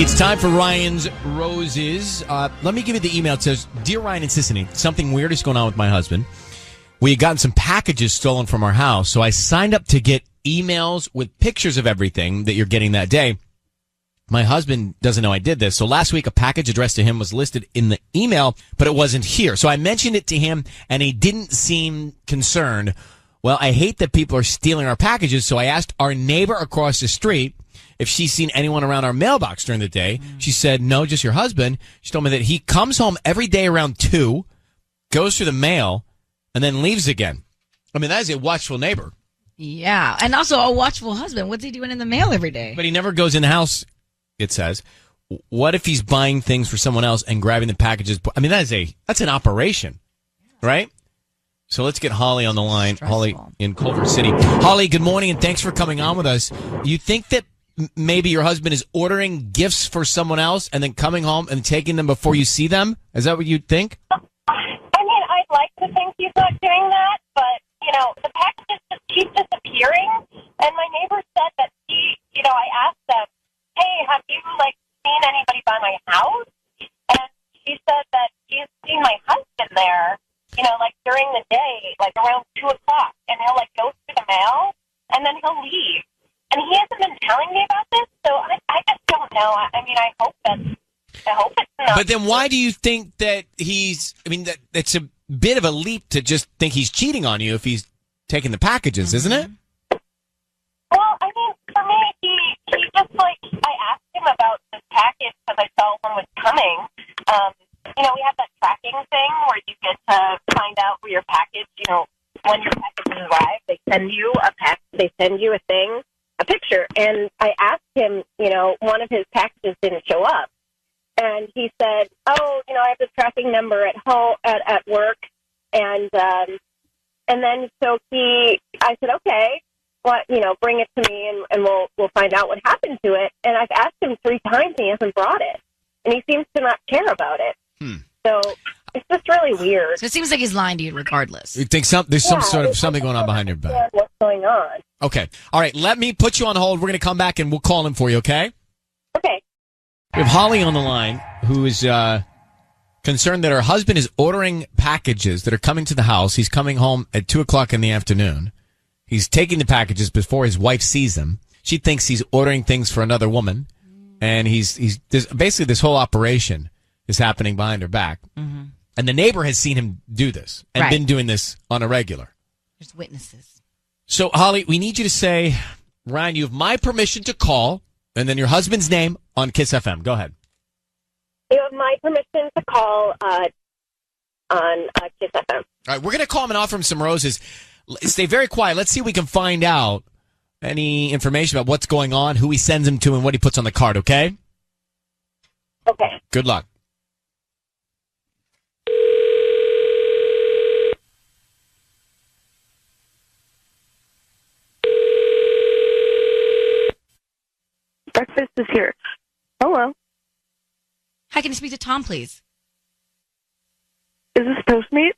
It's time for Ryan's Roses. Let me give you the email. It says, Dear Ryan and Sissany, something weird is going on with my husband. We had gotten some packages stolen from our house, so I signed up to get emails with pictures of everything that you're getting that day. My husband doesn't know I did this. So last week, a package addressed to him was listed in the email, but it wasn't here. So I mentioned it to him, and he didn't seem concerned. Well, I hate that people are stealing our packages, so I asked our neighbor across the street if she's seen anyone around our mailbox during the day. She said, no, just your husband. She told me that he comes home every day around 2, goes through the mail, and then leaves again. I mean, that is a watchful neighbor. Yeah, and also a watchful husband. What's he doing in the mail every day? But he never goes in the house, it says. What if he's buying things for someone else and grabbing the packages? I mean, that's an operation, right? So let's get Holly on the line. Stressful. Holly in Culver City. Holly, good morning, and thanks for coming on with us. You think that maybe your husband is ordering gifts for someone else and then coming home and taking them before you see them? Is that what you think? I mean, I'd like to think he's not doing that, but, the packages just keep disappearing. And my neighbor said that I asked them, hey, have you, seen anybody by my house? And she said that she's seen my husband there, during the day, around 2 o'clock. And he'll, go through the mail, and then he'll leave. And he hasn't been telling me about this, so I just don't know. I mean, I hope it's not. But then why do you think that that it's a bit of a leap to just think he's cheating on you if he's taking the packages, isn't it? Well, I mean, for me, he just, I asked him about this package because I saw one was coming. We have that tracking thing where you get to find out where your package, when your package arrives, they send you a thing. A picture, and I asked him, one of his packages didn't show up, and he said, "Oh, I have the tracking number at home at work," and then I said, "Okay, bring it to me, and we'll find out what happened to it." And I've asked him 3 times, and he hasn't brought it, and he seems to not care about it. So it's just really weird. So it seems like he's lying to you regardless. You think there's something going on behind your back? What's going on? Okay. All right. Let me put you on hold. We're going to come back and we'll call him for you, okay? Okay. We have Holly on the line who is concerned that her husband is ordering packages that are coming to the house. He's coming home at 2 o'clock in the afternoon. He's taking the packages before his wife sees them. She thinks he's ordering things for another woman. And basically this whole operation is happening behind her back. Mm-hmm. And the neighbor has seen him do this and been doing this on a regular. There's witnesses. So, Holly, we need you to say, Ryan, you have my permission to call, and then your husband's name on Kiss FM. Go ahead. You have my permission to call on Kiss FM. All right, we're going to call him and offer him some roses. Stay very quiet. Let's see if we can find out any information about what's going on, who he sends him to, and what he puts on the card, okay? Okay. Good luck. Breakfast is here. Hello. Hi, can I speak to Tom, please? Is this Postmates?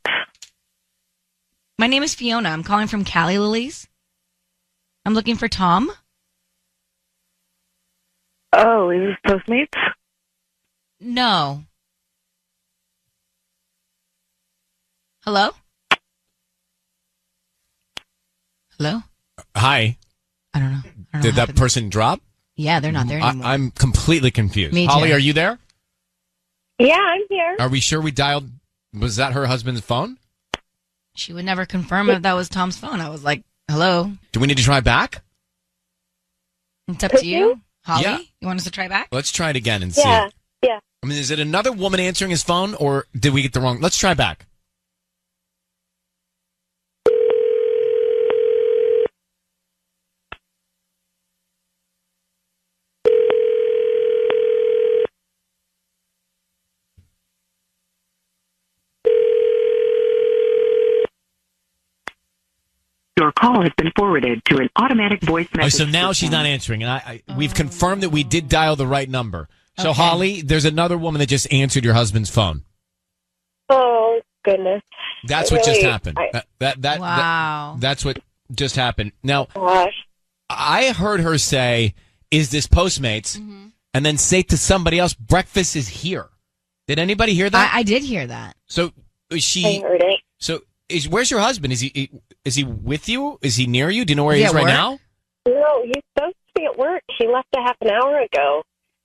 My name is Fiona. I'm calling from Cali Lilies. I'm looking for Tom. Oh, is this Postmates? No. Hello? Hello? Hi. I don't know. Did that person drop? Yeah, they're not there anymore. I'm completely confused. Me too. Holly, are you there? Yeah, I'm here. Are we sure we dialed? Was that her husband's phone? She would never confirm if that was Tom's phone. I was like, hello? Do we need to try back? It's up to you. Holly, Yeah. you want us to try back? Let's try it again and see. Yeah. I mean, is it another woman answering his phone, or did we get the wrong? Let's try back. Your call has been forwarded to an automatic voice message. So now she's not answering, and we've confirmed that we did dial the right number. So, Okay. Holly, there's another woman that just answered your husband's phone. Oh, goodness. That's what just Really? happened. Wow. That's what just happened. Now, Gosh. I heard her say, "Is this Postmates?" Mm-hmm. and then say to somebody else, breakfast is here. Did anybody hear that? I did hear that. So is I she? heard it. So where's your husband? Is he with you? Is he near you? Do you know where he Is is he at right work? now? No, he's supposed to be at work. He left a half an hour ago.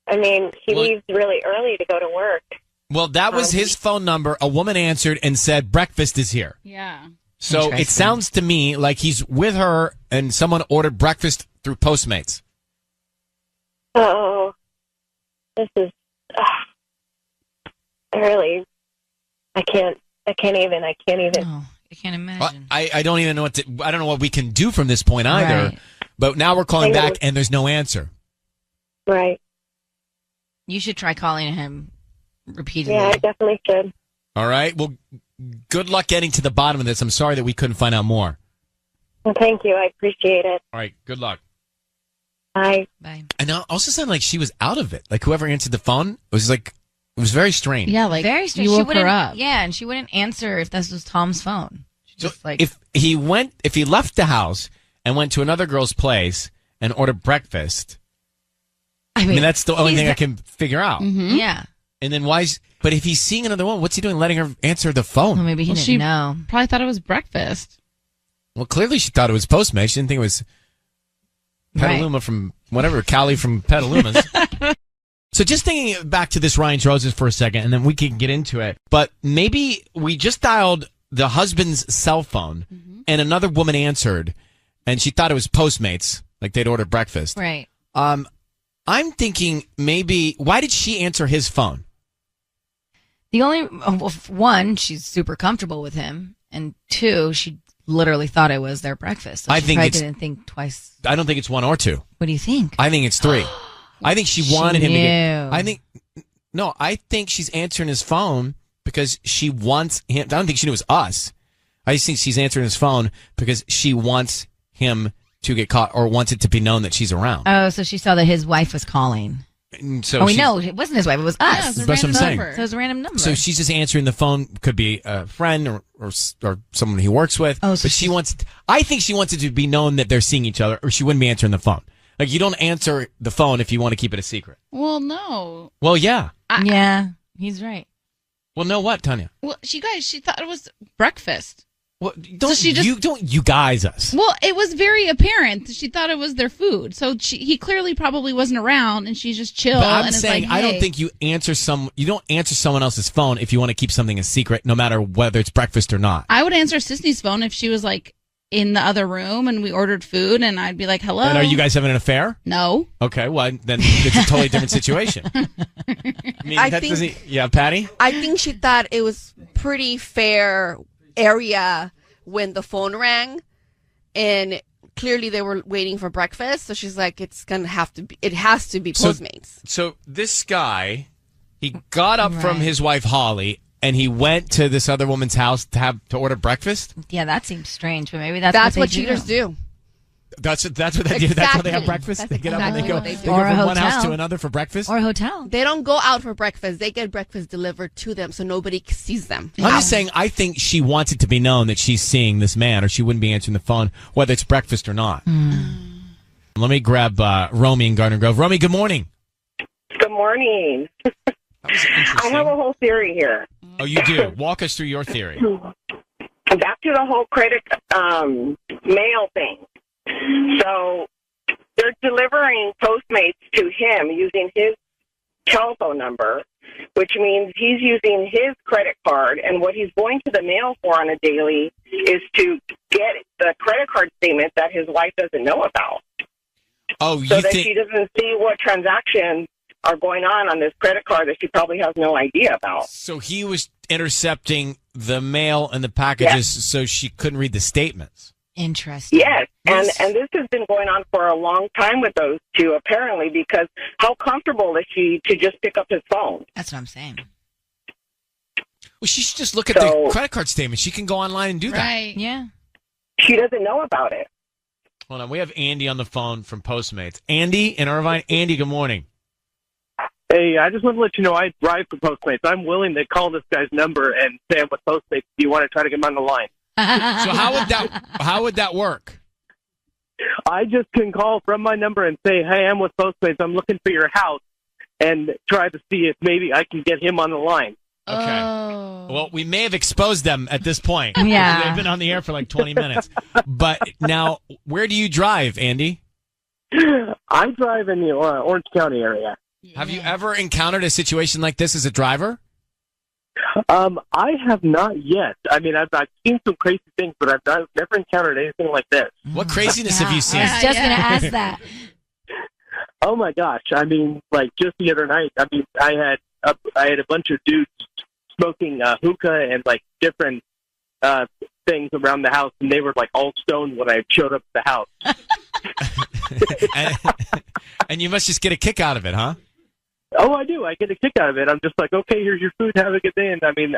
I mean, he Well- leaves really early to go to work. Well, that was his phone number. A woman answered and said, breakfast is here. Yeah. So it Interesting. sounds to me like he's with her and someone ordered breakfast through Postmates. Oh, this is I can't even. Oh, I can't Well, imagine. I don't even know I don't know what we can do from this point either. Right. But now we're calling I know. back and there's no answer. Right. You should try calling him repeatedly. Yeah, I definitely should. All right. Well, good luck getting to the bottom of this. I'm sorry that we couldn't find out more. Well, thank you. I appreciate it. All right. Good luck. Bye. Bye. And it also sounded like she was out of it. Like whoever answered the phone was like, it was very strange. Yeah, like Very strange. you She woke wouldn't. her up. Yeah, and she wouldn't answer if this was Tom's phone. She So just like if he left the house and went to another girl's place and ordered breakfast, I mean that's the only he's thing I the- can figure out. yeah. And then but if he's seeing another one, what's he doing letting her answer the Well, phone? maybe he Well, didn't she- know. Probably thought it was breakfast. Well, clearly she thought it was Postmates. She didn't think it was Right. Petaluma from whatever, Callie from Petaluma's. So just thinking back to this Ryan's Roses for a second, and then we can get into it. But maybe we just dialed the husband's cell phone, and another woman answered, and she thought it was Postmates, like they'd ordered breakfast. Right. I'm thinking maybe, why did she answer his phone? The only one, she's super comfortable with him, and two, she literally thought it was their breakfast. So I she think probably it's- didn't think twice. I don't think it's one or two. What do you think? I think it's three. I think she wanted him to get. knew. I think she's answering his phone because she wants him. I don't think she knew it was us. I just think she's answering his phone because she wants him to get caught or wants it to be known that she's around. Oh, so she saw that his wife was calling. And so Oh, she's- no, it wasn't his wife. It was Yeah, us. it's a That's what I'm random saying. number. So it was a random number. So she's just answering the phone. Could be a friend or someone he works with. Oh, so but she wants. I think she wants it to be known that they're seeing each other, or she wouldn't be answering the phone. Like you don't answer the phone if you want to keep it a secret. Well, no. Well, yeah. yeah, he's right. Well, no, what, Tanya? Well, she thought it was breakfast. Well, don't she just- you guys us? Well, it was very apparent that she thought it was their food. So he clearly probably wasn't around, and she's just chill. But I'm and it's saying like, I don't hey. think you don't answer someone else's phone if you want to keep something a secret, no matter whether it's breakfast or not. I would answer Sisney's phone if she was like in the other room and we ordered food, and I'd be like, "Hello." And are you guys having an affair? No. Okay, well then it's a totally different situation. I mean, I that think- doesn't. Yeah, Patty. I think she thought it was pretty fair area when the phone rang, and clearly they were waiting for breakfast. So she's like, it has to be So- Postmates. So this guy, he got up from Right. his wife Holly, and he went to this other woman's house to order breakfast. Yeah, that seems strange, but maybe that's That's what what they cheaters do. That's what they do. That's how they have Exactly. breakfast. That's They get up and they exactly go. what they They do. go Or a from one house hotel. to another for breakfast. Or a hotel. They don't go out for breakfast. They get breakfast delivered to them, so nobody sees them. I'm just saying, I think she wants it to be known that she's seeing this man, or she wouldn't be answering the phone, whether it's breakfast or not. Let me grab Romy in Garden Grove. Romy, good morning. Good morning. That was I interesting. have a whole theory here. Oh, you do? Walk us through your theory. Back to the whole credit mail thing. So they're delivering Postmates to him using his telephone number, which means he's using his credit card, and what he's going to the mail for on a daily is to get the credit card statement that his wife doesn't know about, Oh, so you that she think? doesn't see what transactions are going on this credit card that she probably has no idea about. So he was intercepting the mail and the packages, so she couldn't read the statements. Interesting. Yes, and this has been going on for a long time with those two, apparently, because how comfortable is she to just pick up his phone? That's what I'm saying. Well, she should just look at So- the credit card statement. She can go online and do that. Right. Yeah. She doesn't know about it. Hold on, we have Andy on the phone from Postmates. Andy in Irvine. Andy, good morning. Hey, I just want to let you know I drive for Postmates. I'm willing to call this guy's number and say I'm with Postmates. Do you want to try to get him on the line? So how would that work? I just can call from my number and say, hey, I'm with Postmates. I'm looking for your house. and try to see if maybe I can get him on the line. Okay. Oh. Well, we may have exposed them at this point. Yeah. They've been on the air for like 20 minutes. But now, where do you drive, Andy? I drive in the Orange County area. Have you ever encountered a situation like this as a driver? I have not yet. I mean, I've seen some crazy things, but I've never encountered anything like this. What craziness have you seen? I was just going to ask that. Oh my gosh! I mean, like just the other night. I mean, I had a bunch of dudes smoking hookah and like different things around the house, and they were like all stoned when I showed up at the house. And you must just get a kick out of it, huh? Oh, I do. I get a kick out of it. I'm just like, okay, here's your food. Have a good day. And I mean,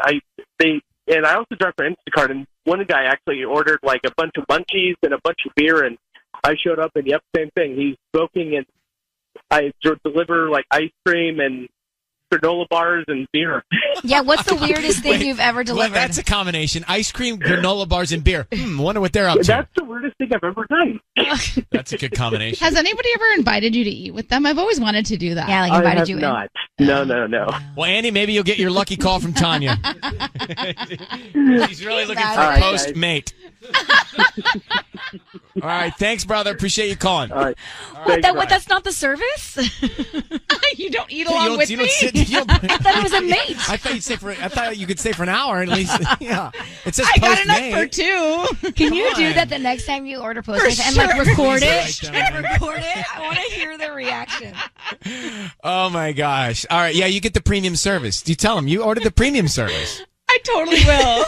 and I also drive for Instacart. And one guy actually ordered like a bunch of munchies and a bunch of beer. And I showed up, and yep, same thing. He's smoking, and I deliver like ice cream and granola bars and beer. Yeah, what's the weirdest thing you've ever Well, delivered? that's a combination. Ice cream, granola bars, and beer. Wonder what they're up to. That's the weirdest thing I've ever done. That's a good combination. Has anybody ever invited you to eat with them? I've always wanted to do that. Yeah, like I invited have you not. No. Well, Andy, maybe you'll get your lucky call from Tanya. She's really looking for a All right, postmate. All right, thanks, brother. Appreciate you calling. All right. That's not the service? You don't eat You along don't- with you me? don't sit- you don't- I thought it was a mate. I thought you could stay for an hour at least. Yeah, it says I got postmate. enough for two. Can you do on. that the next time you order Postmates and like record Please it? write down. Record it. I want to hear the reaction. Oh my gosh! All right, yeah, you get the premium service. You tell them you ordered the premium service. I totally will.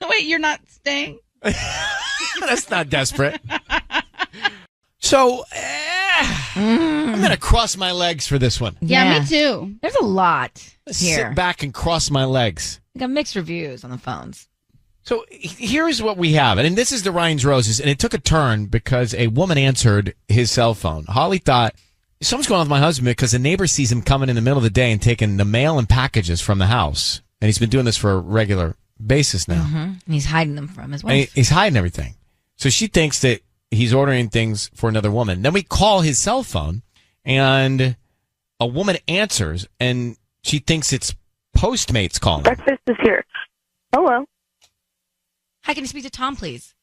Wait, you're not staying? That's not desperate. So I'm gonna cross my legs for this one. Yeah, me too. There's a lot here. Sit back and cross my legs. I got mixed reviews on the phones. So here's what we have, and this is the Ryan's Roses, and it took a turn because a woman answered his cell phone. Holly thought something's going on with my husband because a neighbor sees him coming in the middle of the day and taking the mail and packages from the house, and he's been doing this for a regular basis now. Mm-hmm. And he's hiding them from his And wife. he's hiding everything. So she thinks that he's ordering things for another woman. Then we call his cell phone, and a woman answers, and she thinks it's Postmates calling. Breakfast is here. Hello. Hi, can you speak to Tom, please?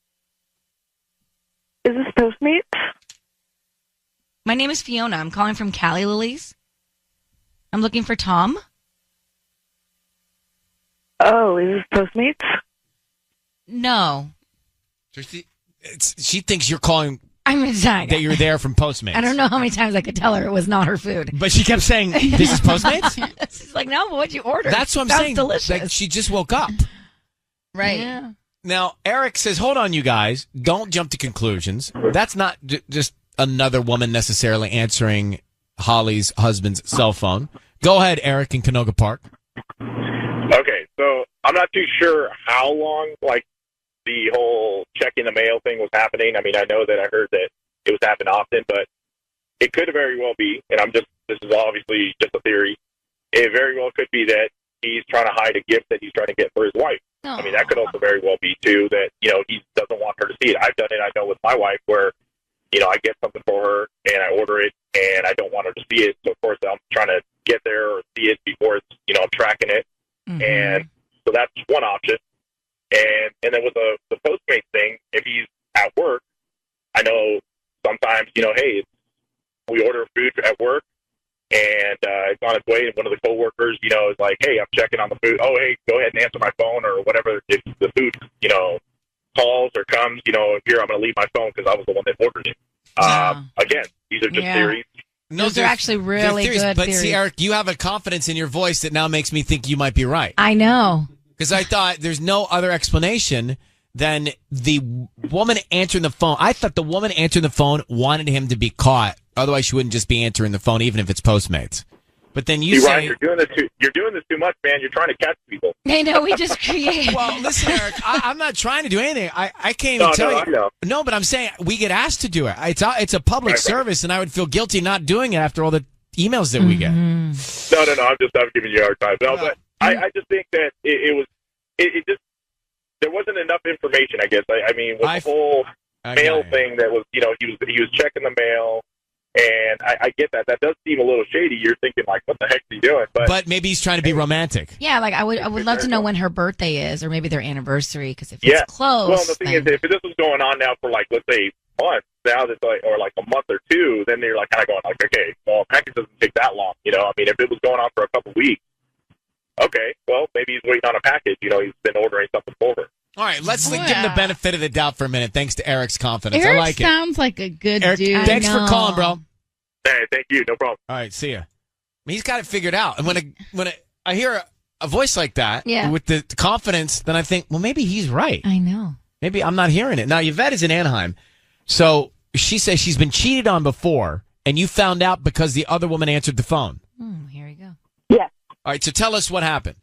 Is this Postmates? My name is Fiona. I'm calling from Cali Lilies. I'm looking for Tom. Oh, is this Postmates? No. So she thinks you're calling I'm inside. that you're there from Postmates. I don't know how many times I could tell her it was not her food. But she kept saying, this is Postmates? She's like, no, but what'd you order? That's what I'm Sounds saying. delicious. Like, she just woke up. Right. Yeah. Now, Eric says, hold on, you guys. Don't jump to conclusions. That's not just another woman necessarily answering Holly's husband's cell phone. Go ahead, Eric in Canoga Park. Okay, so I'm not too sure how long, like, the whole checking the mail thing was happening. I mean, I know that I heard that it was happening often, but it could very well be, and this is obviously just a theory, it very well could be that he's trying to hide a gift that he's trying to get for his wife. I mean, that could also very well be, too, that, he doesn't want her to see it. I've done it, I know, with my wife, where, I get something for her, and I order it, and I don't want her to see it, so, of course, I'm trying to get there or see it before it's, I'm tracking it. Mm-hmm. And so that's one option. And then with the Postmates thing, if he's at work, I know sometimes, hey, we order food at work, and it's on its way, and one of the coworkers, is like, hey, I'm checking on the food. Oh, hey, go ahead and answer my phone or whatever. If the food, calls or comes, here, I'm going to leave my phone because I was the one that ordered it. Again, these are just theories. Those are actually really theories, good but theories. see, Eric, you have a confidence in your voice that now makes me think you might be right. I know. Because I thought there's no other explanation than the woman answering the phone. I thought the woman answering the phone wanted him to be caught. Otherwise, she wouldn't just be answering the phone, even if it's Postmates. But then you say... Ryan, you're doing this too much, man. You're trying to catch people. I know, we just create... Well, listen, Eric, I'm not trying to do anything. I can't even tell you. I know. No, but I'm saying we get asked to do it. It's a public service, and I would feel guilty not doing it after all the emails that we get. No. I'm giving you a hard time. No, but I just think that it just there wasn't enough information. I guess. I mean, with the whole mail thing that was, he was checking the mail, And I get that. That does seem a little shady. You're thinking, like, what the heck is he doing? But maybe he's trying to be romantic. Yeah, like I would love to know when her birthday is, or maybe their anniversary. Because if it's close, well, the thing is, if this was going on now for like, let's say, months, now that's like, or like a month or two, then they're like kind of going like, okay, well, a package doesn't take that long, you know. I mean, if it was going on for a couple weeks, okay, well, maybe he's waiting on a package. You know, he's been ordering something over. All right, let's give him the benefit of the doubt for a minute. Thanks to Eric's confidence. Eric I like it. Sounds like a good Eric, dude. thanks for calling, bro. Hey, thank you. No problem. All right, see ya. I mean, he's got it figured out. And when I hear a voice like that with the confidence, then I think, well, maybe he's right. I know. Maybe I'm not hearing it. Now, Yvette is in Anaheim. So she says she's been cheated on before, and you found out because the other woman answered the phone. Here we go. Yeah. All right, so tell us what happened.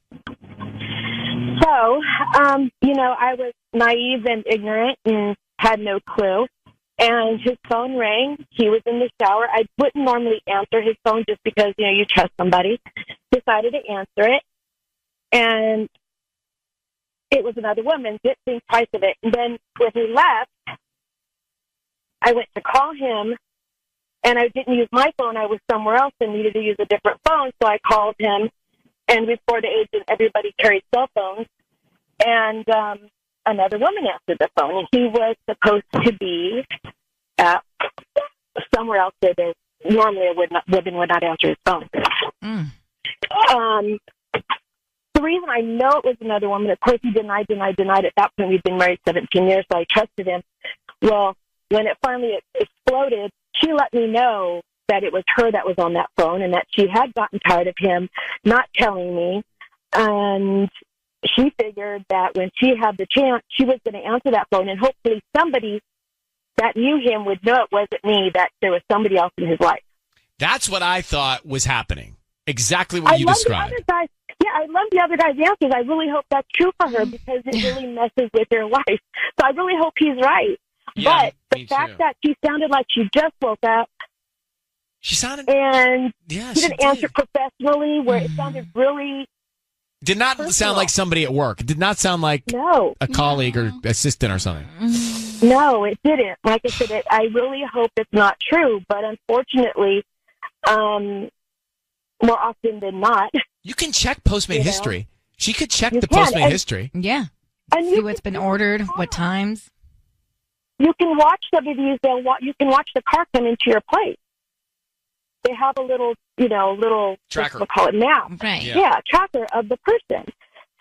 So, I was naive and ignorant and had no clue. And his phone rang. He was in the shower. I wouldn't normally answer his phone just because, you trust somebody. Decided to answer it. And it was another woman. Didn't think twice of it. And then when he left, I went to call him, and I didn't use my phone. I was somewhere else and needed to use a different phone. So I called him. And before the agent, everybody carried cell phones. And another woman answered the phone. And he was supposed to be somewhere else where normally women would not answer his phone. The reason I know it was another woman, of course, he denied. At that point, we'd been married 17 years, so I trusted him. Well, when it finally exploded, she let me know that it was her that was on that phone and that she had gotten tired of him not telling me. And she figured that when she had the chance, she was going to answer that phone, and hopefully somebody that knew him would know it wasn't me, that there was somebody else in his life. That's what I thought was happening. Exactly what you described. I love the other guy's answers. I really hope that's true for her because it really messes with her life. So I really hope he's right. Yeah, but the fact that she sounded like she just woke up, she sounded, and she didn't answer professionally, where it sounded really did not personal. Sound like somebody at work. It did not sound like a colleague or assistant or something. No, it didn't. Like I said, I really hope it's not true, but unfortunately, more often than not. You can check Postmate history. She could check the Postmate history. Yeah. And see what's been ordered, what times. You can watch the reviews. You can watch the car come into your place. They have a little tracker. We'll call it map. Right. Yeah, tracker of the person.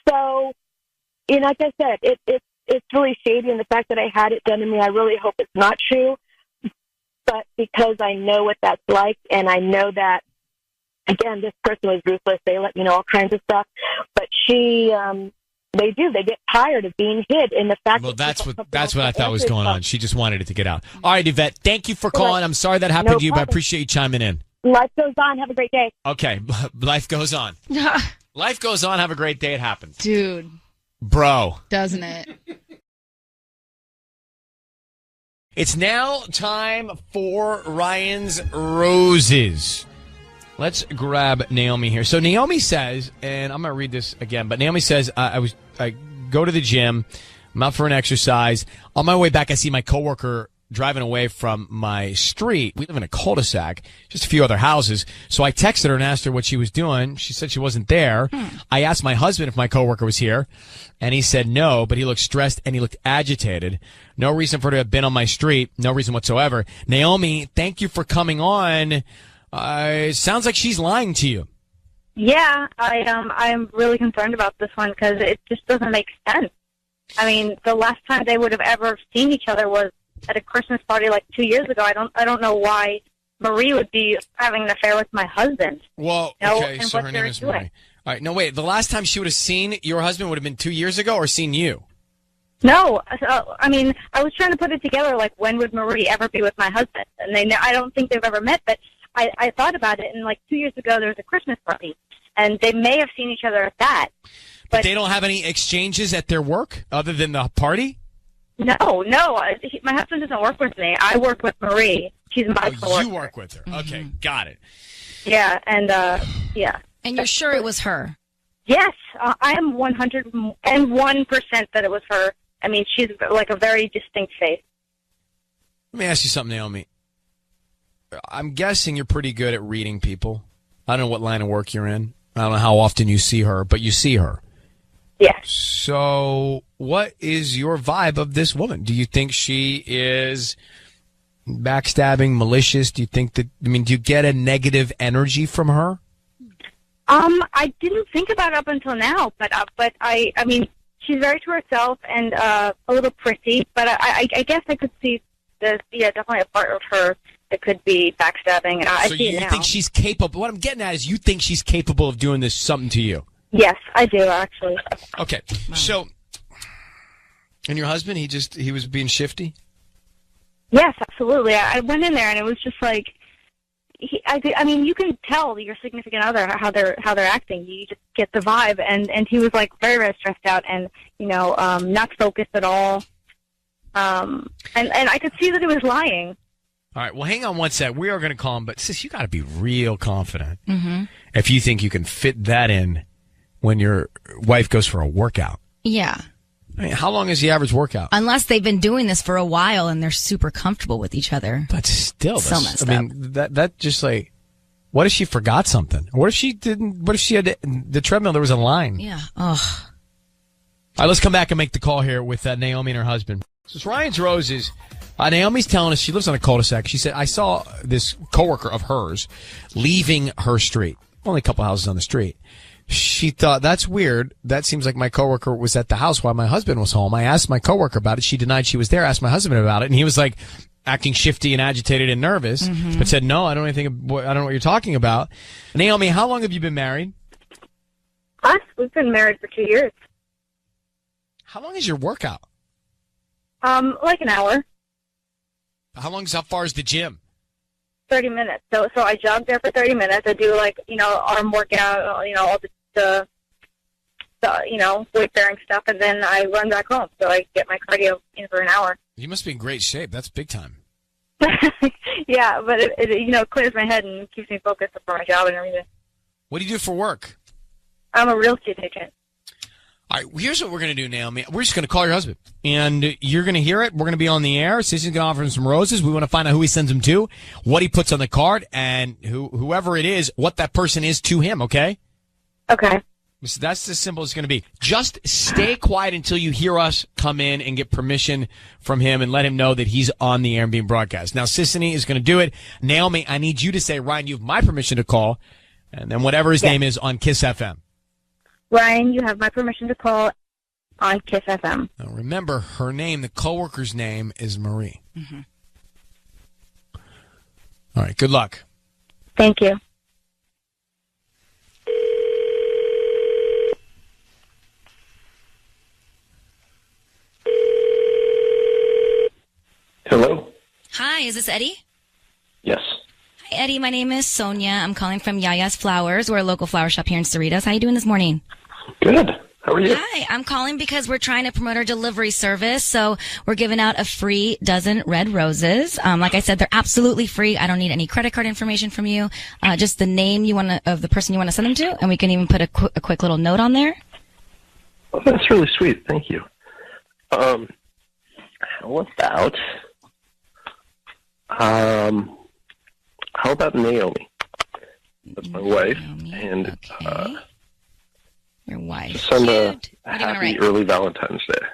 So, like I said, it's really shady, and the fact that I had it done to me, I really hope it's not true. But because I know what that's like, and I know that, again, this person was ruthless. They let me know all kinds of stuff. But they get tired of being hid. And the fact that's what I thought was going on. She just wanted it to get out. All right, Yvette, thank you for calling. I'm sorry that happened to you, but I appreciate you chiming in. Life goes on. Have a great day. Okay, life goes on. Life goes on. Have a great day. It happens. Dude. Bro. Doesn't it? It's now time for Ryan's Roses. Let's grab Naomi here. So Naomi says, and I'm going to read this again, but Naomi says, I go to the gym. I'm out for an exercise. On my way back, I see my coworker driving away from my street. We live in a cul-de-sac, just a few other houses. So I texted her and asked her what she was doing. She said she wasn't there. I asked my husband if my coworker was here, and he said no, but he looked stressed and he looked agitated. No reason for her to have been on my street. No reason whatsoever. Naomi, thank you for coming on. It sounds like she's lying to you. Yeah, I'm really concerned about this one because it just doesn't make sense. I mean, the last time they would have ever seen each other was at a Christmas party like 2 years ago. I don't know why Marie would be having an affair with my husband. Well, okay, so her name is Marie. All right, no, wait. The last time she would have seen your husband would have been 2 years ago, or seen you? No, I mean, I was trying to put it together, like, when would Marie ever be with my husband? And I don't think they've ever met, but I thought about it, and like 2 years ago there was a Christmas party, and they may have seen each other at that. But they don't have any exchanges at their work other than the party? No. My husband doesn't work with me. I work with Marie. She's my coworker. You work with her. Okay, got it. Yeah, and yeah. And you're sure it was her? Yes, I am 101% that it was her. I mean, she's like a very distinct face. Let me ask you something, Naomi. I'm guessing you're pretty good at reading people. I don't know what line of work you're in. I don't know how often you see her, but you see her. Yes. So what is your vibe of this woman? Do you think she is backstabbing, malicious? Do you think that, do you get a negative energy from her? I didn't think about it up until now, but I mean, she's very to herself and a little pretty, but I guess I could see this, definitely a part of her that could be backstabbing, and I so see it now. you think she's capable? What I'm getting at is you think she's capable of doing this something to you? Yes, I do, actually. Okay, so, and your husband, he was being shifty? Yes, absolutely. I went in there, and it was just like, I mean, you can tell your significant other how they're acting. You just get the vibe, and he was like very, very stressed out, and not focused at all. And I could see that he was lying. All right, well, hang on one sec. We are going to call him, but sis, you got to be real confident if you think you can fit that in when your wife goes for a workout. Yeah. I mean, how long is the average workout? Unless they've been doing this for a while and they're super comfortable with each other. But still, so messed up. That just like, what if she forgot something? What if she didn't? What if she had the treadmill? There was a line. Yeah. Ugh. All right, let's come back and make the call here with Naomi and her husband. So it's Ryan's Roses. Naomi's telling us she lives on a cul-de-sac. She said, I saw this coworker of hers leaving her street. Only a couple houses on the street. She thought, that's weird. That seems like my coworker was at the house while my husband was home. I asked my coworker about it. She denied she was there. I asked my husband about it, and he was like acting shifty and agitated and nervous, but said, no, I don't know what you're talking about. Naomi, how long have you been married? Us? We've been married for 2 years. How long is your workout? Like an hour. How far is the gym? 30 minutes. So I jog there for 30 minutes. I do arm workout, all the weight bearing stuff, and then I run back home. So I get my cardio in for an hour. You must be in great shape. That's big time. Yeah, but it clears my head and keeps me focused for my job and everything. What do you do for work? I'm a real estate agent. All right, here's what we're going to do, Naomi. We're just going to call your husband, and you're going to hear it. We're going to be on the air. Sissy's going to offer him some roses. We want to find out who he sends them to, what he puts on the card, and whoever it is, what that person is to him, okay? Okay. So that's as simple as it's going to be. Just stay quiet until you hear us come in and get permission from him and let him know that he's on the air and being broadcast. Now, Sissany is going to do it. Naomi, I need you to say, Ryan, you have my permission to call, and then whatever his name is on Kiss FM. Ryan, you have my permission to call on Kiss FM. Now remember, her name, the coworker's name, is Marie. All right, good luck. Thank you. Hello? Hi, is this Eddie? Yes. Hi, Eddie. My name is Sonia. I'm calling from Yaya's Flowers. We're a local flower shop here in Cerritos. How you doing this morning? Good. How are you? Hi, I'm calling because we're trying to promote our delivery service. So we're giving out a free dozen red roses. Like I said, they're absolutely free. I don't need any credit card information from you. Just the name of the person you want to send them to, and we can even put a quick little note on there. Oh, that's really sweet. Thank you. How about Naomi? That's my wife. And okay. Your wife. Send a Cute. What do you want to happy write? early Valentine's Day.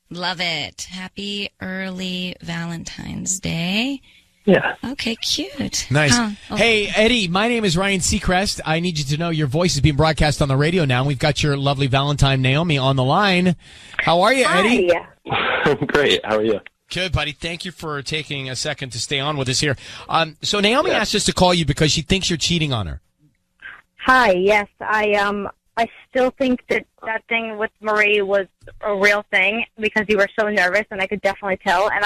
Love it. Happy early Valentine's Day. Yeah. Okay, cute. Nice. Oh. Hey, Eddie, my name is Ryan Seacrest. I need you to know your voice is being broadcast on the radio now. We've got your lovely Valentine, Naomi, on the line. How are you, Eddie? Hi. Great. How are you? Good, buddy. Thank you for taking a second to stay on with us here. So Naomi asked us to call you because she thinks you're cheating on her. Hi. Yes, I still think that thing with Marie was a real thing because you were so nervous, and I could definitely tell. And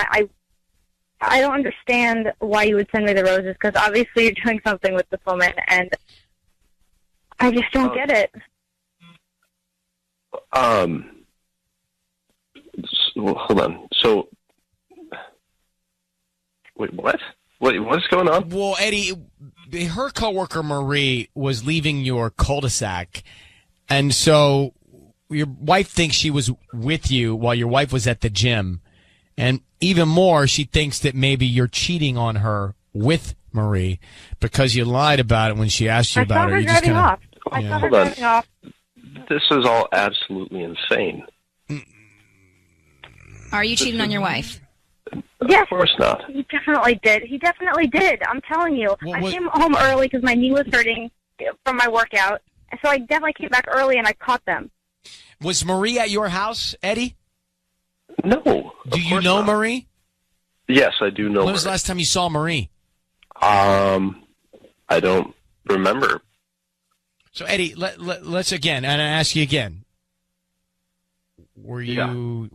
I don't understand why you would send me the roses because obviously you're doing something with this woman, and I just don't get it. Hold on. So, wait, what? What's going on? Well, Eddie, her coworker Marie was leaving your cul-de-sac, and so your wife thinks she was with you while your wife was at the gym. And even more, she thinks that maybe you're cheating on her with Marie because you lied about it when she asked you about it. You just driving kinda, off. I saw her Hold on. driving off. This is all absolutely insane. Are you cheating on your wife? Yes, Of course not. he definitely did. He definitely did. I'm telling you. I what- came home early because my knee was hurting from my workout. And so I definitely came back early and I caught them. Was Marie at your house, Eddie? No. Do you know Marie? Yes, I do know When was the her. last time you saw Marie? I don't remember. So, Eddie, let's again, and I ask you again. Were you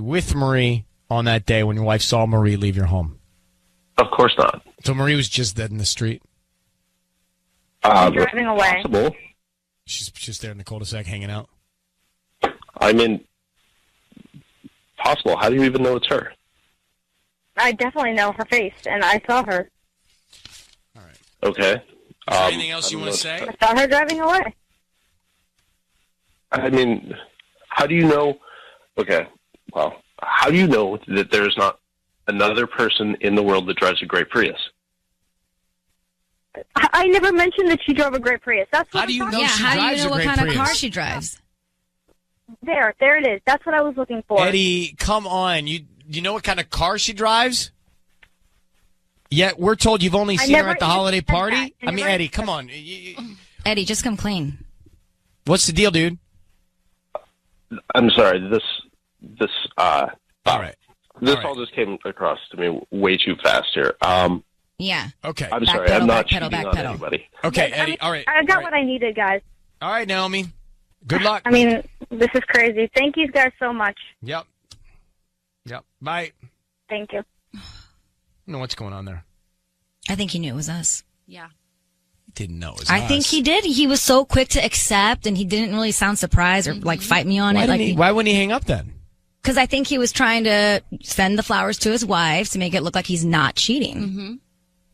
with Marie on that day when your wife saw Marie leave your home? Of course not. So Marie was just dead in the street. Driving away. Possible. She's just there in the cul-de-sac hanging out. I mean, possible. How do you even know it's her? I definitely know her face, and I saw her. Okay. Is there anything else you want to say? I saw her driving away. I mean, how do you know? Okay, well, how do you know that there's not another person in the world that drives a great Prius? I never mentioned that she drove a great Prius. That's what How do you know Yeah, she how do you drives know a what great kind of Prius? car she drives? There it is. That's what I was looking for. Eddie, come on. You know what kind of car she drives? Yet we're told you've only seen her never at the even holiday said that. party? I I mean, never Eddie, even come on. Eddie, just come clean. What's the deal, dude? I'm sorry. This All right. This All right. all just came across to me way too fast here. Yeah. Okay. I'm Backpedal, sorry. I'm not backpedal, cheating on backpedal. anybody. Okay, Eddie. All right. I got All what right. I needed, guys. All right, Naomi. Good luck. I mean, this is crazy. Thank you guys so much. Yep. Bye. Thank you. I don't know what's going on there. I think he knew it was us. Yeah. Didn't know it was I us. think he did. He was so quick to accept, and he didn't really sound surprised or like fight me on Why, it. didn't he, why wouldn't he hang up then? Because I think he was trying to send the flowers to his wife to make it look like he's not cheating.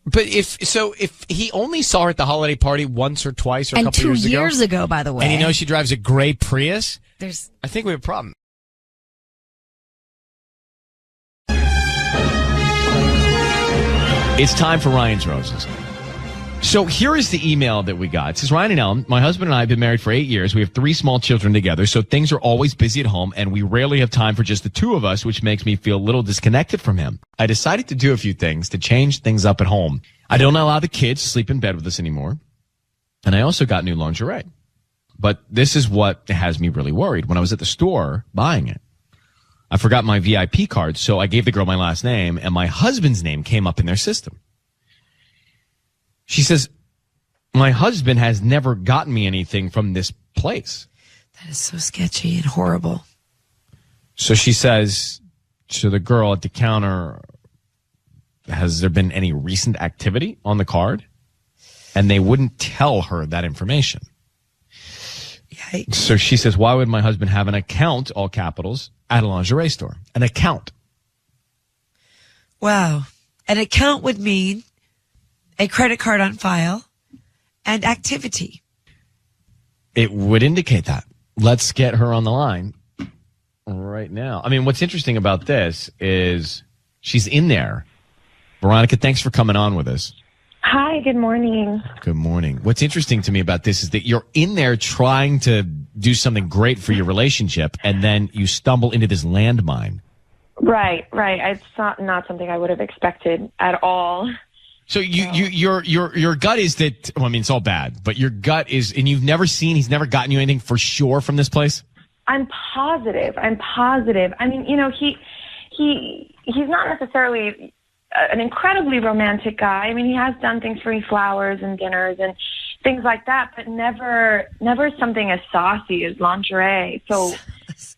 But if he only saw her at the holiday party once or twice or a And couple 2 years years ago, by the way, and he knows she drives a gray Prius, there's I think we have a problem. It's time for Ryan's Roses. So here is the email that we got. It says, Ryan and Ellen, my husband and I have been married for 8 years. We have 3 small children together, so things are always busy at home, and we rarely have time for just the 2 of us, which makes me feel a little disconnected from him. I decided to do a few things to change things up at home. I don't allow the kids to sleep in bed with us anymore, and I also got new lingerie. But this is what has me really worried. When I was at the store buying it, I forgot my VIP card, so I gave the girl my last name, and my husband's name came up in their system. She says, my husband has never gotten me anything from this place. That is so sketchy and horrible. So she says to the girl at the counter, has there been any recent activity on the card? And they wouldn't tell her that information. Yikes. So she says, why would my husband have an account, all capitals, at a lingerie store? An account. Wow. An account would mean a credit card on file and activity. It would indicate that. Let's get her on the line right now. I mean, what's interesting about this is she's in there. Veronica, thanks for coming on with us. Hi, good morning. Good morning. What's interesting to me about this is that you're in there trying to do something great for your relationship, and then you stumble into this landmine. Right. It's not something I would have expected at all. So your gut is that, well, I mean, it's all bad, but your gut is, and he's never gotten you anything for sure from this place? I'm positive. I mean, he's not necessarily an incredibly romantic guy. I mean, he has done things for me, flowers and dinners and things like that, but never something as saucy as lingerie. So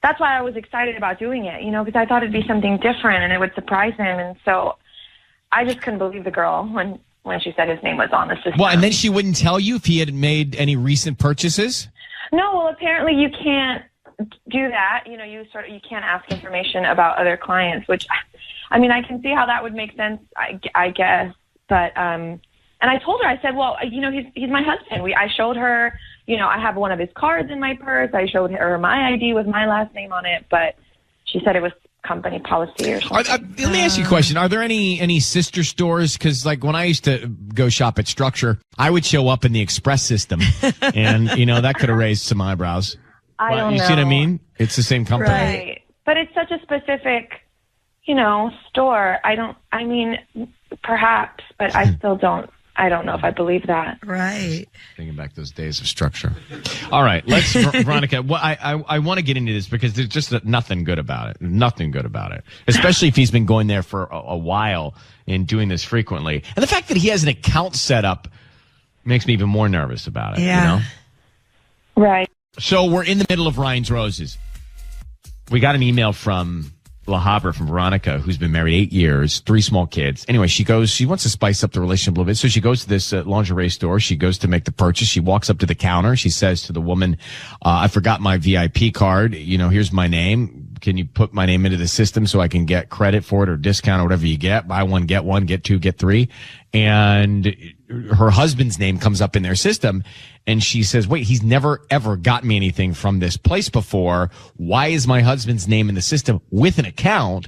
that's why I was excited about doing it, because I thought it'd be something different and it would surprise him. And so I just couldn't believe the girl when she said his name was on the system. Well, and then she wouldn't tell you if he had made any recent purchases? No, well, apparently you can't do that. You can't ask information about other clients, which, I mean, I can see how that would make sense, I guess. But, and I told her, I said, well, he's my husband. I showed her, I have one of his cards in my purse. I showed her my ID with my last name on it, but she said it was company policy or something. Let me ask you a question. Are there any sister stores? Because like when I used to go shop at Structure, I would show up in the Express system, and that could have raised some eyebrows. I don't you know. See what I mean? It's the same company. Right. But it's such a specific, store. Perhaps, but I still don't. I don't know if I believe that. Right. Thinking back those days of Structure. All right, let's, Veronica. Well, I want to get into this because there's just nothing good about it. Nothing good about it, especially if he's been going there for a while and doing this frequently. And the fact that he has an account set up makes me even more nervous about it. Yeah. Right. So we're in the middle of Ryan's Roses. We got an email from La Habra, from Veronica, who's been married 8 years, 3 small kids. Anyway, she wants to spice up the relationship a little bit. So she goes to this lingerie store. She goes to make the purchase. She walks up to the counter. She says to the woman, I forgot my VIP card. Here's my name. Can you put my name into the system so I can get credit for it or discount or whatever you get? Buy one, get 2, get 3. And her husband's name comes up in their system. And she says, wait, he's never, ever got me anything from this place before. Why is my husband's name in the system with an account?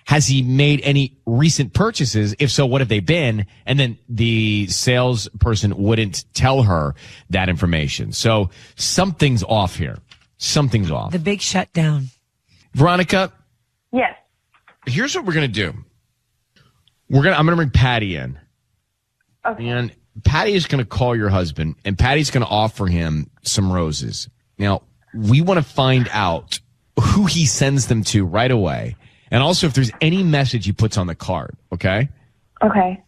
Has he made any recent purchases? If so, what have they been? And then the salesperson wouldn't tell her that information. So something's off here. Something's off. The big shutdown. Veronica? Yes. Here's what we're going to do. I'm going to bring Patty in. Okay. And Patty is going to call your husband, and Patty's going to offer him some roses. Now, we want to find out who he sends them to right away, and also if there's any message he puts on the card, okay? Okay.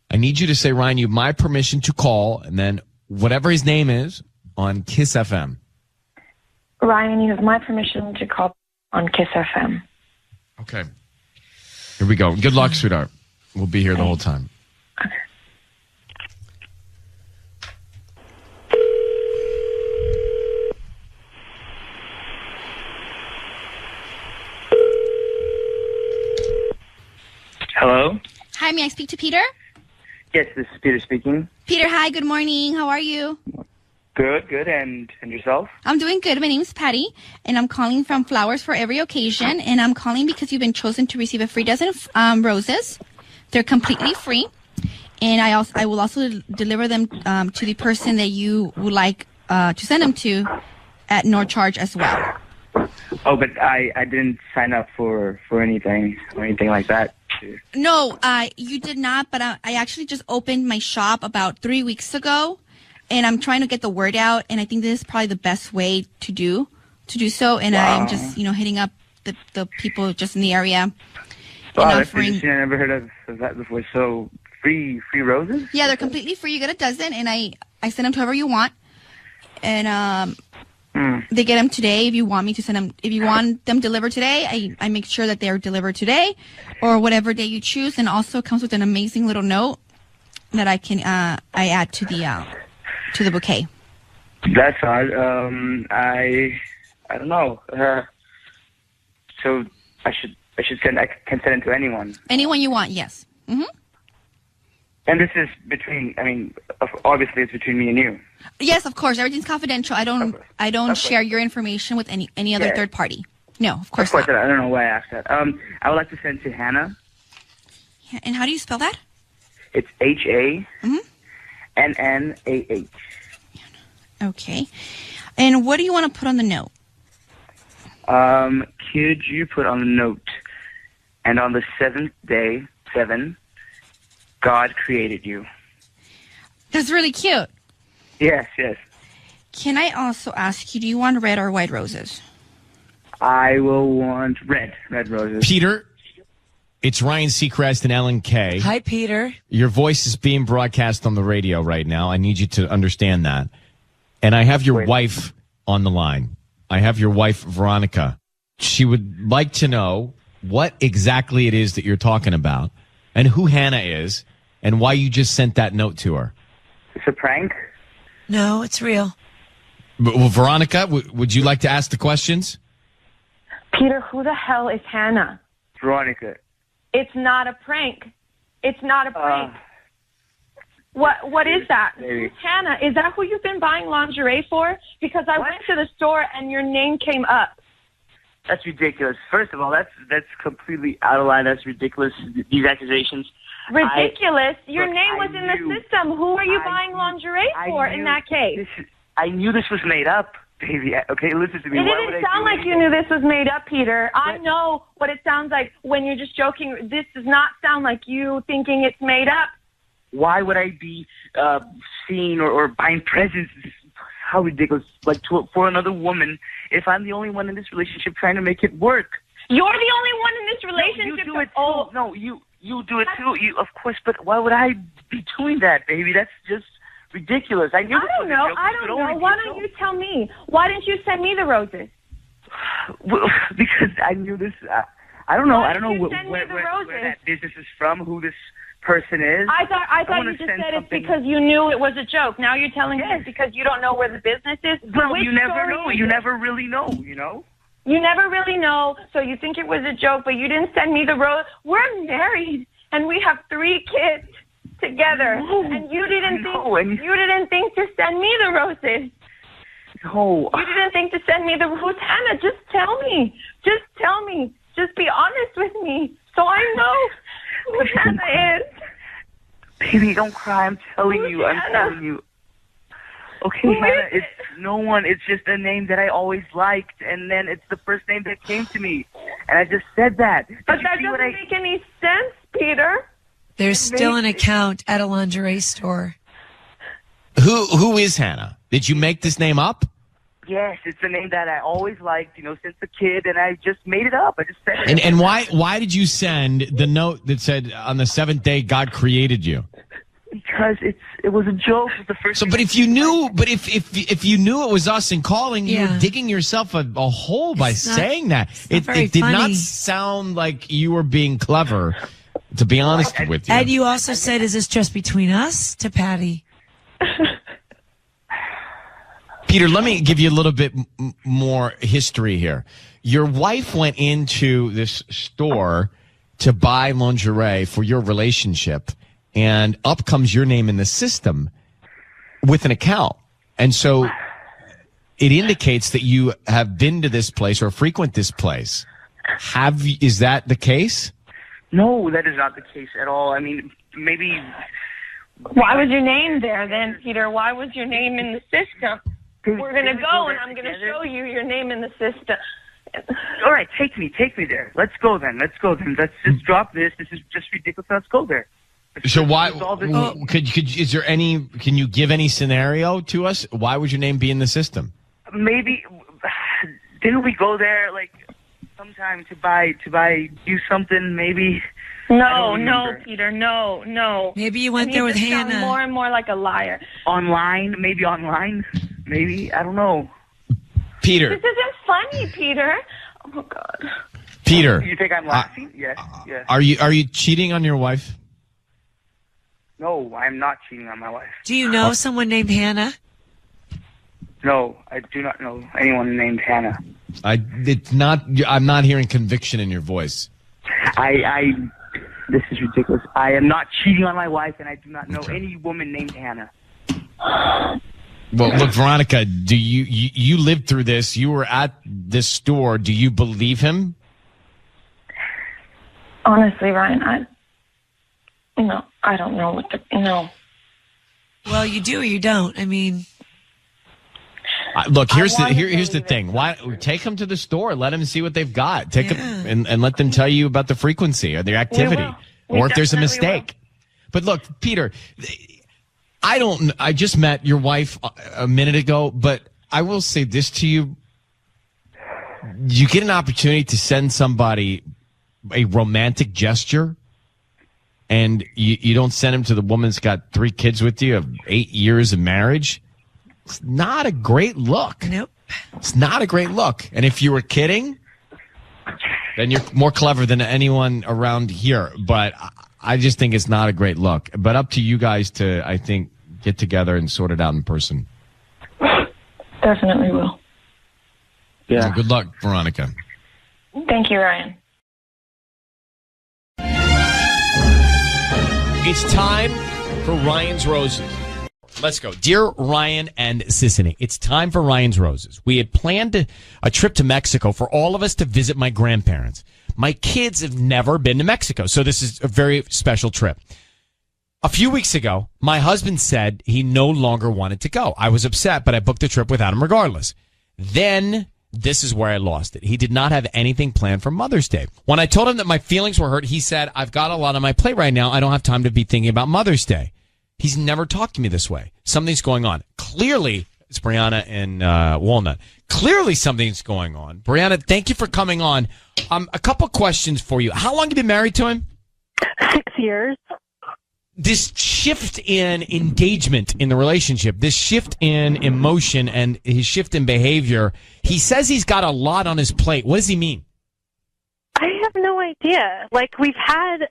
I need you to say, Ryan, you have my permission to call, and then whatever his name is on Kiss FM. Ryan, you have my permission to call on Kiss FM. Okay. Here we go. Good luck, sweetheart. We'll be here the whole time. Hello? Hi, may I speak to Peter? Yes, this is Peter speaking. Peter, hi, good morning. How are you? Good. And yourself? I'm doing good. My name's Patty, and I'm calling from Flowers for Every Occasion, and I'm calling because you've been chosen to receive a free dozen of roses. They're completely free, and I will also deliver them to the person that you would like to send them to at no charge as well. Oh, but I didn't sign up for anything like that. No, you did not, but I actually just opened my shop about 3 weeks ago, and I'm trying to get the word out, and I think this is probably the best way to do so, and Wow. I'm just, hitting up the people just in the area. Wow, and that's offering. interesting. I never heard of that before. So, free roses? Yeah, they're completely free. You get a dozen, and I send them to whoever you want, and they get them today. If you want me to send them, if you want them delivered today, I make sure that they're delivered today, or whatever day you choose. And also it comes with an amazing little note that I can I add to the bouquet. That's odd. I don't know. So I can send it to anyone. Anyone you want, yes. Mm-hmm. And this is obviously it's between me and you. Yes, of course. Everything's confidential. I don't share your information with any other third party. No, of course not. I don't know why I asked that. I would like to send to Hannah. And how do you spell that? It's HANNAH. Okay. And what do you want to put on the note? Could you put on the note, and on the 7th day, 7, God created you. That's really cute. Yes. Can I also ask you, do you want red or white roses? I will want red roses. Peter, it's Ryan Seacrest and Ellen Kay. Hi, Peter. Your voice is being broadcast on the radio right now. I need you to understand that. And I have your wife on the line. I have your wife, Veronica. She would like to know what exactly it is that you're talking about and who Hannah is and why you just sent that note to her. It's a prank? No, it's real. Well, Veronica, would you like to ask the questions? Peter, who the hell is Hannah? Veronica. It's not a prank. It's not a prank. What is that? Who's Hannah? Is that who you've been buying lingerie for? Because I went to the store and your name came up. That's ridiculous. First of all, that's completely out of line. That's ridiculous. These accusations. Ridiculous. Your name was in knew- the system. Who are you buying lingerie for in that case? I knew this was made up, baby. Okay, listen to me. It Why would didn't I sound do like you anything? knew this was made up, Peter. I know what it sounds like when you're just joking. This does not sound like you thinking it's made up. Why would I be seeing or buying presents? How ridiculous! Like for another woman, if I'm the only one in this relationship trying to make it work. You're the only one in this relationship. No, you do it too. No, you do it too. You, of course, but why would I be doing that, baby? That's just ridiculous. I knew. I don't know. Why don't you tell me? Why didn't you send me the roses? Well, because I knew this. I don't know. Why I don't know didn't you send me the where roses? that business is from. Who this person is. I thought wanna you just send said it's something- because you knew it was a joke. Now you're telling me it's because you don't know where the business is. Well, Which you never story know. is You it? never really know. You know. You never really know, so you think it was a joke, but you didn't send me the rose. We're married, and we have 3 kids together, and you didn't think to send me the roses. No. You didn't think to send me the rose. Hannah, just tell me. Just tell me. Just be honest with me, so I know who Hannah is. Baby, don't cry. I'm telling you. I'm telling you. Okay, Hannah, it's no one. It's just a name that I always liked, and then it's the first name that came to me, and I just said that. But that doesn't make any sense, Peter. There's still an account at a lingerie store. Who is Hannah? Did you make this name up? Yes, it's a name that I always liked, since a kid, and I just made it up. I just said it. And why did you send the note that said on the 7th day God created you? Because it was a joke. It was the first. So, but if you knew, if you knew it was us and calling, you were digging yourself a hole by saying that. It did not sound like you were being clever, to be honest with you. And you also said, "Is this just between us?" to Patty. Peter, let me give you a little bit more history here. Your wife went into this store to buy lingerie for your relationship, and up comes your name in the system with an account. And so it indicates that you have been to this place or frequent this place. Is that the case? No, that is not the case at all. I mean, maybe. Why was your name there then, Peter? Why was your name in the system? We're going to go, and I'm going to show you your name in the system. All right, take me there. Let's go then. Let's just drop this. This is just ridiculous. Let's go there. So why is there any? Can you give any scenario to us? Why would your name be in the system? Maybe didn't we go there like sometime to do something? Maybe. No, Peter, no. Maybe you went there with Hannah. Sound more and more like a liar. Online, maybe I don't know. Peter, this isn't funny, Peter. Oh God. Peter, you think I'm laughing? Yes. Are you cheating on your wife? No, I'm not cheating on my wife. Do you know someone named Hannah? No, I do not know anyone named Hannah. I'm not hearing conviction in your voice. This is ridiculous. I am not cheating on my wife, and I do not know any woman named Hannah. Well, look, Veronica, do you lived through this? You were at this store. Do you believe him? Honestly, Ryan, I don't know no. Well, you do or you don't. I mean, look, here's the thing. Why take them to the store? Let them see what they've got. Take them and let them tell you about the frequency or their activity, or if there's a mistake. But look, Peter, I just met your wife a minute ago, but I will say this to you. You get an opportunity to send somebody a romantic gesture, and you don't send him to the woman that's got 3 kids with you of 8 years of marriage. It's not a great look. Nope. It's not a great look. And if you were kidding, then you're more clever than anyone around here. But I just think it's not a great look. But up to you guys to, I think, get together and sort it out in person. Definitely will. Yeah. So good luck, Veronica. Thank you, Ryan. It's time for Ryan's Roses. Let's go. Dear Ryan and Sissany, it's time for Ryan's Roses. We had planned a trip to Mexico for all of us to visit my grandparents. My kids have never been to Mexico, so this is a very special trip. A few weeks ago, my husband said he no longer wanted to go. I was upset, but I booked the trip without him regardless. Then, this is where I lost it. He did not have anything planned for Mother's Day. When I told him that my feelings were hurt, he said, I've got a lot on my plate right now. I don't have time to be thinking about Mother's Day. He's never talked to me this way. Something's going on. Clearly, it's Brianna and Walnut. Clearly, something's going on. Brianna, thank you for coming on. A couple questions for you. How long have you been married to him? 6 years. This shift in engagement in the relationship, this shift in emotion and his shift in behavior, he says he's got a lot on his plate. What does he mean? I have no idea. Like, we've had,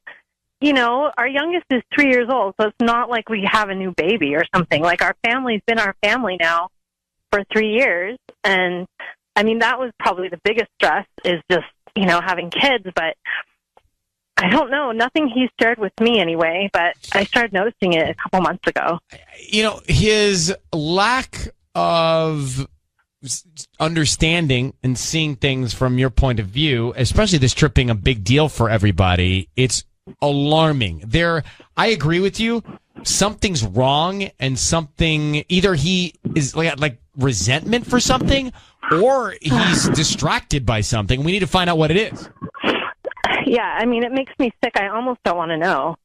you know, our youngest is 3 years old, so it's not like we have a new baby or something. Like, our family's been our family now for 3 years. And, I mean, that was probably the biggest stress is just, you know, having kids. But I don't know. Nothing he's shared with me anyway, but I started noticing it a couple months ago. You know, his lack of understanding and seeing things from your point of view, especially this trip being a big deal for everybody, it's alarming. I agree with you. Something's wrong, and something, either he is like resentment for something, or he's distracted by something. We need to find out what it is. Yeah, I mean, it makes me sick. I almost don't want to know.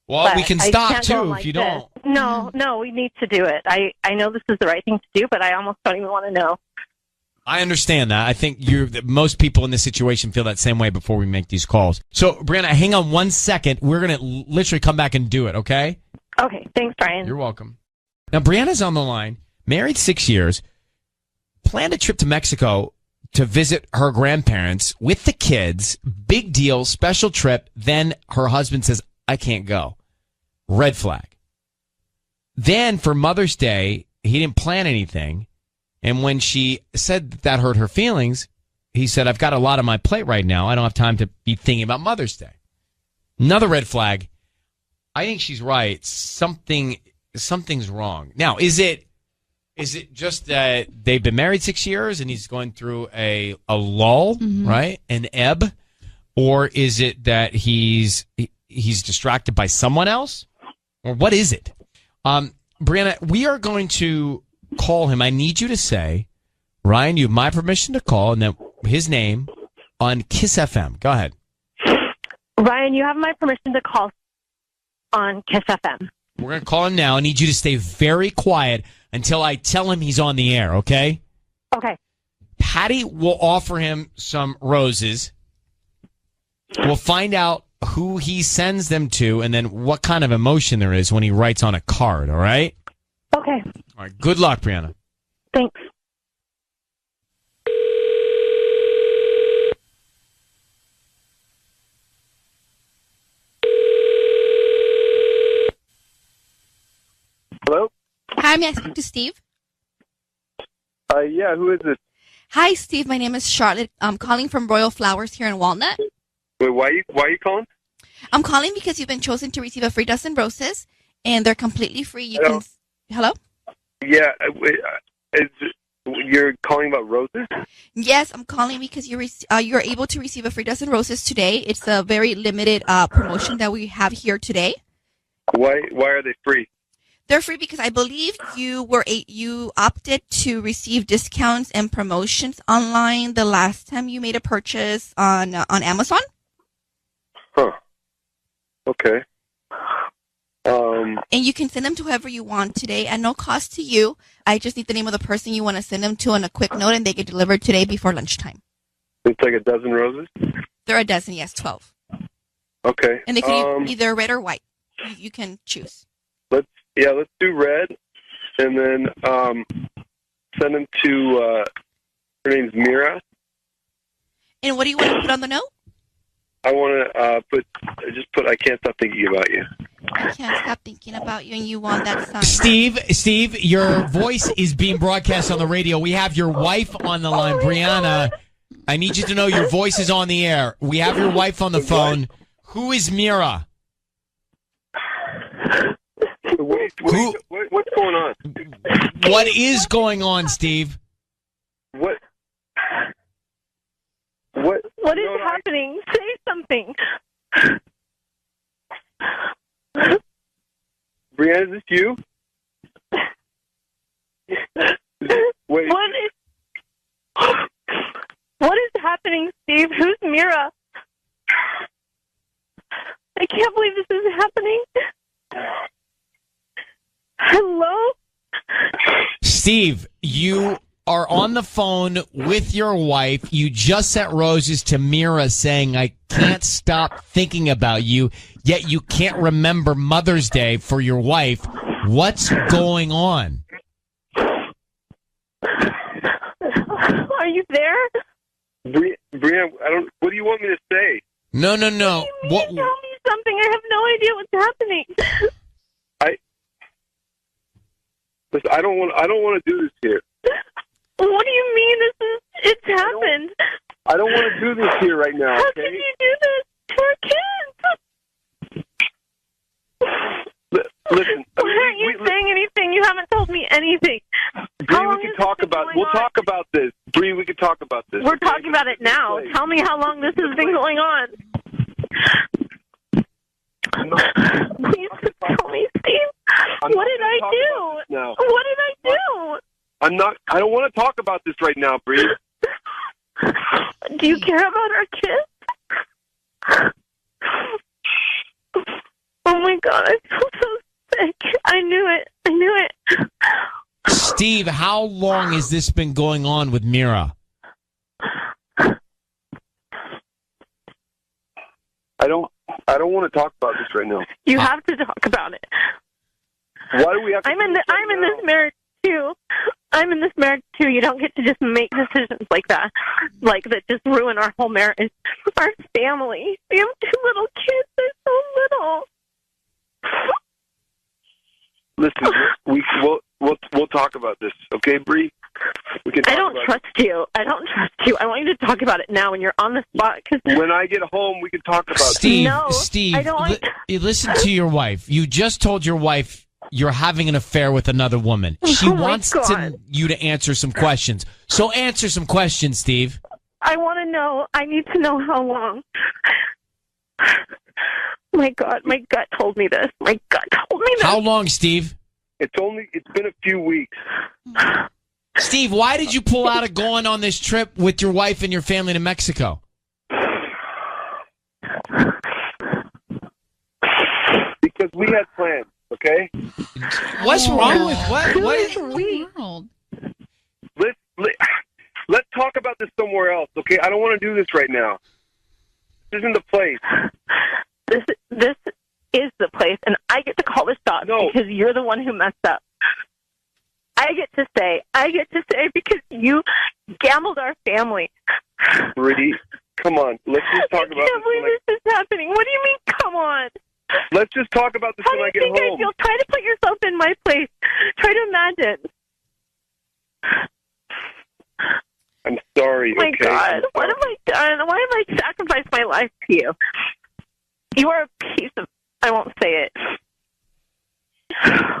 Well, But we can I stop, can't go too, like if you this. don't. No, we need to do it. I know this is the right thing to do, but I almost don't even want to know. I understand that. I think most people in this situation feel that same way before we make these calls. So, Brianna, hang on 1 second. We're going to literally come back and do it, okay? Okay, thanks, Brian. You're welcome. Now, Brianna's on the line, married 6 years, planned a trip to Mexico to visit her grandparents with the kids. Big deal, special trip. Then her husband says, I can't go. Red flag. Then for Mother's Day, he didn't plan anything. And when she said that hurt her feelings, he said, I've got a lot on my plate right now. I don't have time to be thinking about Mother's Day. Another red flag. I think she's right. Something's wrong. Now, is it just that they've been married 6 years and he's going through a lull, right? An ebb? Or is it that he's distracted by someone else? Or what is it? Brianna, we are going to call him. I need you to say, Ryan, you have my permission to call, and then his name on Kiss FM. Go ahead. Ryan, you have my permission to call on Kiss FM. We're going to call him now. I need you to stay very quiet until I tell him he's on the air, okay? Okay. Patty will offer him some roses. We'll find out who he sends them to and then what kind of emotion there is when he writes on a card, all right? Okay. All right. Good luck, Brianna. Thanks. Hello? Hi, may I speak to Steve? Yeah, who is this? Hi, Steve. My name is Charlotte. I'm calling from Royal Flowers here in Walnut. Wait, why are you calling? I'm calling because you've been chosen to receive a free dozen roses, and they're completely free. You Hello? can. Hello? Yeah, you're calling about roses? Yes, I'm calling because you're able to receive a free dozen roses today. It's a very limited promotion that we have here today. Why are they free? They're free because I believe you opted to receive discounts and promotions online the last time you made a purchase on Amazon. Huh. Okay. And you can send them to whoever you want today at no cost to you. I just need the name of the person you want to send them to on a quick note, and they get delivered today before lunchtime. It's like a dozen roses? They're a dozen, yes, 12. Okay. And they can be either red or white. You can choose. Let's do red, and then send them to, her name's Mira. And what do you want to put on the note? I want to put I can't stop thinking about you. I can't stop thinking about you, and you want that sign. Steve, your voice is being broadcast on the radio. We have your wife on the line, Brianna. I need you to know your voice is on the air. We have your wife on the phone. Who is Mira? What's going on? What is going on, Steve? What? What is happening? Say something. Brianna, is this you? Wait. What is happening, Steve? Who's Mira? I can't believe this is happening. Hello? Steve, you are on the phone with your wife. You just sent roses to Mira saying, I can't stop thinking about you, yet you can't remember Mother's Day for your wife. What's going on? Are you there? Brianna, what do you want me to say? No. What? Tell me something. I have no idea what's happening. Listen, I don't want to do this here. What do you mean? It's happened. I don't want to do this here right now. How Okay? can you do this to our kids? Listen. Why aren't you saying anything? You haven't told me anything. Bree, we can talk about. We'll talk about this. Bree, we can talk about this. We're talking about it now. Tell me how long this has been going on. Please tell me, Steve. What did I do? No. What did I do? I'm not. I don't want to talk about this right now, Bree. Do you care about our kids? Oh my God, I feel so sick. I knew it. Steve, how long has this been going on with Mira? I don't want to talk about this right now. You have to talk about it. Why do we have to? I'm in this marriage too. I'm in this marriage too. You don't get to just make decisions like that just ruin our whole marriage, our family. We have 2 little kids. They're so little. Listen, we'll talk about this, okay, Bree? We can. I don't trust you. I want you to talk about it now when you're on the spot. When I get home, we can talk about Steve, it. No, Steve, I don't want... listen to your wife. You just told your wife you're having an affair with another woman. She wants you to answer some questions. So answer some questions, Steve. I want to know. I need to know how long. My God, my gut told me this. My gut told me this. How long, Steve? It's been a few weeks. Steve, why did you pull out of going on this trip with your wife and your family to Mexico? Because we had plans, okay? What's wrong with what? What is we? Let's talk about this somewhere else, okay? I don't want to do this right now. This isn't the place. This is the place, and I get to call the shots because you're the one who messed up. I get to say because you gambled our family. Bree, come on. Let's just talk about this. I can't believe this is happening. What do you mean, come on? Let's just talk about this when I get home. How do you think I feel? Try to put yourself in my place. Try to imagine. I'm sorry, My okay? God, what have I done? Why have I sacrificed my life to you? You are a piece of... I won't say it. Oh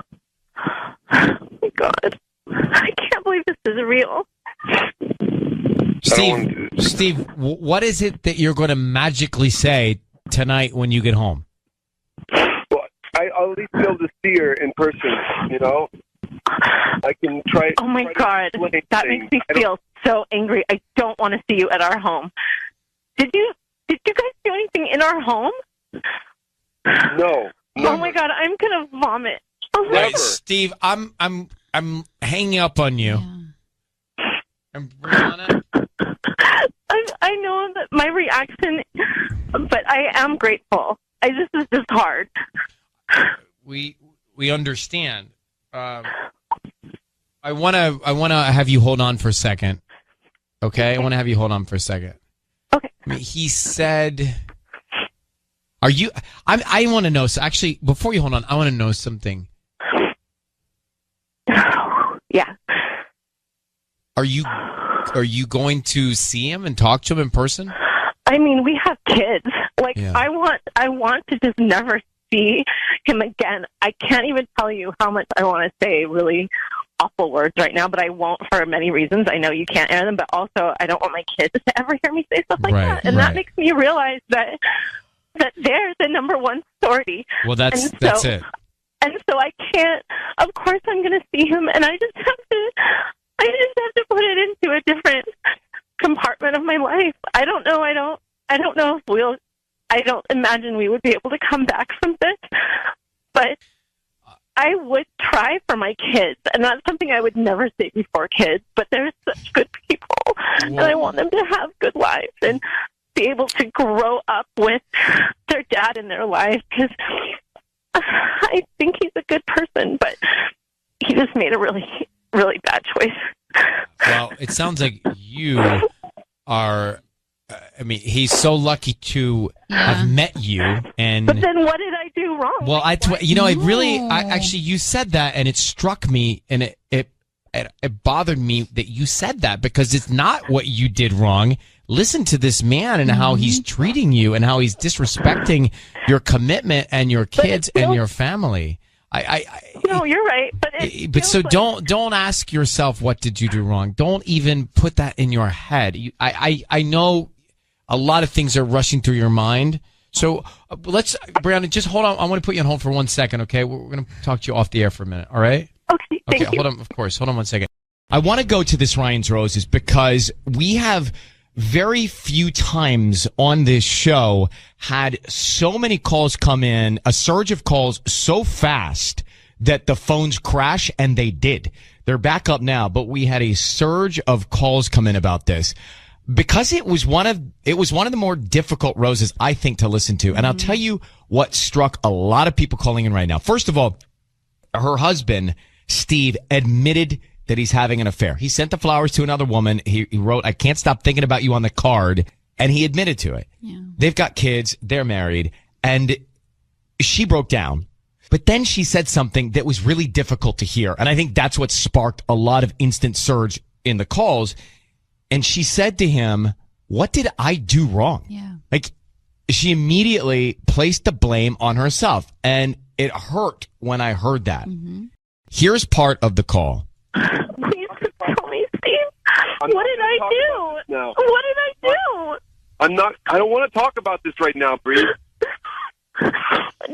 my God. I can't believe this is real. Steve, what is it that you're going to magically say tonight when you get home? Well, I'll at least be able to see her in person, you know? I can try... Oh my God. That makes me feel so angry. I don't want to see you at our home. Did you guys do anything in our home? No. Oh my God, I'm gonna vomit. Right, Steve, I'm hanging up on you. And Brianna, I know that my reaction, but I am grateful. This is just hard. we understand. I want to have you hold on for a second. Okay, I want to have you hold on for a second. Okay. He said, "Are you?" I want to know. So actually, before you hold on, I want to know something. Yeah. Are you going to see him and talk to him in person? I mean, we have kids. Like, Yeah. I want to just never see him again. I can't even tell you how much I want to say really awful words right now, but I won't for many reasons. I know you can't air them, but also I don't want my kids to ever hear me say stuff like that. And that makes me realize that they're the number one story. Well, that's it. And so I can't. Of course, I'm going to see him, and I just have to put it into a different compartment of my life. I don't know. I don't know if I don't imagine we would be able to come back from this, but I would try for my kids, and that's something I would never say before kids, but they're such good people, and I want them to have good lives and be able to grow up with their dad in their life, because I think he's a good person, but he just made a really, really bad choice. Well, it sounds like you are... he's so lucky to have met you, and but then what did I do wrong? Well, actually, you said that, and it struck me, and it bothered me that you said that, because it's not what you did wrong. Listen to this man and how he's treating you, and how he's disrespecting your commitment and your kids and your family. No, you're right, but so don't ask yourself, what did you do wrong? Don't even put that in your head. I know a lot of things are rushing through your mind. So Brianna, just hold on. I want to put you on hold for 1 second, okay? We're going to talk to you off the air for a minute, all right? Okay, thank you. Hold on, of course. Hold on 1 second. I want to go to this Ryan's Roses because we have very few times on this show had so many calls come in, a surge of calls so fast that the phones crash, and they did. They're back up now, but we had a surge of calls come in about this because it was one of the more difficult roses, I think, to listen to. And I'll tell you what struck a lot of people calling in right now. First of all, her husband, Steve, admitted that he's having an affair. He sent the flowers to another woman. He wrote, "I can't stop thinking about you" on the card, and he admitted to it. Yeah. They've got kids. They're married. And she broke down. But then she said something that was really difficult to hear. And I think that's what sparked a lot of instant surge in the calls. And she said to him, "What did I do wrong?" Yeah. Like, she immediately placed the blame on herself. And it hurt when I heard that. Mm-hmm. Here's part of the call. Please tell me, Steve. What did I do? No. What did I do? I don't want to talk about this right now, Bree.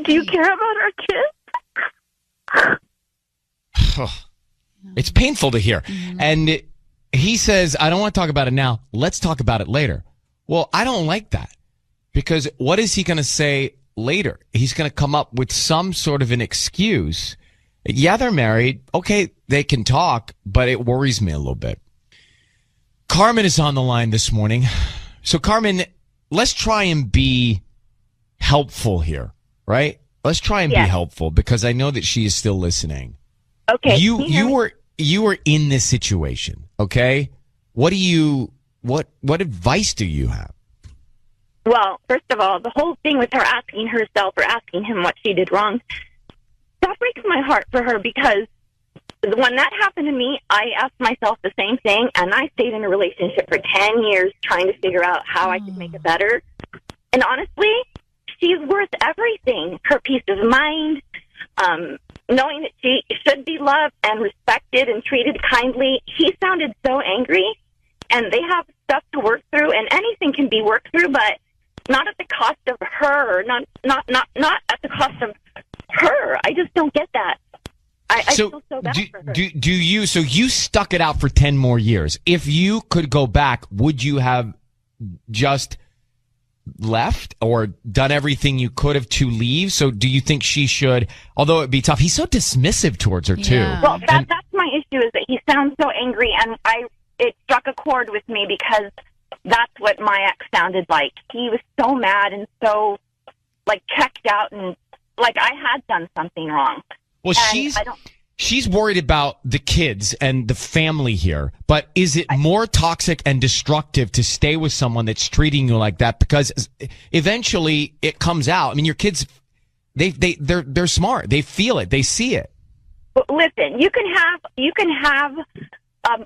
Do you care about our kids? It's painful to hear. Mm-hmm. And he says, "I don't want to talk about it now. Let's talk about it later." Well, I don't like that, because what is he going to say later? He's going to come up with some sort of an excuse. Yeah, they're married. Okay, they can talk, but it worries me a little bit. Carmen is on the line this morning. So, Carmen, let's try and be helpful here, right? Let's try and be helpful, because I know that she is still listening. Okay. You were in this situation, okay? What advice do you have? Well, first of all, the whole thing with her asking herself or asking him what she did wrong, that breaks my heart for her, because when that happened to me, I asked myself the same thing, and I stayed in a relationship for 10 years trying to figure out how I could make it better. And honestly, she's worth everything. Her peace of mind, knowing that she should be loved and respected and treated kindly. He sounded so angry, and they have stuff to work through, and anything can be worked through, but not at the cost of her, not at the cost of her. I just don't get that. I feel so bad for her. So you stuck it out for 10 more years. If you could go back, would you have just left or done everything you could have to leave? So do you think she should, although it'd be tough, he's so dismissive towards her too. Well, that's my issue, is that he sounds so angry, and it struck a chord with me, because that's what my ex sounded like. He was so mad and so checked out, and like I had done something wrong. Well, she's worried about the kids and the family here, but is it more toxic and destructive to stay with someone that's treating you like that? Because eventually it comes out. I mean, your kids, they're smart. They feel it. They see it. But listen, you can have a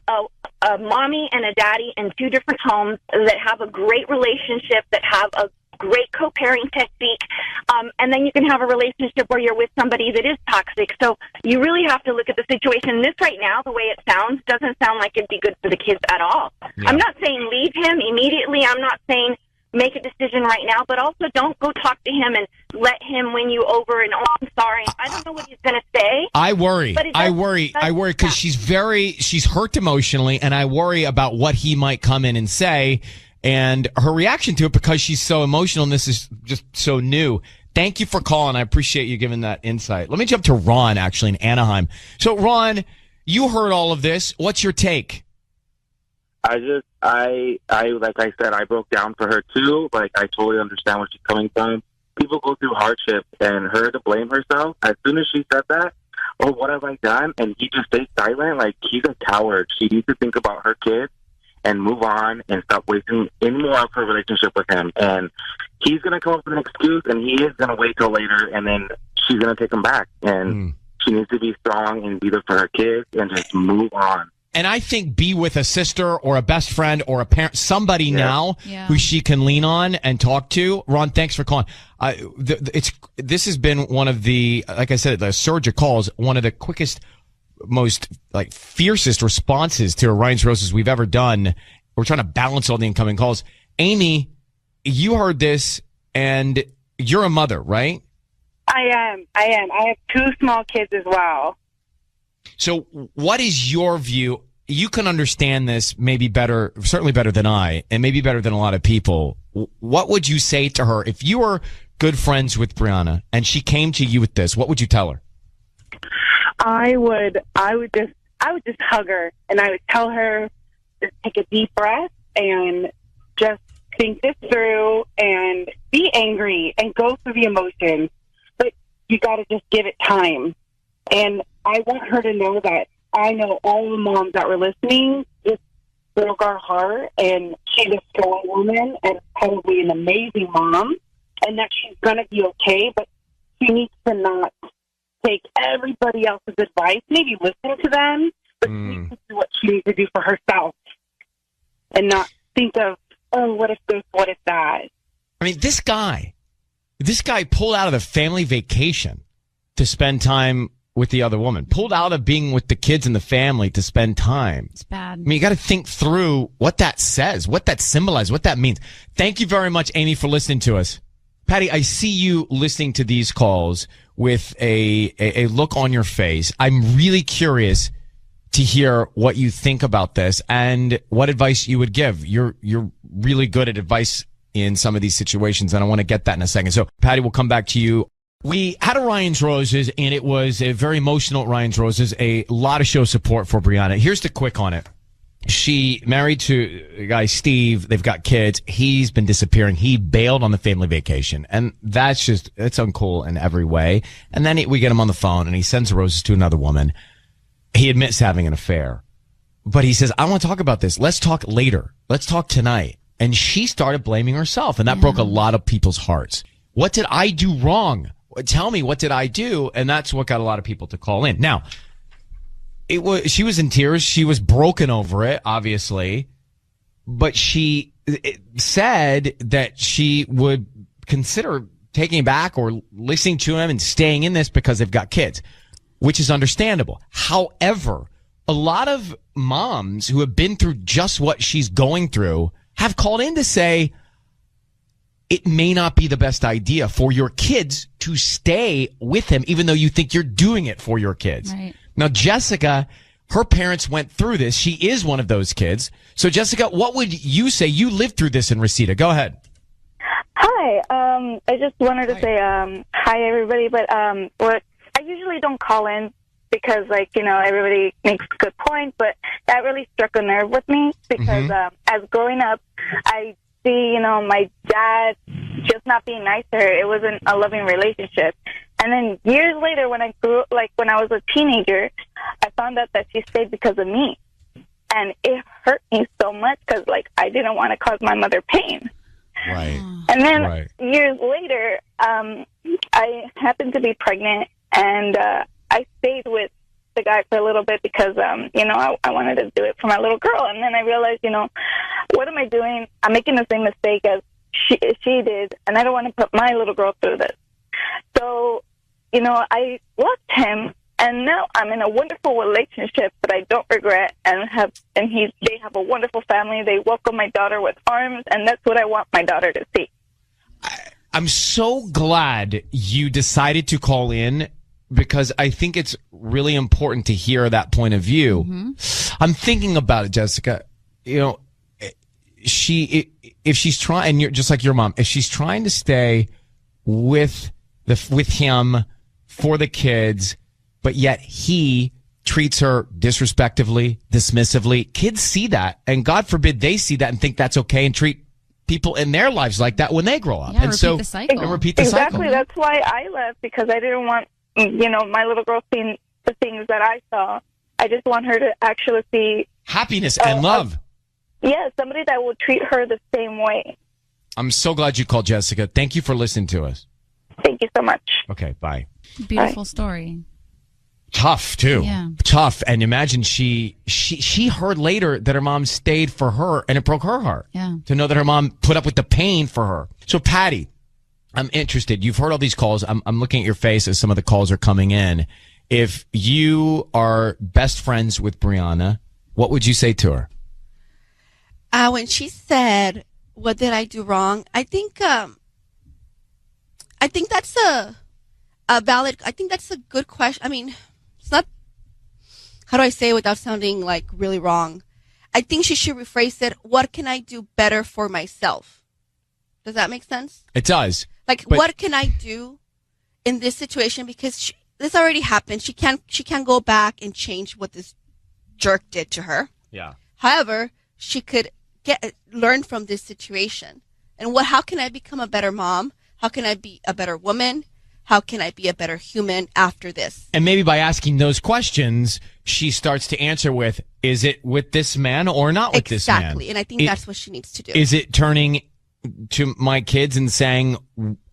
mommy and a daddy in two different homes that have a great relationship, that have great co-parenting technique. And then you can have a relationship where you're with somebody that is toxic. So you really have to look at the situation. This right now, the way it sounds, doesn't sound like it'd be good for the kids at all. Yeah. I'm not saying leave him immediately. I'm not saying make a decision right now, but also don't go talk to him and let him win you over and, oh, I'm sorry. I don't know what he's going to say. I worry. But I worry because she's hurt emotionally, and I worry about what he might come in and say and her reaction to it because she's so emotional and this is just so new. Thank you for calling. I appreciate you giving that insight. Let me jump to Ron, actually, in Anaheim. So, Ron, you heard all of this. What's your take? I like I said, I broke down for her too. Like, I totally understand where she's coming from. People go through hardship, and her to blame herself, as soon as she said that, oh, what have I done? And he just stayed silent, like, he's a coward. She needs to think about her kids and move on and stop wasting any more of her relationship with him. And he's going to come up with an excuse, and he is going to wait till later, and then she's going to take him back. And she needs to be strong and be there for her kids and just move on. And I think be with a sister or a best friend or a parent, somebody now who she can lean on and talk to. Ron, thanks for calling. This has been one of the, like I said, the surge of calls, one of the quickest, most fiercest responses to Ryan's Roses we've ever done. We're trying to balance all the incoming calls. Amy, you heard this, and you're a mother, right? I am. I have 2 small kids as well. So what is your view? You can understand this maybe better, certainly better than I, and maybe better than a lot of people. What would you say to her if you were good friends with Brianna and she came to you with this? What would you tell her? I would just hug her, and I would tell her, just take a deep breath and just think this through and be angry and go through the emotions. But you got to just give it time. And I want her to know that I know all the moms that were listening just broke our heart, and she's a strong woman and probably an amazing mom, and that she's going to be okay, but she needs to not take everybody else's advice, maybe listen to them, but she needs to do what she needs to do for herself and not think of, oh, what if this, what if that. I mean, this guy pulled out of the family vacation to spend time with the other woman, pulled out of being with the kids and the family to spend time. It's bad. I mean, you got to think through what that says, what that symbolizes, what that means. Thank you very much, Amy, for listening to us. Patty, I see you listening to these calls with a look on your face. I'm really curious to hear what you think about this and what advice you would give. You're really good at advice in some of these situations, and I want to get that in a second. So, Patty, we'll come back to you. We had a Ryan's Roses, and it was a very emotional Ryan's Roses, a lot of show support for Brianna. Here's the quick on it. She married to a guy, Steve. They've got kids. He's been disappearing. He bailed on the family vacation, and it's uncool in every way. And then we get him on the phone, and he sends roses to another woman. He admits having an affair, but he says, I want to talk about this. Let's talk later. Let's talk tonight. And she started blaming herself, and that broke a lot of people's hearts. What did I do wrong? Tell me, what did I do? And that's what got a lot of people to call in. Now, she was in tears. She was broken over it, obviously. But she said that she would consider taking it back or listening to him and staying in this because they've got kids, which is understandable. However, a lot of moms who have been through just what she's going through have called in to say, it may not be the best idea for your kids to stay with him, even though you think you're doing it for your kids. Right. Now, Jessica, her parents went through this. She is one of those kids. So, Jessica, what would you say? You lived through this in Reseda. Go ahead. Hi. I just wanted to say hi, everybody. But what I usually don't call in because, everybody makes good points. But that really struck a nerve with me because as growing up, I see, my dad just not being nice to her. It wasn't a loving relationship. And then years later, when I grew up, when I was a teenager, I found out that she stayed because of me. And it hurt me so much because, I didn't want to cause my mother pain. Right. And then years later, I happened to be pregnant, and I stayed with the guy for a little bit because, I wanted to do it for my little girl. And then I realized, what am I doing? I'm making the same mistake as she did, and I don't want to put my little girl through this. So, I left him, and now I'm in a wonderful relationship that I don't regret, and they have a wonderful family. They welcome my daughter with arms, and that's what I want my daughter to see. I'm so glad you decided to call in, because I think it's really important to hear that point of view. Mm-hmm. I'm thinking about it, Jessica. If she's trying, and you're just like your mom, if she's trying to stay with him for the kids, but yet he treats her disrespectively, dismissively, kids see that, and God forbid they see that and think that's okay and treat people in their lives like that when they grow up. And repeat the cycle. And repeat the cycle. Exactly. That's why I left, because I didn't want, my little girl seeing the things that I saw. I just want her to actually see happiness and love. Somebody that will treat her the same way. I'm so glad you called, Jessica. Thank you for listening to us. Thank you so much. Okay, bye. Beautiful story. Tough too. Yeah. Tough. And imagine she heard later that her mom stayed for her, and it broke her heart. Yeah. To know that her mom put up with the pain for her. So Patty, I'm interested. You've heard all these calls. I'm looking at your face as some of the calls are coming in. If you are best friends with Brianna, what would you say to her? When she said, "What did I do wrong?" I think that's a valid. I think that's a good question. I mean, it's not. How do I say it without sounding like really wrong? I think she should rephrase it. What can I do better for myself? Does that make sense? It does. What can I do in this situation? Because this already happened. She can't go back and change what this jerk did to her. Yeah. However, she could learn from this situation. And how can I become a better mom? How can I be a better woman? How can I be a better human after this? And maybe by asking those questions, she starts to answer with, is it with this man or not with this man? Exactly. And I think that's what she needs to do. Is it turning to my kids and saying,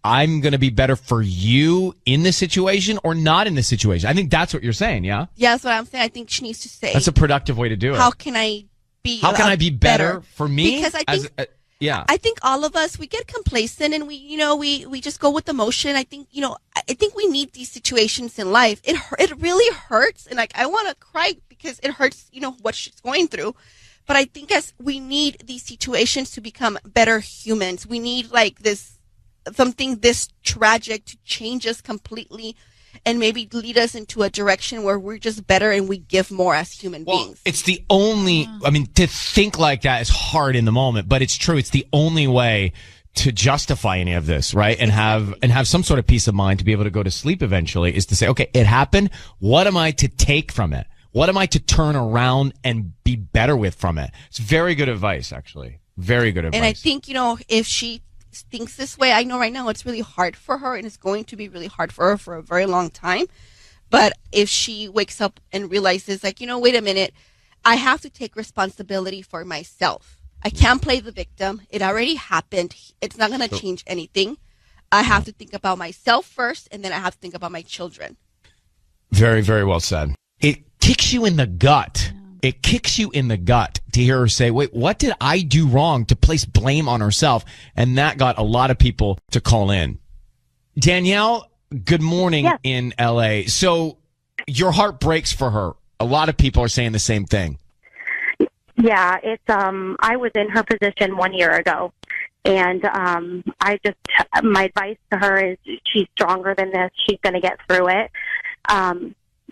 I'm going to be better for you in this situation or not in this situation? I think that's what you're saying, yeah? Yeah, that's what I'm saying. I think she needs to say. That's a productive way to do it. How can I be better for me? Because I think I think all of us, we get complacent and we just go with emotion. I think we need these situations in life. It really hurts, and I want to cry because it hurts, what she's going through. But I think we need these situations to become better humans. We need something this tragic to change us completely and maybe lead us into a direction where we're just better and we give more as human beings. It's the only, to think like that is hard in the moment, but it's true. It's the only way to justify any of this, right? And have some sort of peace of mind to be able to go to sleep eventually, is to say, okay, it happened. What am I to take from it? What am I to turn around and be better with from it? It's very good advice, actually. Very good advice. And I think, if she thinks this way, I know right now it's really hard for her, and it's going to be really hard for her for a very long time. But if she wakes up and realizes, wait a minute, I have to take responsibility for myself. I can't play the victim. It already happened. It's not going to change anything. I have to think about myself first, and then I have to think about my children. Very, very well said. It kicks you in the gut. It kicks you in the gut to hear her say, wait, what did I do wrong, to place blame on herself? And that got a lot of people to call in. Danielle, good morning in LA. So your heart breaks for her. A lot of people are saying the same thing. Yeah, it's I was in her position 1 year ago, and my advice to her is she's stronger than this. She's going to get through it.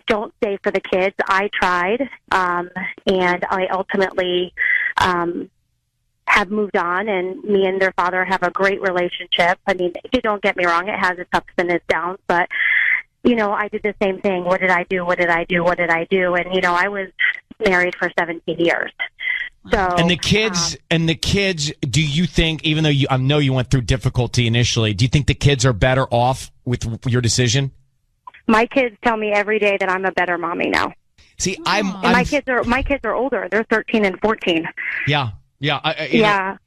Don't stay for the kids. I tried, and I ultimately have moved on, and me and their father have a great relationship. I mean, don't get me wrong, it has its ups and its downs, but, I did the same thing. What did I do? What did I do? What did I do? And, I was married for 17 years. So, and the kids, do you think, even though I know you went through difficulty initially, do you think the kids are better off with your decision? My kids tell me every day that I'm a better mommy now. See, my kids are older. They're 13 and 14. Yeah. A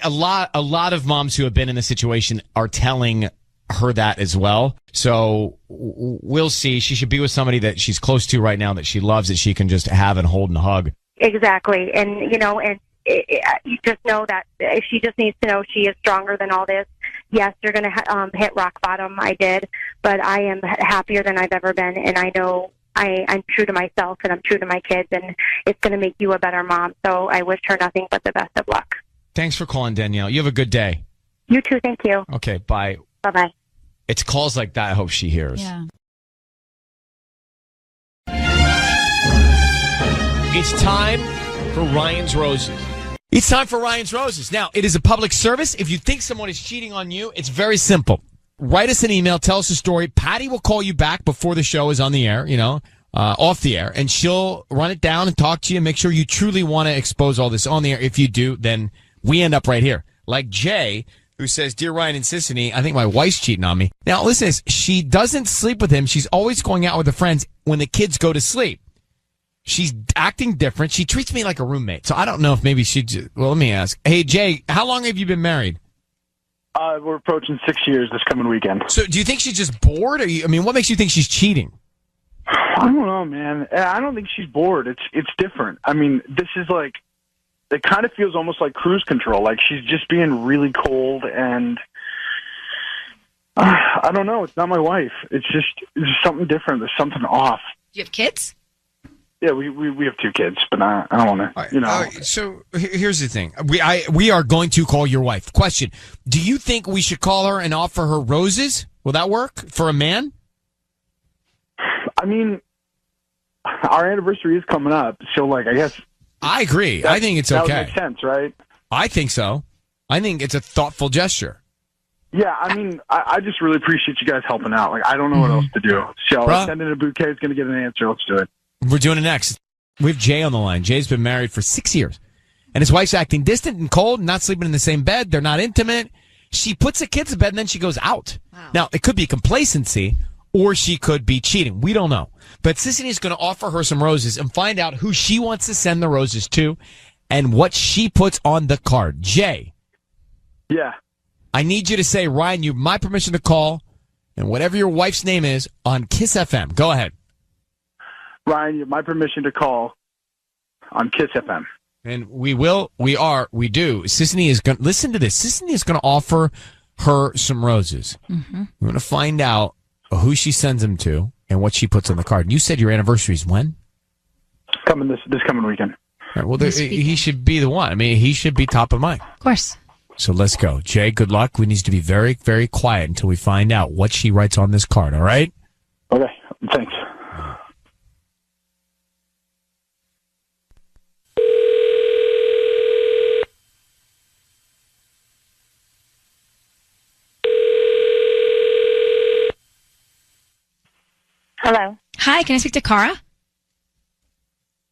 lot of moms who have been in this situation are telling her that as well. So we'll see. She should be with somebody that she's close to right now, that she loves, that she can just have and hold and hug. Exactly. And, and you just know that if she just needs to know she is stronger than all this. Yes, you're going to hit rock bottom. I did, but I am happier than I've ever been, and I know I'm true to myself and I'm true to my kids, and it's going to make you a better mom. So I wish her nothing but the best of luck. Thanks for calling, Danielle. You have a good day. You too. Thank you. Okay, bye. Bye-bye. It's calls like that I hope she hears. Yeah. It's time for Ryan's Roses. It's time for Ryan's Roses. Now, it is a public service. If you think someone is cheating on you, it's very simple. Write us an email, tell us a story. Patty will call you back before the show is on the air, off the air, and she'll run it down and talk to you and make sure you truly want to expose all this on the air. If you do, then we end up right here. Like Jay, who says, Dear Ryan and Sissany, I think my wife's cheating on me. Now, listen, she doesn't sleep with him. She's always going out with her friends when the kids go to sleep. She's acting different. She treats me like a roommate. So I don't know if maybe let me ask. Hey, Jay, how long have you been married? We're approaching 6 years this coming weekend. So do you think she's just bored? What makes you think she's cheating? I don't know, man. I don't think she's bored. It's different. I mean, this is like, it kind of feels almost like cruise control. Like she's just being really cold, and I don't know. It's not my wife. It's just something different. There's something off. Do you have kids? Yeah, we have 2 kids, but I don't want to, So here's the thing. We are going to call your wife. Question: do you think we should call her and offer her roses? Will that work for a man? I mean, our anniversary is coming up, so I guess. I agree. I think it's okay. That would make sense, right? I think so. I think it's a thoughtful gesture. Yeah, I mean, I just really appreciate you guys helping out. I don't know what else to do. So sending a bouquet is going to get an answer. Let's do it. We're doing it next. We have Jay on the line. Jay's been married for 6 years, and his wife's acting distant and cold, not sleeping in the same bed. They're not intimate. She puts the kids to bed, and then she goes out. Wow. Now, it could be complacency, or she could be cheating. We don't know. But Sissany is going to offer her some roses and find out who she wants to send the roses to and what she puts on the card. Jay. Yeah. I need you to say, Ryan, you have my permission to call, and whatever your wife's name is, on Kiss FM. Go ahead. Ryan, you have my permission to call on Kiss FM. And we do. Sissany is going to, listen to this. Sissany is going to offer her some roses. Mm-hmm. We're going to find out who she sends them to and what she puts on the card. And you said your anniversary is when? Coming this coming weekend. All right, well, he should be the one. I mean, he should be top of mind. Of course. So let's go. Jay, good luck. We need to be very, very quiet until we find out what she writes on this card, all right? Okay, thanks. Hello. Hi, can I speak to Cara?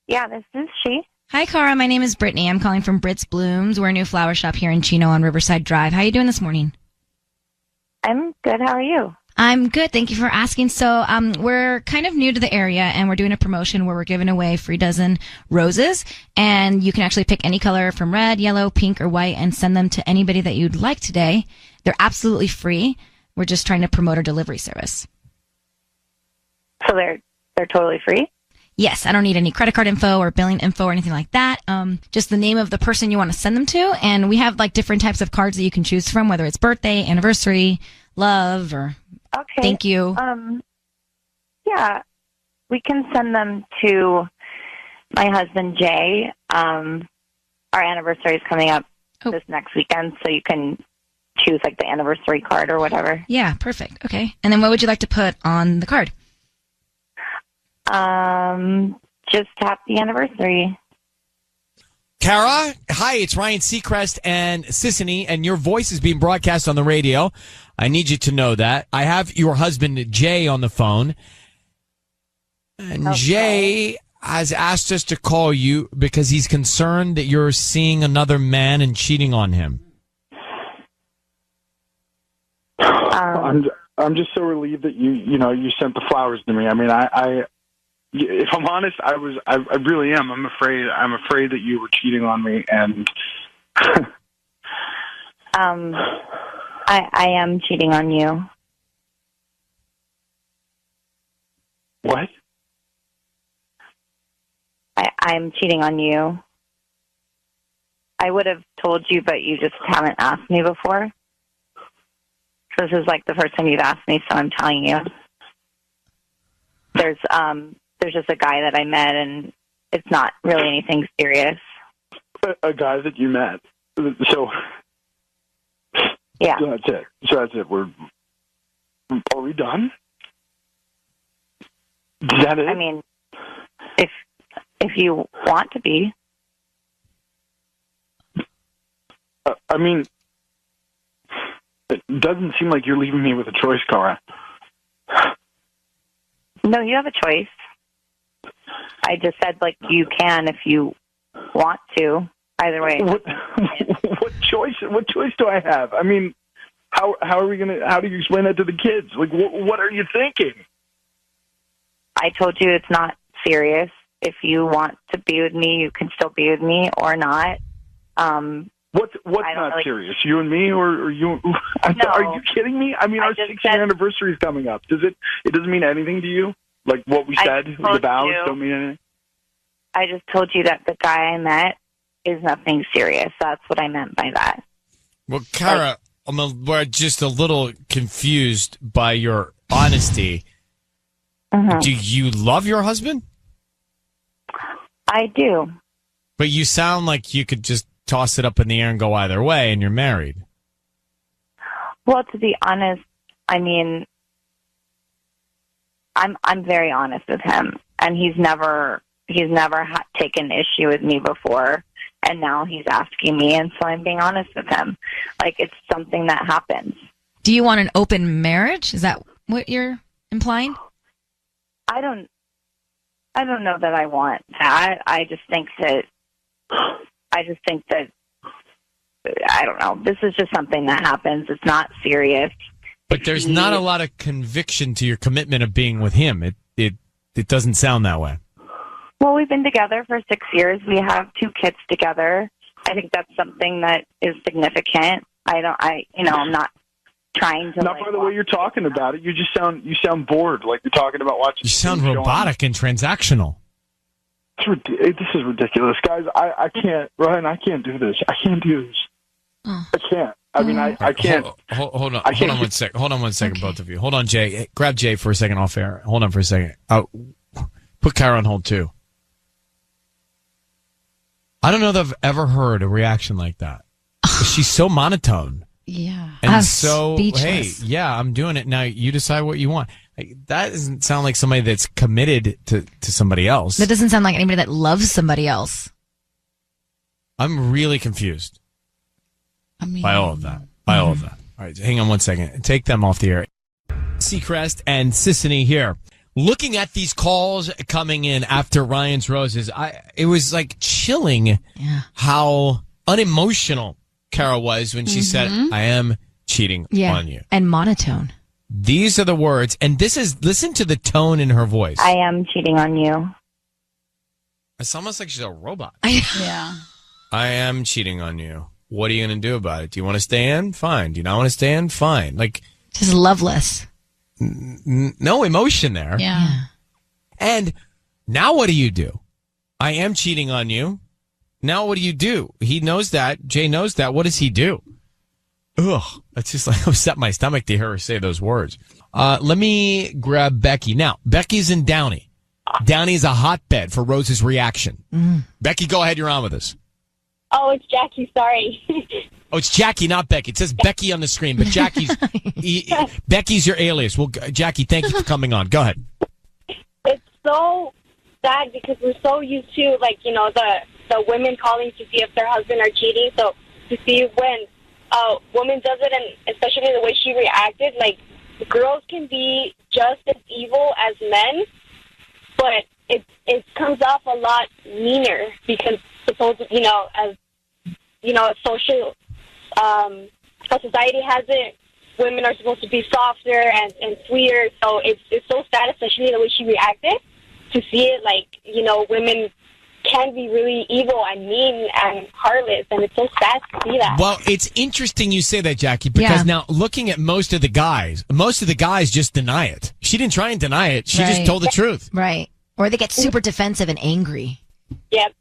Yeah, this is she. Hi, Cara. My name is Brittany. I'm calling from Brit's Blooms. We're a new flower shop here in Chino on Riverside Drive. How are you doing this morning? I'm good. How are you? I'm good. Thank you for asking. So we're kind of new to the area, and we're doing a promotion where we're giving away a free dozen roses, and you can actually pick any color from red, yellow, pink, or white and send them to anybody that you'd like today. They're absolutely free. We're just trying to promote our delivery service. So they're totally free? Yes, I don't need any credit card info or billing info or anything like that. Just the name of the person you want to send them to. And we have different types of cards that you can choose from, whether it's birthday, anniversary, love, or thank you. Yeah, we can send them to my husband, Jay. Our anniversary is coming up this next weekend, so you can choose the anniversary card or whatever. Yeah, perfect. Okay. And then what would you like to put on the card? Just happy anniversary. Cara, hi, it's Ryan Seacrest and Sissany, and your voice is being broadcast on the radio. I need you to know that. I have your husband, Jay, on the phone. And Jay has asked us to call you because he's concerned that you're seeing another man and cheating on him. I'm just so relieved that you sent the flowers to me. I mean, if I'm honest, I really am. I'm afraid that you were cheating on me, and I am cheating on you. What? I'm cheating on you. I would have told you, but you just haven't asked me before. So this is like the first time you've asked me, so I'm telling you. There's just a guy that I met, and it's not really anything serious. A guy that you met. So yeah. So that's it. Are we done? Is that it? I mean, if you want to be. I mean, it doesn't seem like you're leaving me with a choice, Cara. No, you have a choice. I just said, like, you can if you want to. Either way. What choice? What choice do I have? I mean, how are we gonna? How do you explain that to the kids? Like, what are you thinking? I told you it's not serious. If you want to be with me, you can still be with me or not. What's not serious? You and me, or you? Are you kidding me? I mean, our 6-year anniversary is coming up. It doesn't mean anything to you? Like what we said, the vows don't mean anything? I just told you that the guy I met is nothing serious. That's what I meant by that. Well, Cara, we're just a little confused by your honesty. Mm-hmm. Do you love your husband? I do. But you sound like you could just toss it up in the air and go either way, and you're married. Well, to be honest, I mean, I'm very honest with him, and he's never taken issue with me before, and now he's asking me, and so I'm being honest with him. Like, it's something that happens. Do you want an open marriage? Is that what you're implying? I don't know that I want that. I just think that I don't know. This is just something that happens. It's not serious. But there's not a lot of conviction to your commitment of being with him. It doesn't sound that way. Well, we've been together for 6 years. We have 2 kids together. I think that's something that is significant. I'm not trying to. Not by the way you're talking about it. You sound bored, like you're talking about watching. You sound robotic and transactional. This is ridiculous, guys. I can't, Ryan. I can't do this. I can't do this. I can't. I mean, I can't. Hold on. Hold on 1 second. Hold on 1 second, both of you. Hold on, Jay. Hey, grab Jay for a second off air. Hold on for a second. Put Cara on hold too. I don't know that I've ever heard a reaction like that. She's so monotone. Yeah. And I'm so, speechless. hey, yeah, I'm doing it. Now you decide what you want. Like, that doesn't sound like somebody that's committed to somebody else. That doesn't sound like anybody that loves somebody else. I'm really confused by all of that. All right, hang on 1 second. Take them off the air. Seacrest and Sissany here. Looking at these calls coming in after Ryan's Roses, it was like chilling how unemotional Cara was when she said, I am cheating on you. And monotone. These are the words, and listen to the tone in her voice. I am cheating on you. It's almost like she's a robot. Yeah. I am cheating on you. What are you going to do about it? Do you want to stay in? Fine. Do you not want to stay in? Fine. Like, just loveless. No emotion there. Yeah. And now what do you do? I am cheating on you. Now what do you do? He knows that. Jay knows that. What does he do? Ugh. It's just like upset my stomach to hear her say those words. Let me grab Becky. Now, Becky's in Downey. Downey's a hotbed for Rose's reaction. Becky, go ahead. You're on with us. Oh, it's Jackie. Sorry. Oh, it's Jackie, not Becky. It says Becky on the screen, but Jackie's Becky's your alias. Well, Jackie, thank you for coming on. Go ahead. It's so sad because we're so used to, like, you know, the women calling to see if their husband are cheating. So to see when a woman does it, and especially the way she reacted, like, girls can be just as evil as men, but it comes off a lot meaner because supposedly, you know, as you know, social how society has it, women are supposed to be softer and sweeter. So it's so sad, especially the way she reacted, to see it like, you know, women can be really evil and mean and heartless, and it's so sad to see that. Well, it's interesting you say that, Jackie, because now looking at most of the guys just deny it. She didn't try and deny it. She just told the truth. Right. Or they get super defensive and angry. Yep.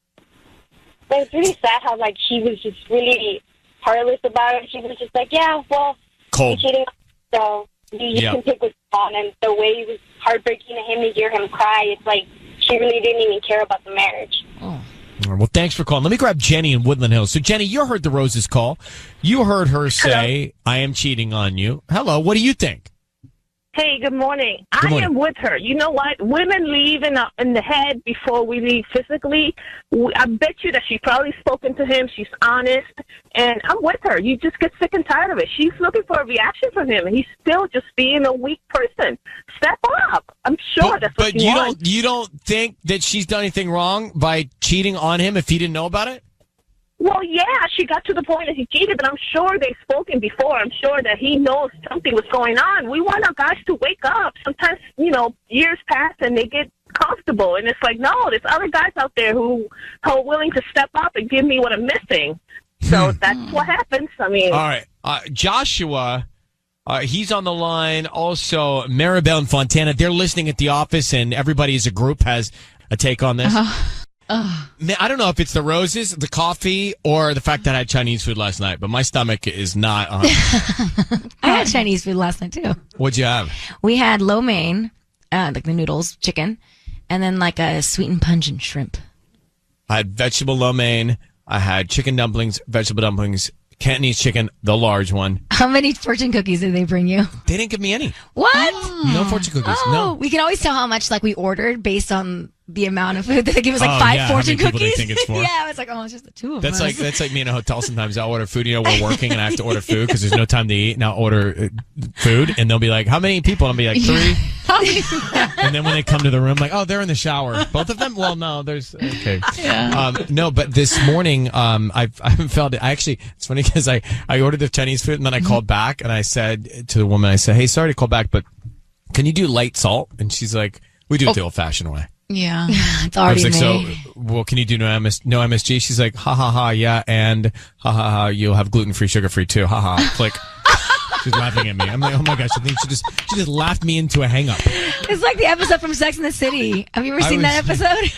it's really sad how, like, he was just really heartless about it. She was just like, yeah, well, cold. you're cheating, so you can pick what's on. And the way it was heartbreaking to him to hear him cry, it's like she really didn't even care about the marriage. Well, thanks for calling. Let me grab Jenny in Woodland Hills. So, Jenny, you heard the Roses call. You heard her say, I am cheating on you. Hello, what do you think? Hey, good morning. Good morning. I am with her. You know what? Women leave in the head before we leave physically. I bet you that she's probably spoken to him. She's honest. And I'm with her. You just get sick and tired of it. She's looking for a reaction from him, and he's still just being a weak person. Step up. I'm sure that's what she wants. But you don't think that she's done anything wrong by cheating on him if he didn't know about it? Well, yeah, she got to the point that he cheated, but I'm sure they've spoken before. I'm sure that he knows something was going on. We want our guys to wake up. Sometimes, years pass and they get comfortable, and it's like, no, there's other guys out there who are willing to step up and give me what I'm missing. So that's what happens. I mean, all right, Joshua. He's on the line. Also, Maribel and Fontana. They're listening at the office, and everybody as a group has a take on this. Man, I don't know if it's the Roses, the coffee, or the fact that I had Chinese food last night, but my stomach is not on. I had Chinese food last night, too. What'd you have? We had lo mein, like the noodles, chicken, and then like a sweet and pungent shrimp. I had vegetable lo mein. I had chicken dumplings, vegetable dumplings, Cantonese chicken, the large one. How many fortune cookies did they bring you? They didn't give me any. What? No fortune cookies, no. We can always tell how much we ordered based on the amount of food. They give us 5 fortune how many people cookies. they think it's for. Yeah, it's like, it's just the two of us. That's like me in a hotel. Sometimes I'll order food. We're working and I have to order food because there's no time to eat. And I'll order food and they'll be like, how many people? And I'll be like, 3. And then when they come to the room, like, oh, they're in the shower. Both of them? Well, no, there's okay. Yeah. No, but this morning, I haven't felt it. It's funny because I ordered the Chinese food and then I called back and I said to the woman, I said, hey, sorry to call back, but can you do light salt? And she's like, we do it the old fashioned way. Yeah. It's already I was like, made. so, well, can you do no MSG? She's like, ha ha ha, yeah, and ha ha ha, you'll have gluten-free, sugar-free too, ha ha. Click. She's laughing at me. I'm like, oh my gosh, I think she just laughed me into a hang-up. It's like the episode from Sex and the City. Have you ever seen that episode?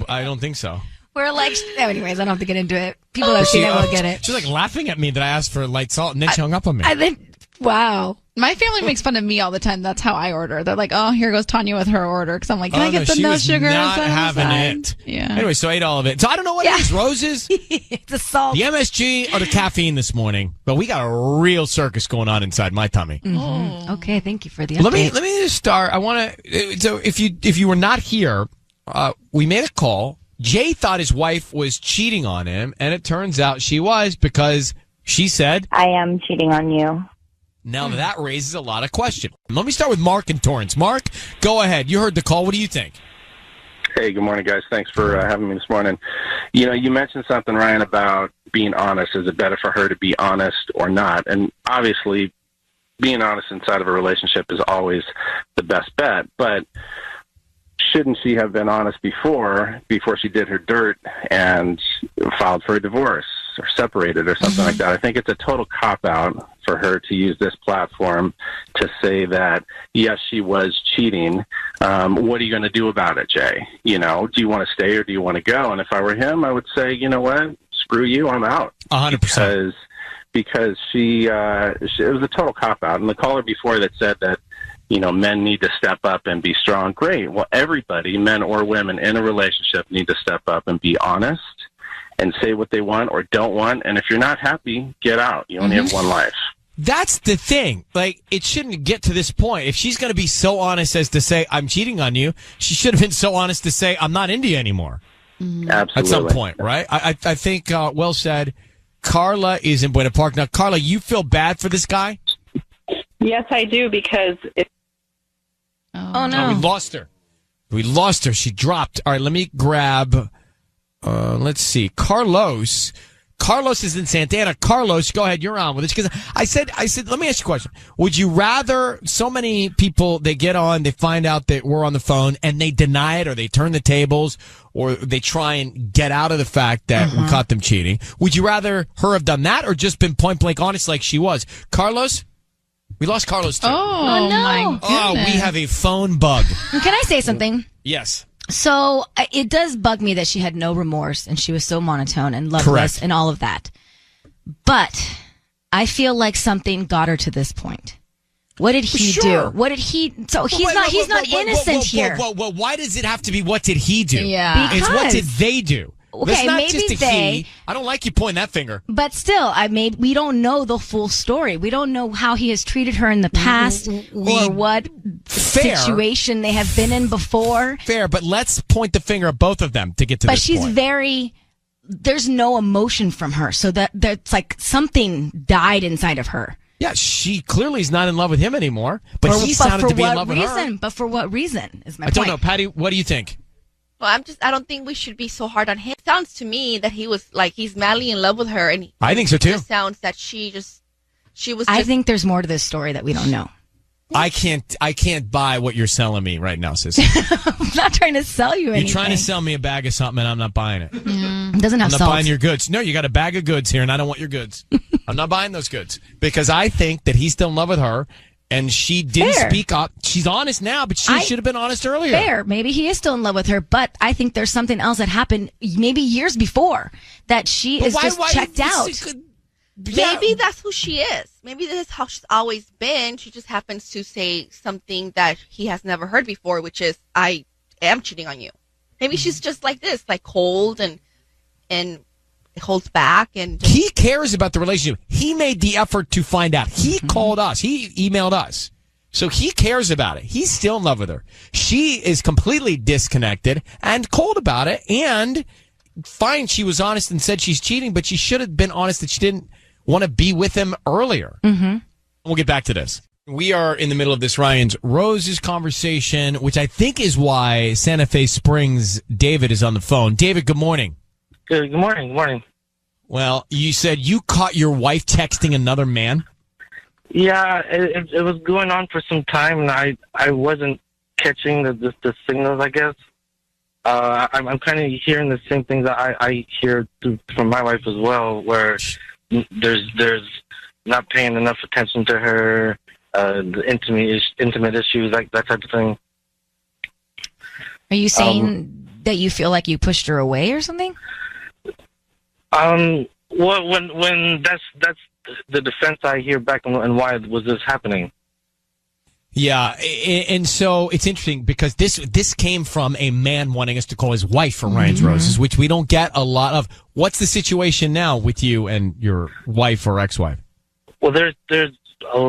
I don't think so. We're like, anyways, I don't have to get into it. People that have seen it will get it. She's like laughing at me that I asked for light salt, and then she hung up on me. Wow. My family makes fun of me all the time. That's how I order. They're like, "Oh, here goes Tanya with her order." Because I'm like, "Can I get the no sugar?" Not having it. Yeah. Anyway, so I ate all of it. So I don't know what it is. Roses, the salt, the MSG, or the caffeine this morning. But we got a real circus going on inside my tummy. Mm-hmm. Okay, thank you for the update. Let me just start. I want to. So if you were not here, we made a call. Jay thought his wife was cheating on him, and it turns out she was because she said, I am cheating on you. Now that raises a lot of questions. Let me start with Mark and Torrance. Mark, go ahead. You heard the call. What do you think? Hey, good morning, guys. Thanks for having me this morning. You mentioned something, Ryan, about being honest. Is it better for her to be honest or not? And obviously, being honest inside of a relationship is always the best bet. But shouldn't she have been honest before she did her dirt and filed for a divorce or separated or something like that? I think it's a total cop-out for her to use this platform to say that, yes, she was cheating. What are you going to do about it, Jay? Do you want to stay or do you want to go? And if I were him, I would say, you know what? Screw you. I'm out. 100%. Because it was a total cop-out. And the caller before that said that, men need to step up and be strong. Great. Well, everybody, men or women in a relationship, need to step up and be honest and say what they want or don't want. And if you're not happy, get out. You only have one life. That's the thing. It shouldn't get to this point. If she's going to be so honest as to say, I'm cheating on you, she should have been so honest to say, I'm not into you anymore. Absolutely. At some point, right? I think, well said. Carla is in Buena Park. Now, Carla, you feel bad for this guy? Yes, I do, because Oh, no. Oh, we lost her. She dropped. All right, let me grab, let's see. Carlos is in Santa Ana. Carlos, go ahead. You're on with us. Because I said, let me ask you a question. Would you rather, so many people, they get on, they find out that we're on the phone and they deny it or they turn the tables or they try and get out of the fact that we caught them cheating. Would you rather her have done that or just been point blank honest like she was? Carlos? We lost Carlos too. Oh, no. my goodness. Oh, we have a phone bug. Can I say something? Yes. So it does bug me that she had no remorse and she was so monotone and loveless Correct. and all of that. But I feel like something got her to this point. What did he do? What did he? So he's not innocent here. Whoa, why does it have to be what did he do? Yeah. It's what Because- did they do? Okay, It's not maybe just a they- he. I don't like you pointing that finger. But still, we don't know the full story. We don't know how he has treated her in the past or what situation they have been in before. Fair, but let's point the finger at both of them to get to But this she's point. there's no emotion from her. So that's like something died inside of her. Yeah, she clearly is not in love with him anymore, but he sounded to be in love with her. But for what reason is my I point. don't know. Patty, what do you think? Well, I don't think we should be so hard on him. It sounds to me that he was like, he's madly in love with her. And I think so too. It sounds that she was I think there's more to this story that we don't know. I can't buy what you're selling me right now, sis. I'm not trying to sell you anything. You're trying to sell me a bag of something and I'm not buying it. It doesn't have I'm not salt. buying your goods. No, you got a bag of goods here and I don't want your goods. I'm not buying those goods because I think that he's still in love with her and she didn't speak up. She's honest now, but she should have been honest earlier. Fair. Maybe he is still in love with her, but I think there's something else that happened maybe years before that she is just checked out. Maybe that's who she is. Maybe this is how she's always been. She just happens to say something that he has never heard before, which is, I am cheating on you. Maybe she's just like this, like cold and holds back. And he cares about the relationship. He made the effort to find out. He called us. He emailed us. So he cares about it. He's still in love with her. She is completely disconnected and cold about it. And fine, she was honest and said she's cheating, but she should have been honest that she didn't want to be with him earlier. Mm-hmm. We'll get back to this. We are in the middle of this Ryan's Roses conversation, which I think is why Santa Fe Springs David is on the phone. David, good morning. Good morning. Good morning. Well, you said you caught your wife texting another man? Yeah, it was going on for some time, and I wasn't catching the signals, I guess. I'm kind of hearing the same things that I hear from my wife as well, where there's not paying enough attention to her, the intimate issues, like that type of thing. Are you saying that you feel like you pushed her away or something? Well, when that's the defense I hear back, and why was this happening? Yeah, and so it's interesting because this came from a man wanting us to call his wife for Ryan's Roses, which we don't get a lot of. What's the situation now with you and your wife or ex-wife? Well, there's a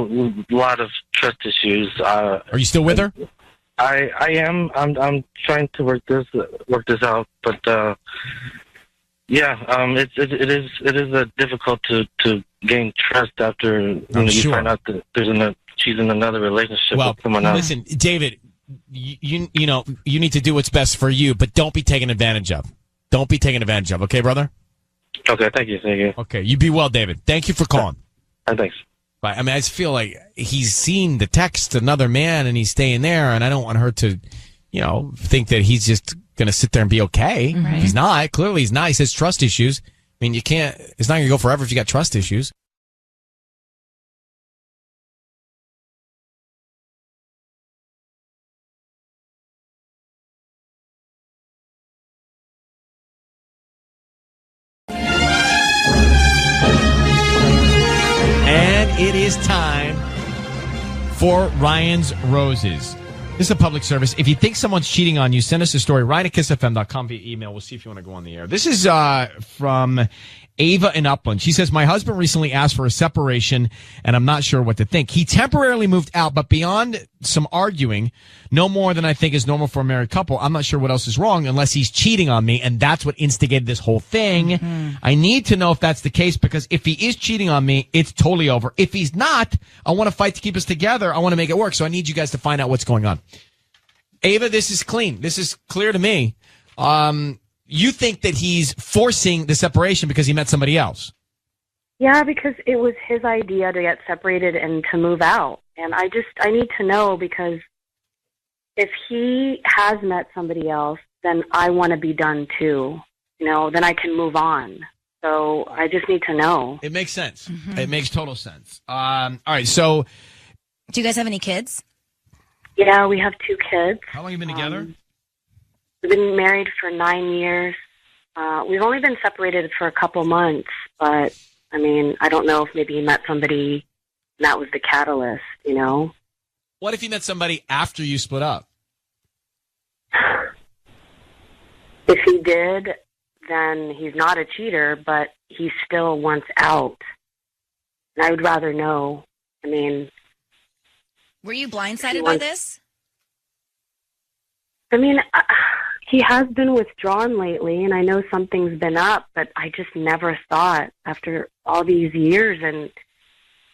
lot of trust issues. Are you still with her? I am. I'm trying to work this out, but yeah, it is difficult to gain trust after you find out that she's in another relationship with someone else. Listen, David, you need to do what's best for you, but don't be taken advantage of. Don't be taken advantage of. Okay, brother? Okay, thank you. Okay, you be well, David. Thank you for calling. Thanks. Bye. I mean, I just feel like he's seen the text another man and he's staying there, and I don't want her to, think that he's just going to sit there and be okay. Right. He's not. Clearly he's not. He has trust issues. I mean, it's not going to go forever if you got trust issues. And it is time for Ryan's Roses. This is a public service. If you think someone's cheating on you, send us a story. Ryan at kissfm.com via email. We'll see if you want to go on the air. This is from Ava in Upland. She says, my husband recently asked for a separation, and I'm not sure what to think. He temporarily moved out, but beyond some arguing, no more than I think is normal for a married couple. I'm not sure what else is wrong unless he's cheating on me, and that's what instigated this whole thing. Mm-hmm. I need to know if that's the case, because if he is cheating on me, it's totally over. If he's not, I want to fight to keep us together. I want to make it work, so I need you guys to find out what's going on. Ava, this is clean. This is clear to me. You think that he's forcing the separation because he met somebody else? Yeah, because it was his idea to get separated and to move out. And I need to know, because if he has met somebody else, then I want to be done too. Then I can move on. So I just need to know. It makes sense. Mm-hmm. It makes total sense. All right, so... Do you guys have any kids? Yeah, we have 2 kids. How long have you been together? We've been married for 9 years. We've only been separated for a couple months, but I mean, I don't know if maybe he met somebody and that was the catalyst, you know? What if you met somebody after you split up? If he did, then he's not a cheater, but he still wants out. And I would rather know. I mean... Were you blindsided by this? I mean, he has been withdrawn lately, and I know something's been up, but I just never thought after all these years and,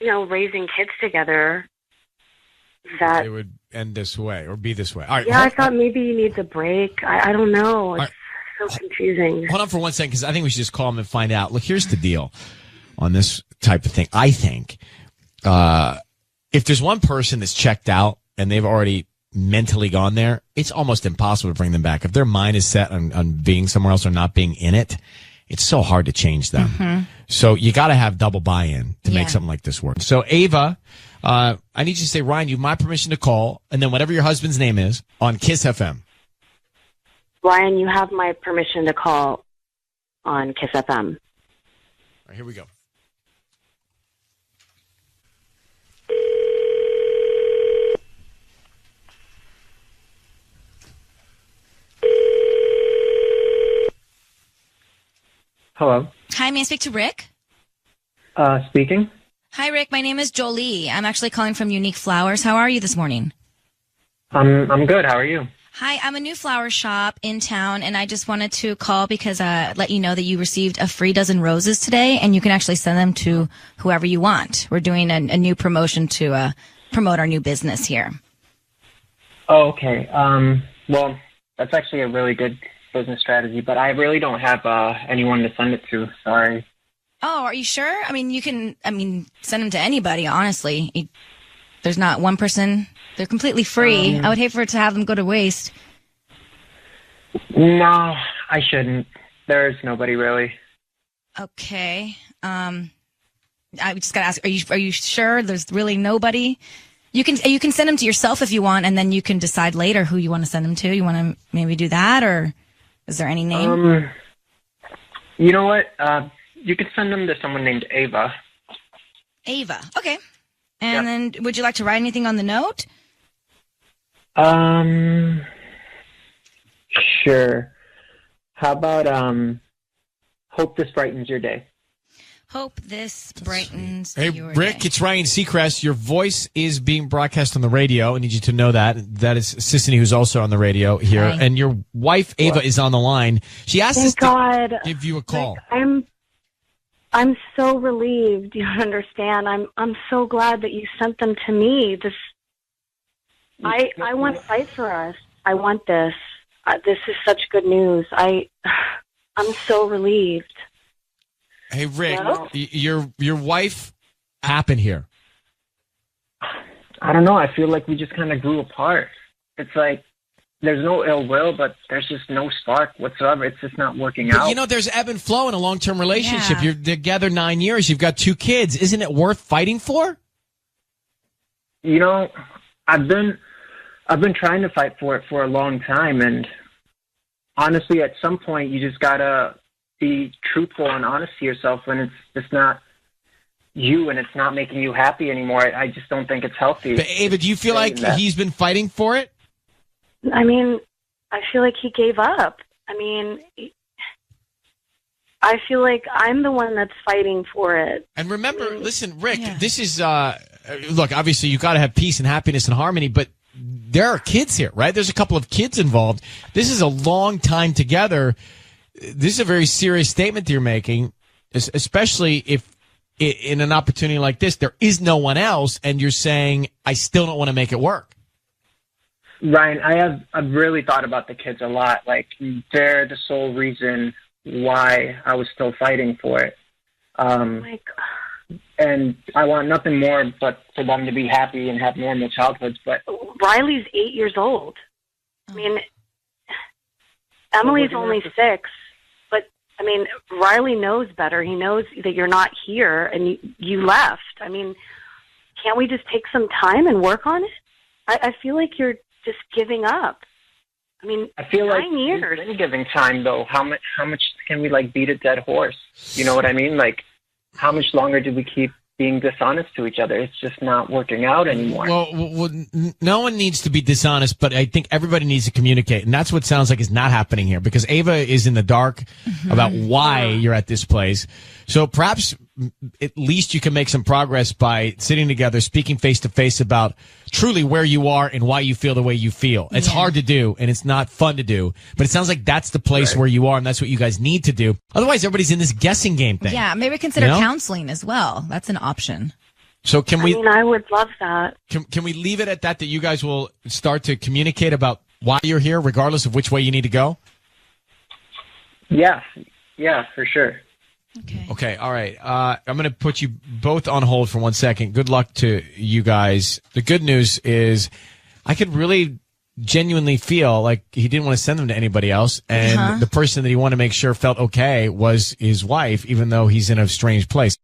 you know, raising kids together that... It would end this way or be this way. All right, yeah, I thought maybe he needs a break. I don't know. It's so confusing. Hold on for 1 second, because I think we should just call him and find out. Look, here's the deal on this type of thing. I think if there's one person that's checked out and they've already mentally gone there, it's almost impossible to bring them back. If their mind is set on being somewhere else or not being in it, it's so hard to change them. Mm-hmm. So you got to have double buy-in to make something like this work. So Ava, I need you to say, Ryan, you have my permission to call, and then whatever your husband's name is on Kiss FM. Ryan, you have my permission to call on Kiss FM. All right, here we go. Hello. Hi, may I speak to Rick? Speaking. Hi, Rick. My name is Jolie. I'm actually calling from Unique Flowers. How are you this morning? I'm good. How are you? Hi, I'm a new flower shop in town, and I just wanted to call because let you know that you received a free dozen roses today, and you can actually send them to whoever you want. We're doing a new promotion to promote our new business here. Oh, okay. Well, that's actually a really good business strategy, but I really don't have anyone to send it to. Sorry. Oh, are you sure? I mean, you can, send them to anybody, honestly. There's not one person. They're completely free. I would hate for it to have them go to waste. No, I shouldn't. There's nobody really. Okay. I just gotta ask, are you sure there's really nobody? You can send them to yourself if you want, and then you can decide later who you want to send them to. You want to maybe do that, or is there any name? You know what? You could send them to someone named Ava. Ava. Okay. And then would you like to write anything on the note? Sure. How about, hope this brightens your day. Hope this brightens Hey, your Rick, day. it's Ryan Seacrest. Your voice is being broadcast on the radio. I need you to know that. That is Sissany, who's also on the radio here. Hi. And your wife, Ava, is on the line. She asked us Thank God. to give you a call. Rick, I'm so relieved. You understand? I'm so glad that you sent them to me. I want to fight for us. I want this. This is such good news. I'm so relieved. Hey, Rick, Hello? your wife happened here. I don't know. I feel like we just kind of grew apart. It's like there's no ill will, but there's just no spark whatsoever. It's just not working But out. you know, there's ebb and flow in a long-term relationship. You're together 9 years. You've got 2 kids. Isn't it worth fighting for? You know, I've been trying to fight for it for a long time, and honestly, at some point, you just gotta be truthful and honest to yourself when it's just not you and it's not making you happy anymore. I just don't think it's healthy. But Ava, do you feel like he's been fighting for it? I mean, I feel like he gave up. I mean, I feel like I'm the one that's fighting for it. And remember, listen, Rick, this is, look, obviously you got to have peace and happiness and harmony, but there are kids here, right? There's a couple of kids involved. This is a long time together. This is a very serious statement that you're making, especially if in an opportunity like this, there is no one else, and you're saying, I still don't want to make it work. Ryan, I've really thought about the kids a lot. Like, they're the sole reason why I was still fighting for it. Oh my God. And I want nothing more but for them to be happy and have normal childhoods. But Riley's 8 years old. I mean, Emily's only 6. But, I mean, Riley knows better. He knows that you're not here and you left. I mean, can't we just take some time and work on it? I feel like you're just giving up. I mean, I feel like 9 years. we've been giving time, though. How much can we like beat a dead horse? You know what I mean? Like, how much longer do we keep being dishonest to each other? It's just not working out anymore. Well, no one needs to be dishonest, but I think everybody needs to communicate. And that's what sounds like is not happening here, because Ava is in the dark about why you're at this place. So perhaps at least you can make some progress by sitting together, speaking face to face about truly where you are and why you feel the way you feel. It's hard to do and it's not fun to do, but it sounds like that's the place where you are and that's what you guys need to do. Otherwise, everybody's in this guessing game thing. Yeah, maybe consider counseling as well. That's an option. So can we? I mean, I would love that. Can we leave it at that you guys will start to communicate about why you're here, regardless of which way you need to go? Yeah, for sure. Okay, all right. I'm going to put you both on hold for 1 second. Good luck to you guys. The good news is I could really genuinely feel like he didn't want to send them to anybody else. And the person that he wanted to make sure felt okay was his wife, even though he's in a strange place.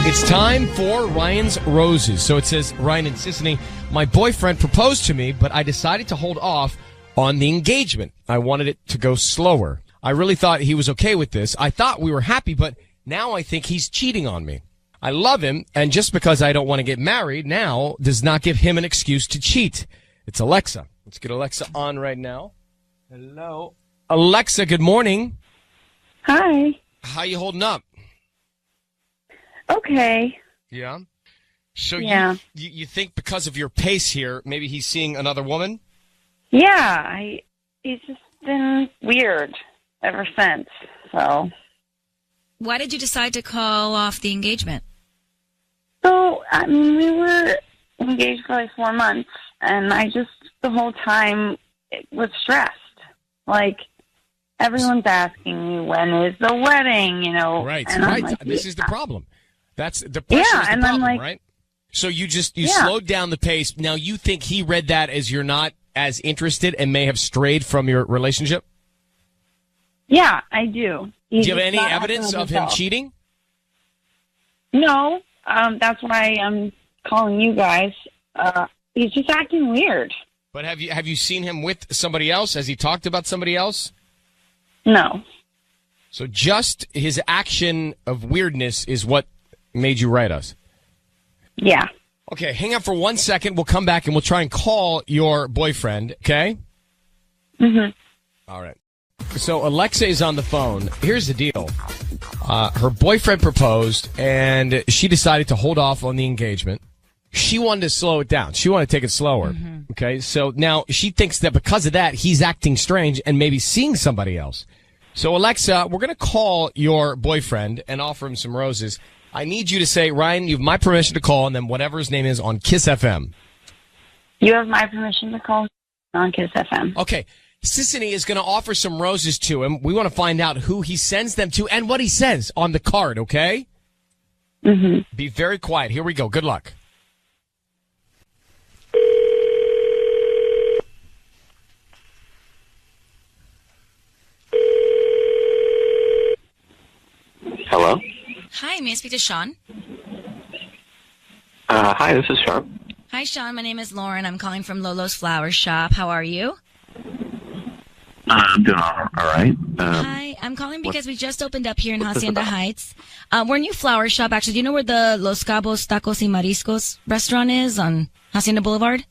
It's time for Ryan's Roses. So it says, Ryan and Sissany, my boyfriend proposed to me, but I decided to hold off on the engagement. I wanted it to go slower. I really thought he was okay with this. I thought we were happy, but now I think he's cheating on me. I love him, and just because I don't want to get married now does not give him an excuse to cheat. It's Alexa. Let's get Alexa on right now. Hello. Alexa, good morning. Hi. How you holding up? Okay. Yeah? So Yeah. you think because of your pace here, maybe he's seeing another woman? Yeah, he's just been weird ever since. So, Why did you decide to call off the engagement? I mean, we were engaged for like 4 months, and I just the whole time was stressed. Like everyone's asking me when is the wedding, you know? Right, and I'm right. like, This is the problem. That's the pressure is the and problem, I'm like, right? So you slowed down the pace. Now you think he read that as you're not as interested and may have strayed from your relationship? Yeah, I do. Do you have any evidence of him cheating? No, that's why I'm calling you guys. He's just acting weird. But have you seen him with somebody else? Has he talked about somebody else? No. So just his action of weirdness is what made you write us? Yeah. Okay, hang up for 1 second. We'll come back and we'll try and call your boyfriend, okay? Mm-hmm. All right. So Alexa is on the phone. Here's the deal. Her boyfriend proposed, and she decided to hold off on the engagement. She wanted to slow it down. She wanted to take it slower. Okay, so now she thinks that because of that, he's acting strange and maybe seeing somebody else. So Alexa, we're going to call your boyfriend and offer him some roses. I need you to say, Ryan, you have my permission to call, and then whatever his name is on Kiss FM. You have my permission to call on Kiss FM. Okay. Sissany is going to offer some roses to him. We want to find out who he sends them to and what he says on the card, okay? Mm-hmm. Be very quiet. Here we go. Good luck. Hello? Hi, may I speak to Sean? Hi, this is Sean. Hi, Sean. My name is Lauren. I'm calling from Lolo's Flower Shop. How are you? I'm doing all right. Hi, I'm calling because we just opened up here in Hacienda Heights. We're a new flower shop, actually. Do you know where the Los Cabos Tacos y Mariscos restaurant is on Hacienda Boulevard?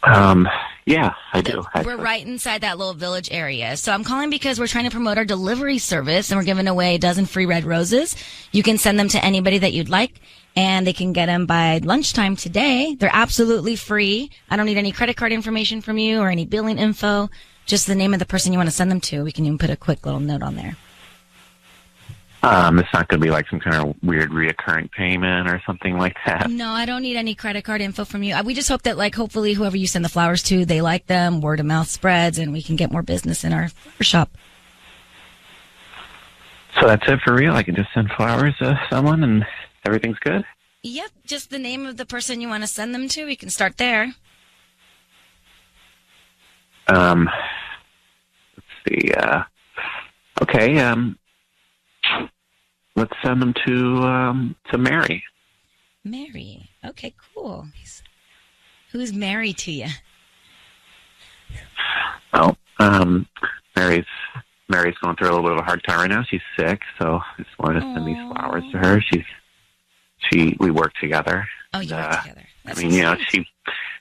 Yeah, I do. We're right inside that little village area. So I'm calling because we're trying to promote our delivery service, and we're giving away a dozen free red roses. You can send them to anybody that you'd like, and they can get them by lunchtime today. They're absolutely free. I don't need any credit card information from you or any billing info. Just the name of the person you want to send them to. We can even put a quick little note on there. It's not going to be like some kind of weird reoccurring payment or something like that. No, I don't need any credit card info from you. We just hope that, hopefully whoever you send the flowers to, they like them, word of mouth spreads, and we can get more business in our shop. So that's it for real? I can just send flowers to someone and everything's good? Yep, just the name of the person you want to send them to. We can start there. Let's see. Okay. Let's send them to Mary. Mary. Okay, cool. Who's married to you? Oh, Mary's going through a little bit of a hard time right now. She's sick, so I just wanted to send these flowers to her. We work together. Oh, you work together. That's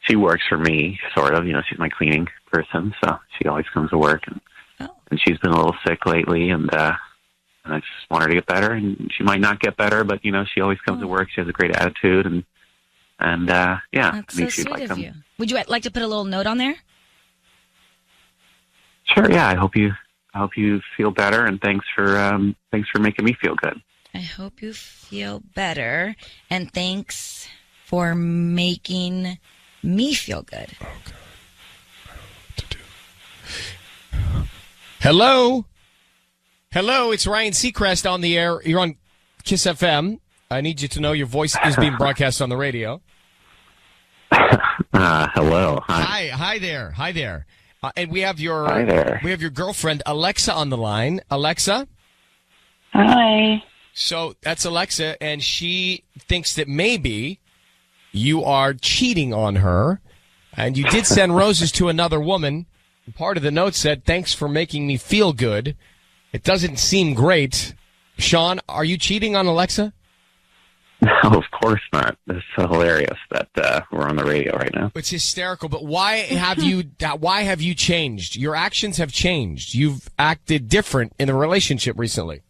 she works for me, sort of. She's my cleaning person, so she always comes to work, and she's been a little sick lately, and I just want her to get better. And she might not get better, but she always comes to work. She has a great attitude, and yeah, That's so sweet of you. Would you like to put a little note on there? Sure. Yeah. I hope you feel better, and thanks for making me feel good. I hope you feel better, and thanks for making me feel good. Oh, God. I don't know what to do. Hello, it's Ryan Seacrest on the air. You're on Kiss FM. I need you to know your voice is being broadcast on the radio. Hello. Hi there. And we have your girlfriend Alexa on the line. Alexa? Hi. So that's Alexa, and she thinks that maybe you are cheating on her, and you did send roses to another woman. Part of the note said, "Thanks for making me feel good." It doesn't seem great. Sean, are you cheating on Alexa? No, of course not. It's so hilarious that we're on the radio right now. It's hysterical, but why have you changed? Your actions have changed. You've acted different in the relationship recently.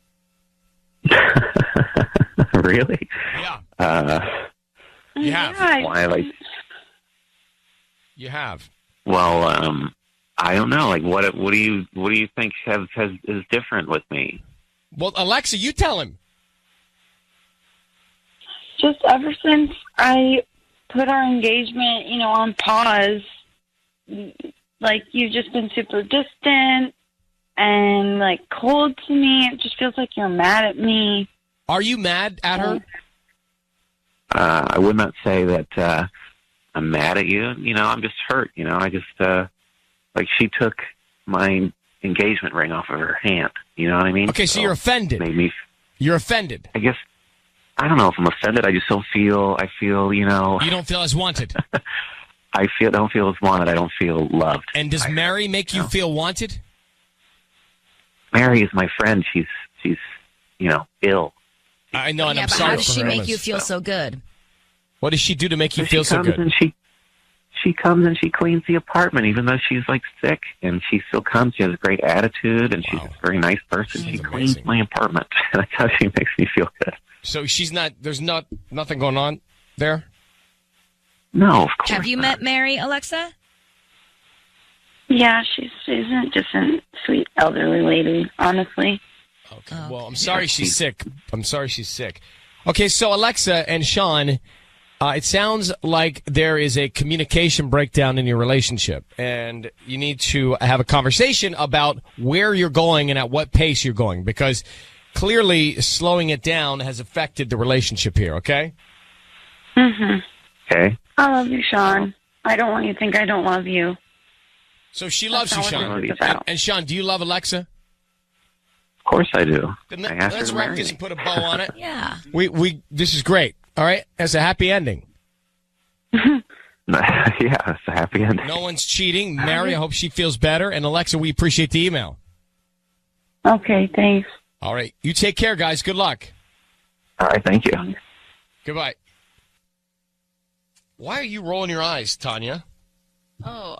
Really? Yeah. You have. Why? You have. Well, I don't know. What do you think is different with me? Well, Alexa, you tell him. Just ever since I put our engagement, on pause, you've just been super distant and cold to me. It just feels like you're mad at me. Are you mad at her? I would not say that I'm mad at you. I'm just hurt. I just she took my engagement ring off of her hand. You know what I mean? Okay, so you're offended. You're offended. I guess. I don't know if I'm offended. I just don't feel. I feel. You don't feel as wanted. I don't feel as wanted. I don't feel loved. And does Mary make you feel wanted? Mary is my friend. She's ill. I know, and I'm but sorry. How does she make you feel so good? What does she do to make you feel so good? And she comes and she cleans the apartment, even though she's sick, and she still comes. She has a great attitude, and she's a very nice person. She cleans my apartment, and that's how she makes me feel good. So she's not. There's nothing going on there. No, of course. Have you met Mary, Alexa? Yeah, she's just a sweet elderly lady. Honestly. Okay. Well, I'm sorry she's sick. Okay, so Alexa and Sean, it sounds like there is a communication breakdown in your relationship, and you need to have a conversation about where you're going and at what pace you're going, because clearly slowing it down has affected the relationship here, okay? Mm-hmm. Okay. I love you, Sean. I don't want you to think I don't love you. So she loves you, Sean. And Sean, do you love Alexa? Of course I do. Let's wrap this and put a bow on it. Yeah. This is great. All right? That's a happy ending. Yeah, it's a happy ending. No one's cheating. Mary, I hope she feels better. And Alexa, we appreciate the email. Okay, thanks. All right. You take care, guys. Good luck. All right, thank you. Goodbye. Why are you rolling your eyes, Tanya? Oh,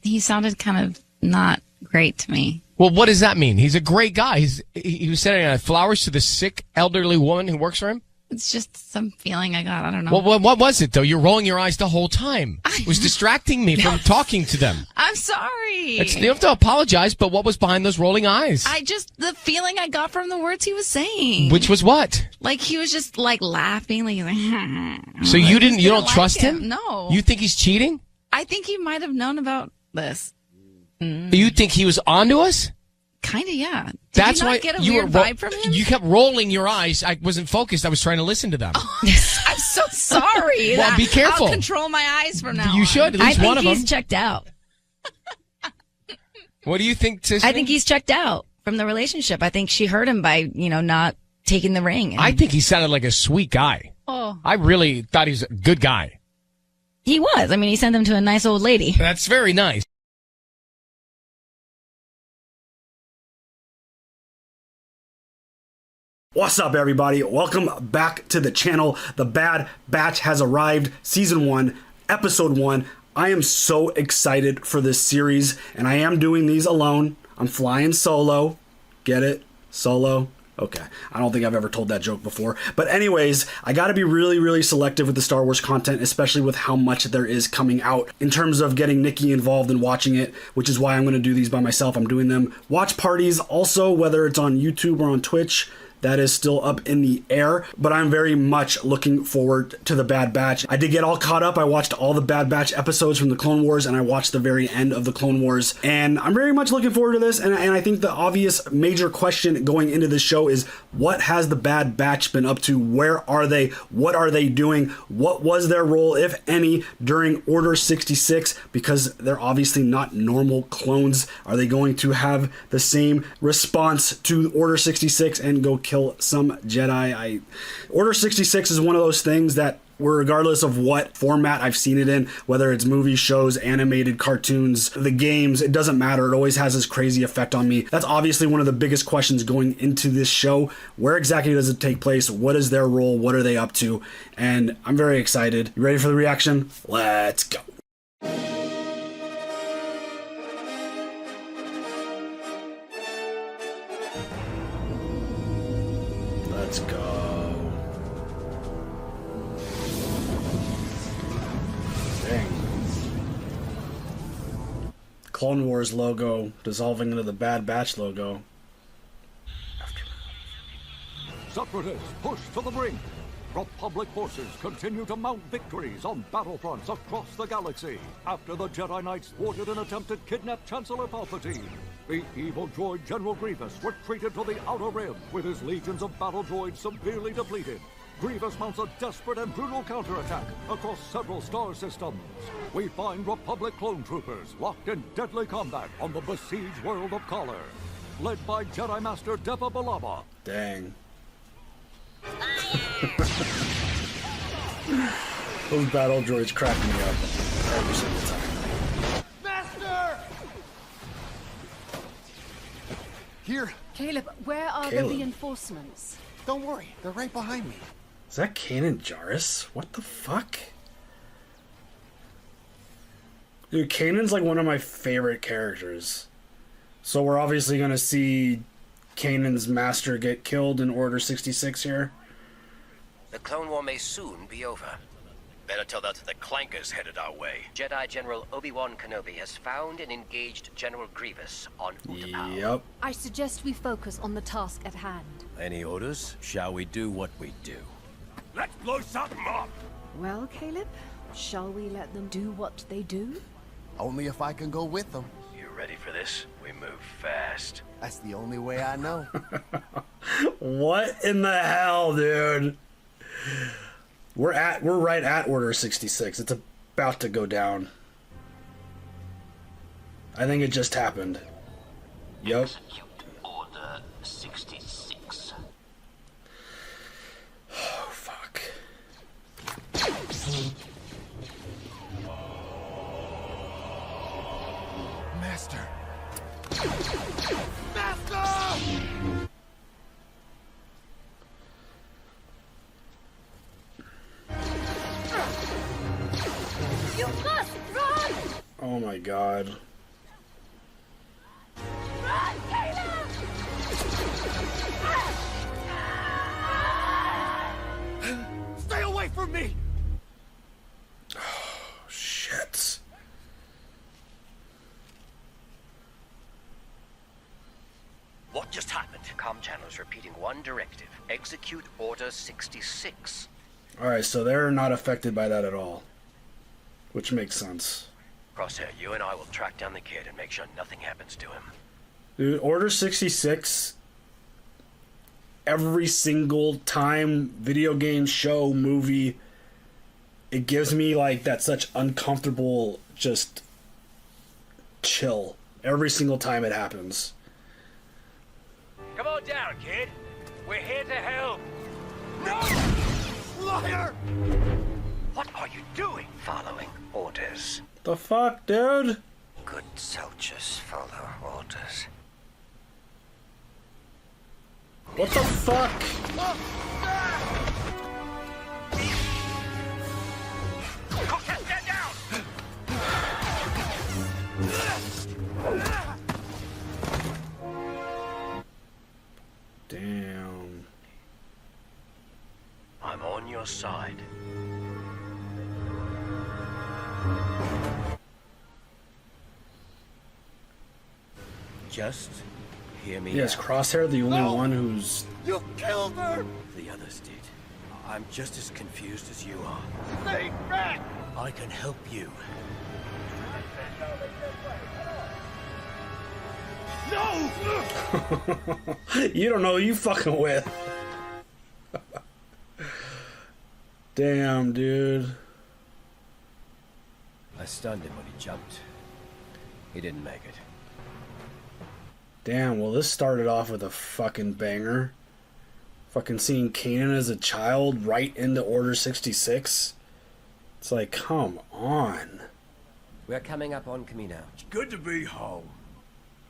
he sounded kind of not great to me. Well, what does that mean? He's a great guy. He was sending flowers to the sick elderly woman who works for him? It's just some feeling I got. I don't know. Well, what was it, though? You're rolling your eyes the whole time. It was distracting me from talking to them. I'm sorry. You don't have to apologize, but what was behind those rolling eyes? The feeling I got from the words he was saying. Which was what? He was just laughing, So you don't trust him? No. You think he's cheating? I think he might have known about this. You think he was onto us? Kind of, yeah. That's you not why get a weird vibe from him? You kept rolling your eyes. I wasn't focused. I was trying to listen to them. Oh, I'm so sorry. Well, be careful. I'll control my eyes from now on. You should. At least one of them. I think he's checked out. What do you think, Tiffany? I think he's checked out from the relationship. I think she hurt him by, not taking the ring. I think he sounded like a sweet guy. Oh. I really thought he's a good guy. He was. I mean, he sent them to a nice old lady. That's very nice. What's up, everybody? Welcome back to the channel. The Bad Batch has arrived. Season 1, Episode 1. I am so excited for this series, and I am doing these alone. I'm flying solo. Get it? Solo? Okay. I don't think I've ever told that joke before. But anyways, I gotta be really selective with the Star Wars content, especially with how much there is coming out in terms of getting Nikki involved and watching it, which is why I'm gonna do these by myself. I'm doing them watch parties also, whether it's on YouTube or on Twitch. That is still up in the air, but I'm very much looking forward to the Bad Batch. I did get all caught up. I watched all the Bad Batch episodes from the Clone Wars, and I watched the very end of the Clone Wars, and I'm very much looking forward to this. And I think the obvious major question going into this show is, what has the Bad Batch been up to? Where are they? What are they doing? What was their role, if any, during Order 66? Because they're obviously not normal clones. Are they going to have the same response to Order 66 and go kill some Jedi? Order 66 is one of those things that, regardless of what format I've seen it in, whether it's movies, shows, animated cartoons, the games, it doesn't matter. It always has this crazy effect on me. That's obviously one of the biggest questions going into this show. Where exactly does it take place? What is their role? What are they up to? And I'm very excited. You ready for the reaction? Let's go. Let's go. Dang. Clone Wars logo dissolving into the Bad Batch logo. Separatists push to the brink. Republic forces continue to mount victories on battlefronts across the galaxy after the Jedi Knights thwarted an attempt to kidnap Chancellor Palpatine. The evil droid General Grievous retreated to the Outer Rim with his legions of battle droids severely depleted. Grievous mounts a desperate and brutal counterattack across several star systems. We find Republic clone troopers locked in deadly combat on the besieged world of Kaller, led by Jedi Master Deva Balaba. Dang. Those battle droids crack me up every single time. Master! Here. Caleb, where are the reinforcements? Don't worry, they're right behind me. Is that Kanan Jarrus? What the fuck? Dude, Kanan's like one of my favorite characters. So we're obviously gonna see Kanan's master get killed in Order 66 here. The Clone War may soon be over. Better tell that to the clankers headed our way. Jedi General Obi-Wan Kenobi has found and engaged General Grievous on Utapau. Yep. I suggest we focus on the task at hand. Any orders? Shall we do what we do? Let's blow something up! Well, Caleb, shall we let them do what they do? Only if I can go with them. You ready for this? We move fast. That's the only way I know. What in the hell, dude? We're right at Order 66. It's about to go down. I think it just happened. Yup. Execute Order 66. Oh, fuck. Master! Master! You must run! Oh my god. Run, Caleb! Stay away from me! Oh, shit. What just happened? Comm channels repeating one directive. Execute Order 66. Alright, so they're not affected by that at all. Which makes sense. Crosshair, you and I will track down the kid and make sure nothing happens to him. Dude, Order 66, every single time, video game, show, movie, it gives me like that such uncomfortable, just chill. Every single time it happens. Come on down, kid. We're here to help. No! Liar! What are you doing? Following orders. The fuck, dude? Good soldiers follow orders. What the fuck? Stand down! Damn. I'm on your side. Just hear me Yes, out. Crosshair, the only one who's... You killed her! The others did. I'm just as confused as you are. Stay back! I can help you. No! You don't know who you fucking with. Damn, dude. I stunned him when he jumped. He didn't make it. Damn, well, this started off with a fucking banger. Fucking seeing Kanan as a child right into Order 66. It's like, come on. We're coming up on Camino. It's good to be home.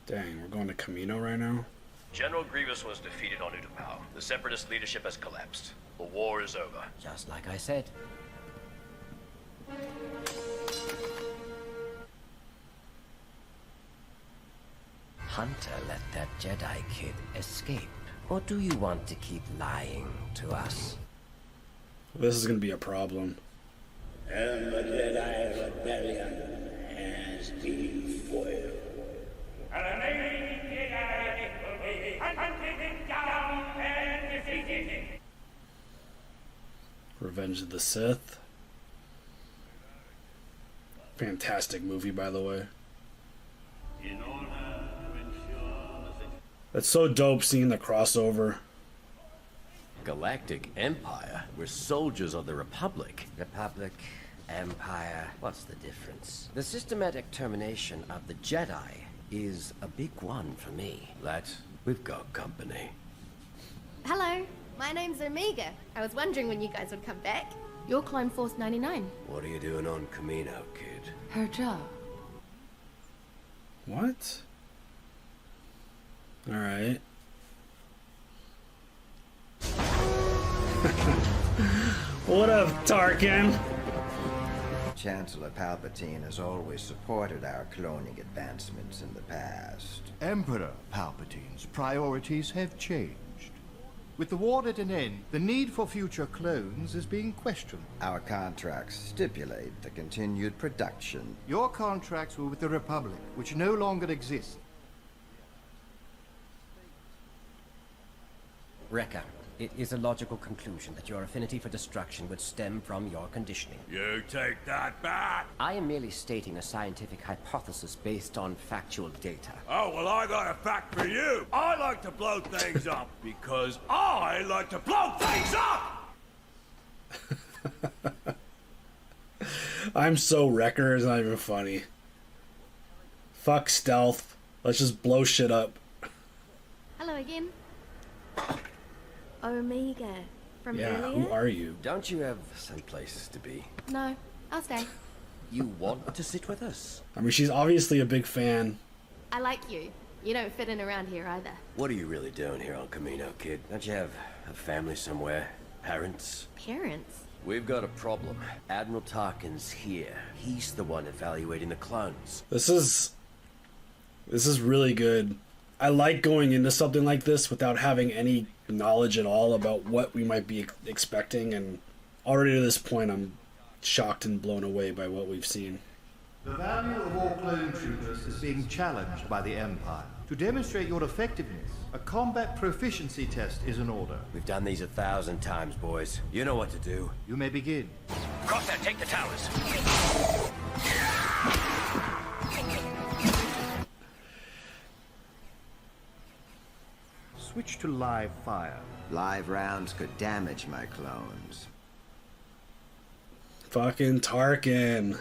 Dang, we're going to Camino right now? General Grievous was defeated on Utapau. The Separatist leadership has collapsed. The war is over. Just like I said. Hunter let that Jedi kid escape. Or do you want to keep lying to us? This is going to be a problem. And the Jedi Rebellion has been foiled. And the remaining Jedi will be hunted down and defeated. Revenge of the Sith. Fantastic movie, by the way. In order to ensure the success. It's so dope seeing the crossover. Galactic Empire? We're soldiers of the Republic. Republic, Empire, what's the difference? The systematic termination of the Jedi is a big one for me. That, we've got company. Hello, my name's Omega. I was wondering when you guys would come back. You're Clone Force 99. What are you doing on Camino, kid? Her job. What? Alright. What up, Tarkin? Chancellor Palpatine has always supported our cloning advancements in the past. Emperor Palpatine's priorities have changed. With the war at an end, the need for future clones is being questioned. Our contracts stipulate the continued production. Your contracts were with the Republic, which no longer exists. Wrecker, it is a logical conclusion that your affinity for destruction would stem from your conditioning. You take that back! I am merely stating a scientific hypothesis based on factual data. Oh, well, I got a fact for you. I like to blow things up because I like to blow things up! I'm so Wrecker, it's not even funny. Fuck stealth. Let's just blow shit up. Hello again. Omega. From Yeah, earlier? who are you? Don't you have some places to be? No, I'll stay. You want to sit with us? I mean, she's obviously a big fan. I like you. You don't fit in around here either. What are you really doing here on Camino, kid? Don't you have a family somewhere? Parents? Parents? We've got a problem. Admiral Tarkin's here. He's the one evaluating the clones. This is really good. I like going into something like this without having any knowledge at all about what we might be expecting, and already to this point I'm shocked and blown away by what we've seen. The value of all clone troopers is being challenged by the Empire. To demonstrate your effectiveness, a combat proficiency test is in order. We've done these 1,000 times, boys. You know what to do. You may begin. Crosshair, take the towers. Switch to live fire. Live rounds could damage my clones. Fucking Tarkin.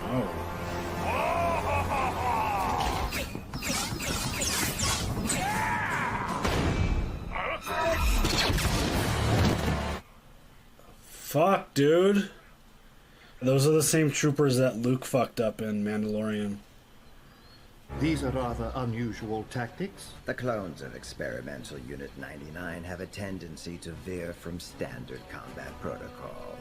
Oh. Fuck, dude. Those are the same troopers that Luke fucked up in Mandalorian. These are rather unusual tactics. The clones of Experimental Unit 99 have a tendency to veer from standard combat protocol.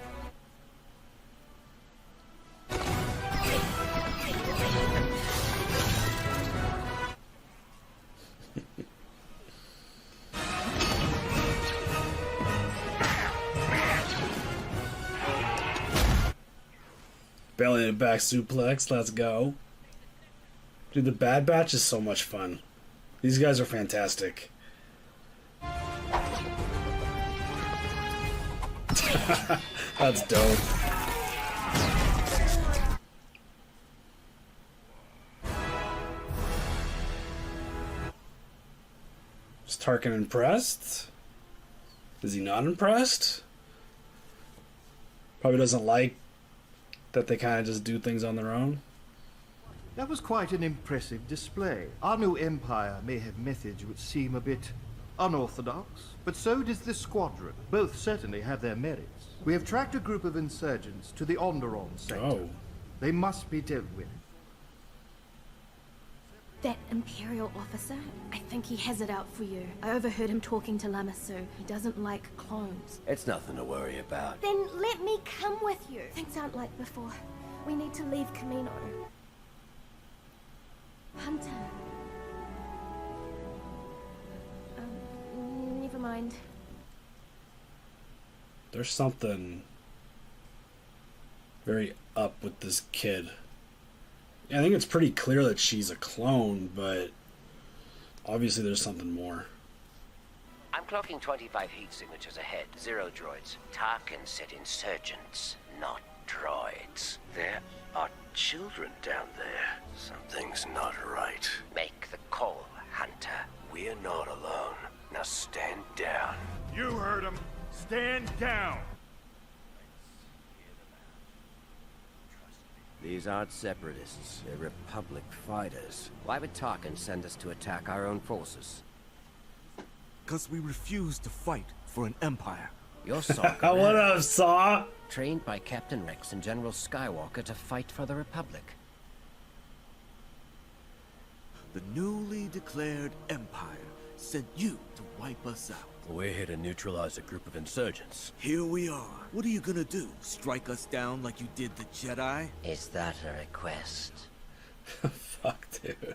Belly to back suplex, let's go. Dude, the Bad Batch is so much fun. These guys are fantastic. That's dope. Is Tarkin impressed? Is he not impressed? Probably doesn't like that they kind of just do things on their own. That was quite an impressive display. Our new empire may have methods which seem a bit unorthodox, but so does this squadron. Both certainly have their merits. We have tracked a group of insurgents to the Onderon sector. Oh. They must be dealt with. That Imperial officer, I think he has it out for you. I overheard him talking to Lamassu. He doesn't like clones. It's nothing to worry about. Then let me come with you. Things aren't like before. We need to leave Camino. Hunter. Never mind. There's something very up with this kid. I think it's pretty clear that she's a clone, but obviously there's something more. I'm clocking 25 heat signatures ahead. 0 droids. Tarkin said insurgents, not droids. There are children down there. Something's not right. Make the call, Hunter. We're not alone. Now stand down. You heard him. Stand down. These aren't separatists. They're Republic fighters. Why would Tarkin send us to attack our own forces? Because we refuse to fight for an empire. You're Saw. What up, Saw? Trained by Captain Rex and General Skywalker to fight for the Republic. The newly declared empire sent you to wipe us out. We're here to neutralize a group of insurgents. Here we are. What are you gonna do? Strike us down like you did the Jedi? Is that a request? Fuck, dude.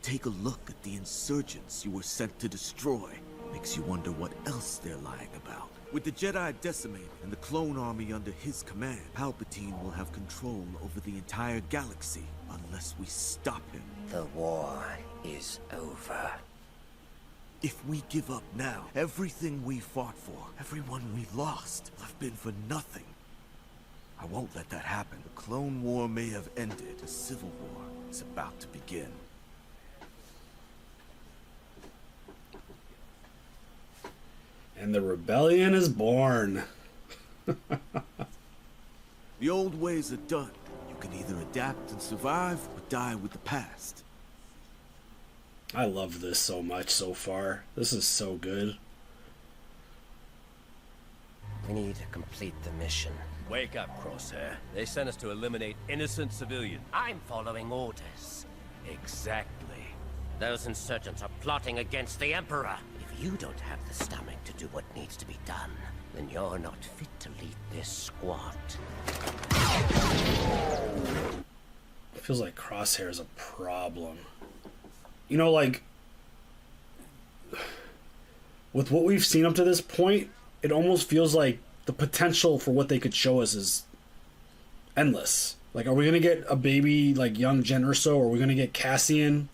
Take a look at the insurgents you were sent to destroy. Makes you wonder what else they're lying about. With the Jedi decimated and the clone army under his command, Palpatine will have control over the entire galaxy unless we stop him. The war is over. If we give up now, everything we fought for, everyone we lost, will have been for nothing. I won't let that happen. The Clone War may have ended. A civil war is about to begin. And the rebellion is born. The old ways are done. You can either adapt and survive, or die with the past. I love this so much so far. This is so good. We need to complete the mission. Wake up, Crosshair. They sent us to eliminate innocent civilians. I'm following orders. Exactly. Those insurgents are plotting against the Emperor. If you don't have the stomach to do what needs to be done, then you're not fit to lead this squad. It feels like Crosshair is a problem. You know, like, with what we've seen up to this point, it almost feels like the potential for what they could show us is endless. Like, are we going to get a baby, like, young Jen Erso? Or are we going to get Cassian?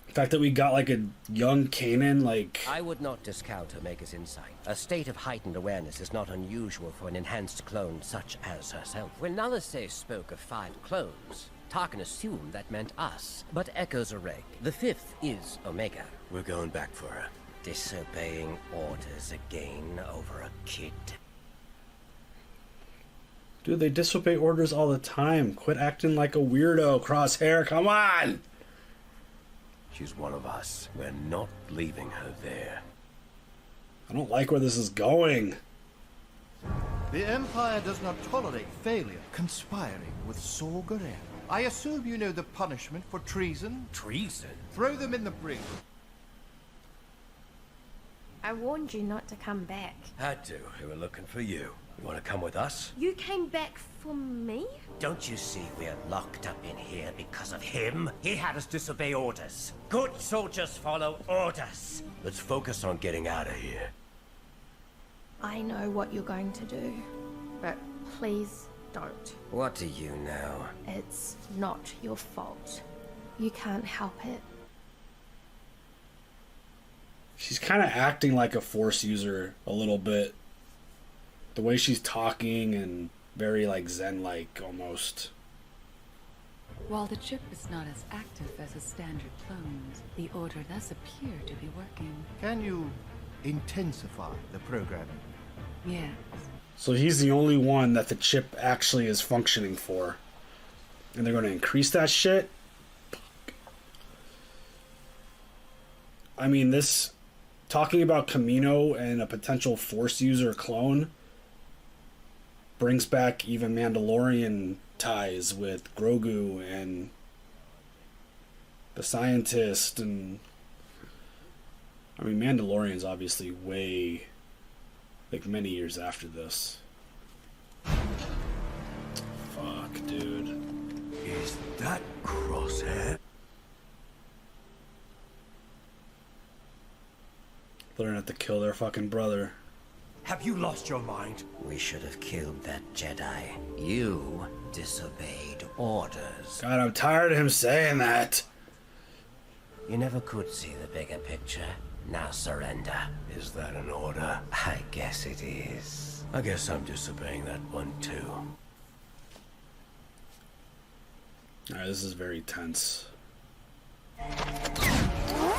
The fact that we got, like, a young Kanan, like... I would not discount Omega's insight. A state of heightened awareness is not unusual for an enhanced clone such as herself. When Nalase spoke of 5 clones, Tarkin assumed that meant us, but echoes are reg. The 5th is Omega. We're going back for her. Disobeying orders again over a kid. Dude, they disobey orders all the time. Quit acting like a weirdo, Crosshair. Come on! She's one of us. We're not leaving her there. I don't like where this is going. The Empire does not tolerate failure, conspiring with srosesonair. I assume you know the punishment for treason? Treason? Throw them in the brig. I warned you not to come back. Had to. We were looking for you. You want to come with us? You came back for me? Don't you see we're locked up in here because of him? He had us disobey orders. Good soldiers follow orders. Let's focus on getting out of here. I know what you're going to do, but please don't. What do you know? It's not your fault. You can't help it. She's kind of acting like a Force user a little bit. The way she's talking and very like Zen-like almost. While the chip is not as active as the standard clones, the Order does appear to be working. Can you intensify the programming? Yes. So he's the only one that the chip actually is functioning for. And they're going to increase that shit? I mean, this... Talking about Camino and a potential Force user clone brings back even Mandalorian ties with Grogu and the scientist, and I mean Mandalorian's obviously way like many years after this. Fuck, dude. Is that Crosshair? They're gonna have to kill their fucking brother. Have you lost your mind? We should have killed that Jedi. You disobeyed orders. God, I'm tired of him saying that. You never could see the bigger picture. Now surrender. Is that an order? I guess it is. I guess I'm disobeying that one too. Alright, this is very tense.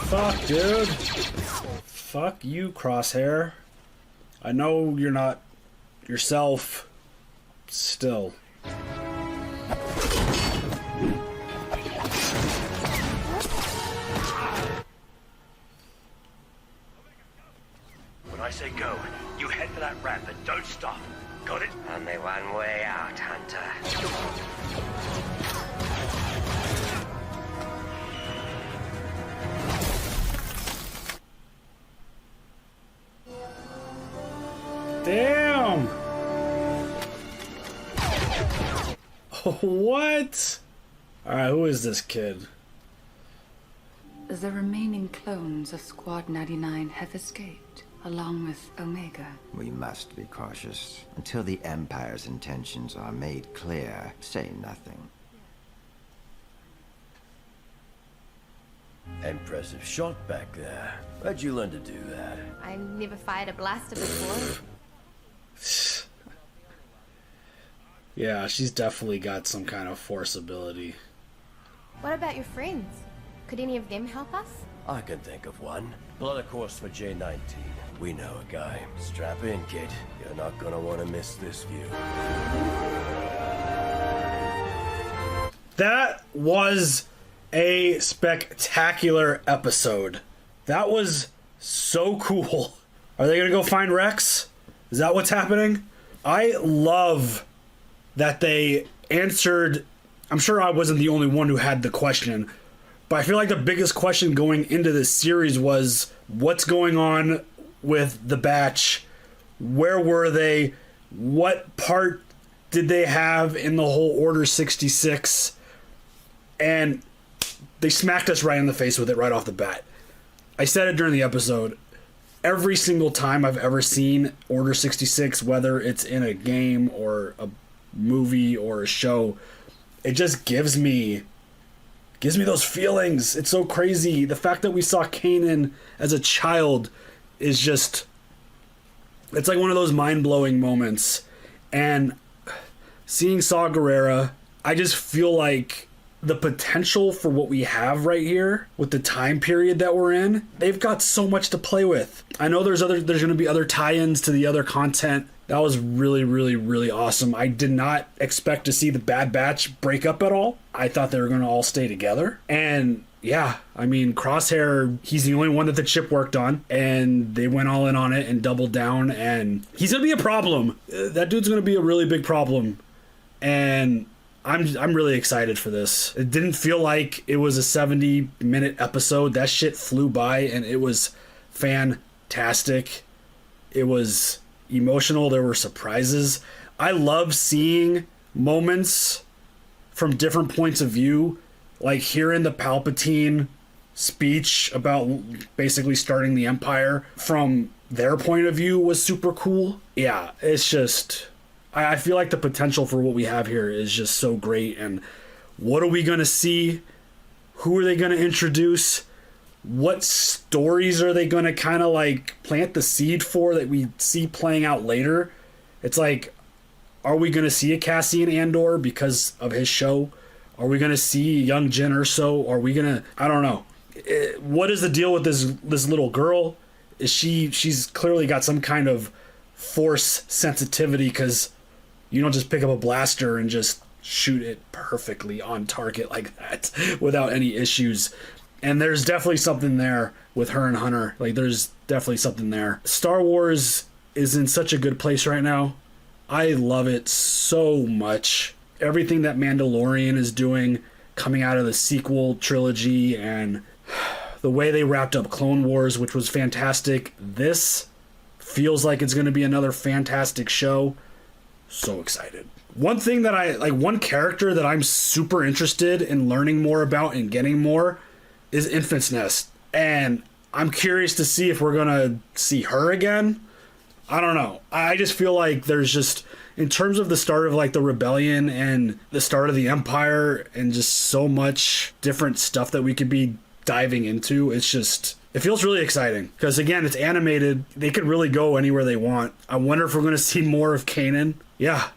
Fuck, dude. Fuck you, Crosshair. I know you're not yourself. Still. When I say go, you head for that ramp and don't stop. Got it? Only one way out, Hunter. Damn! What? Alright, who is this kid? The remaining clones of Squad 99 have escaped, along with Omega. We must be cautious. Until the Empire's intentions are made clear, say nothing. Impressive shot back there. Where'd you learn to do that? I never fired a blaster before. Yeah, she's definitely got some kind of Force ability. What about your friends? Could any of them help us? I can think of one. Plot a course for J-19. We know a guy. Strap in, kid. You're not gonna want to miss this view. That was a spectacular episode. That was so cool. Are they gonna go find Rex? Is that what's happening? I love that they answered. I'm sure I wasn't the only one who had the question, but I feel like the biggest question going into this series was what's going on with the Batch? Where were they? What part did they have in the whole Order 66? And they smacked us right in the face with it right off the bat. I said it during the episode. Every single time I've ever seen Order 66, whether it's in a game or a movie or a show, it just gives me those feelings. It's so crazy. The fact that we saw Kanan as a child is just, it's like one of those mind-blowing moments. And seeing Saw Gerrera, I just feel like the potential for what we have right here with the time period that we're in, they've got so much to play with. I know there's going to be other tie-ins to the other content. That was really, really, really awesome. I did not expect to see the Bad Batch break up at all. I thought they were going to all stay together. And, yeah, I mean, Crosshair, he's the only one that the chip worked on, and they went all in on it and doubled down, and he's going to be a problem. That dude's going to be a really big problem, and I'm really excited for this. It didn't feel like it was a 70-minute episode. That shit flew by, and it was fantastic. It was emotional. There were surprises. I love seeing moments from different points of view, like hearing the Palpatine speech about basically starting the Empire from their point of view was super cool. Yeah, it's just, I feel like the potential for what we have here is just so great. And what are we going to see? Who are they going to introduce? What stories are they going to kind of like plant the seed for that we see playing out later? It's like, are we going to see a Cassian Andor because of his show? Are we going to see young Jyn Erso? Are we going to... I don't know. What is the deal with this little girl? She's clearly got some kind of force sensitivity, because you don't just pick up a blaster and just shoot it perfectly on target like that without any issues. And there's definitely something there with her and Hunter. Like, there's definitely something there. Star Wars is in such a good place right now. I love it so much. Everything that Mandalorian is doing, coming out of the sequel trilogy, and the way they wrapped up Clone Wars, which was fantastic. This feels like it's going to be another fantastic show. So excited. One thing that one character that I'm super interested in learning more about and getting more is Infant's Nest. And I'm curious to see if we're going to see her again. I don't know. I just feel like there's just, in terms of the start of like the rebellion and the start of the Empire and just so much different stuff that we could be diving into, it feels really exciting. Because again, it's animated. They could really go anywhere they want. I wonder if we're going to see more of Kanan. Yeah.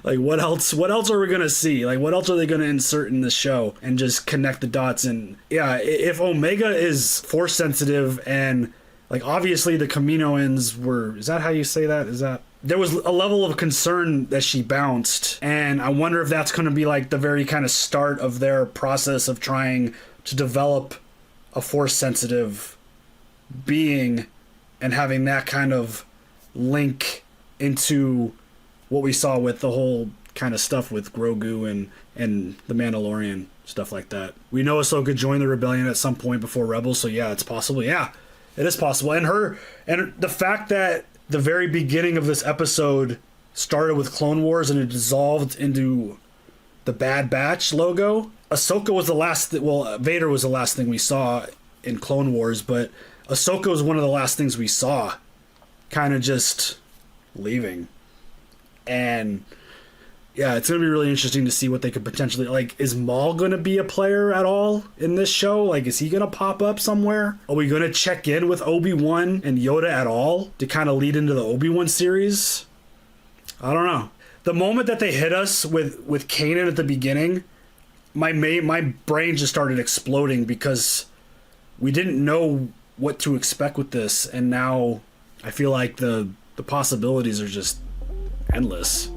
Like, what else are we going to see? Like, what else are they going to insert in this show and just connect the dots? And yeah, if Omega is force sensitive, and like, obviously the Kaminoans were, is that how you say that? There was a level of concern that she bounced, and I wonder if that's going to be like the very kind of start of their process of trying to develop a force sensitive being and having that kind of link into what we saw with the whole kind of stuff with Grogu and the Mandalorian, stuff like that. We know Ahsoka joined the rebellion at some point before Rebels, so yeah, it's possible. Yeah, it is possible. And the fact that the very beginning of this episode started with Clone Wars and it dissolved into the Bad Batch logo. Ahsoka was the last, Vader was the last thing we saw in Clone Wars, but Ahsoka was one of the last things we saw kind of just leaving. And yeah, it's going to be really interesting to see what they could potentially, like, is Maul going to be a player at all in this show? Like, is he going to pop up somewhere? Are we going to check in with Obi-Wan and Yoda at all to kind of lead into the Obi-Wan series? I don't know. The moment that they hit us with Kanan at the beginning, my brain just started exploding because we didn't know what to expect with this, and now I feel like the possibilities are just endless.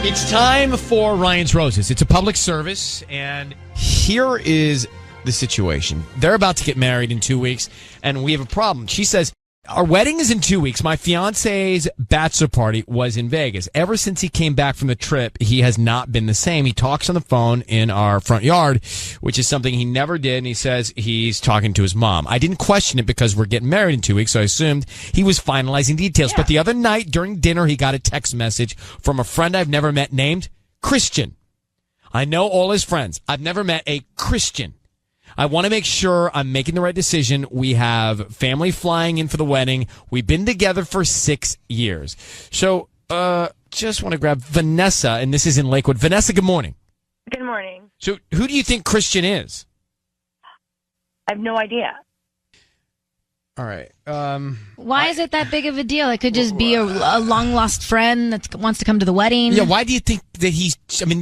It's time for Ryan's Roses. It's a public service, and here is the situation. They're about to get married in 2 weeks, and we have a problem. She says, our wedding is in 2 weeks. My fiance's bachelor party was in Vegas. Ever since he came back from the trip, he has not been the same. He talks on the phone in our front yard, which is something he never did, and he says he's talking to his mom. I didn't question it because we're getting married in 2 weeks, so I assumed he was finalizing details. Yeah. But the other night during dinner, he got a text message from a friend I've never met named Christian. I know all his friends. I've never met a Christian. I want to make sure I'm making the right decision. We have family flying in for the wedding. We've been together for 6 years. So, just want to grab Vanessa, and this is in Lakewood. Vanessa, good morning. Good morning. So, who do you think Christian is? I have no idea. All right. Why is it that big of a deal? It could just be a long lost friend that wants to come to the wedding. Yeah, why do you think that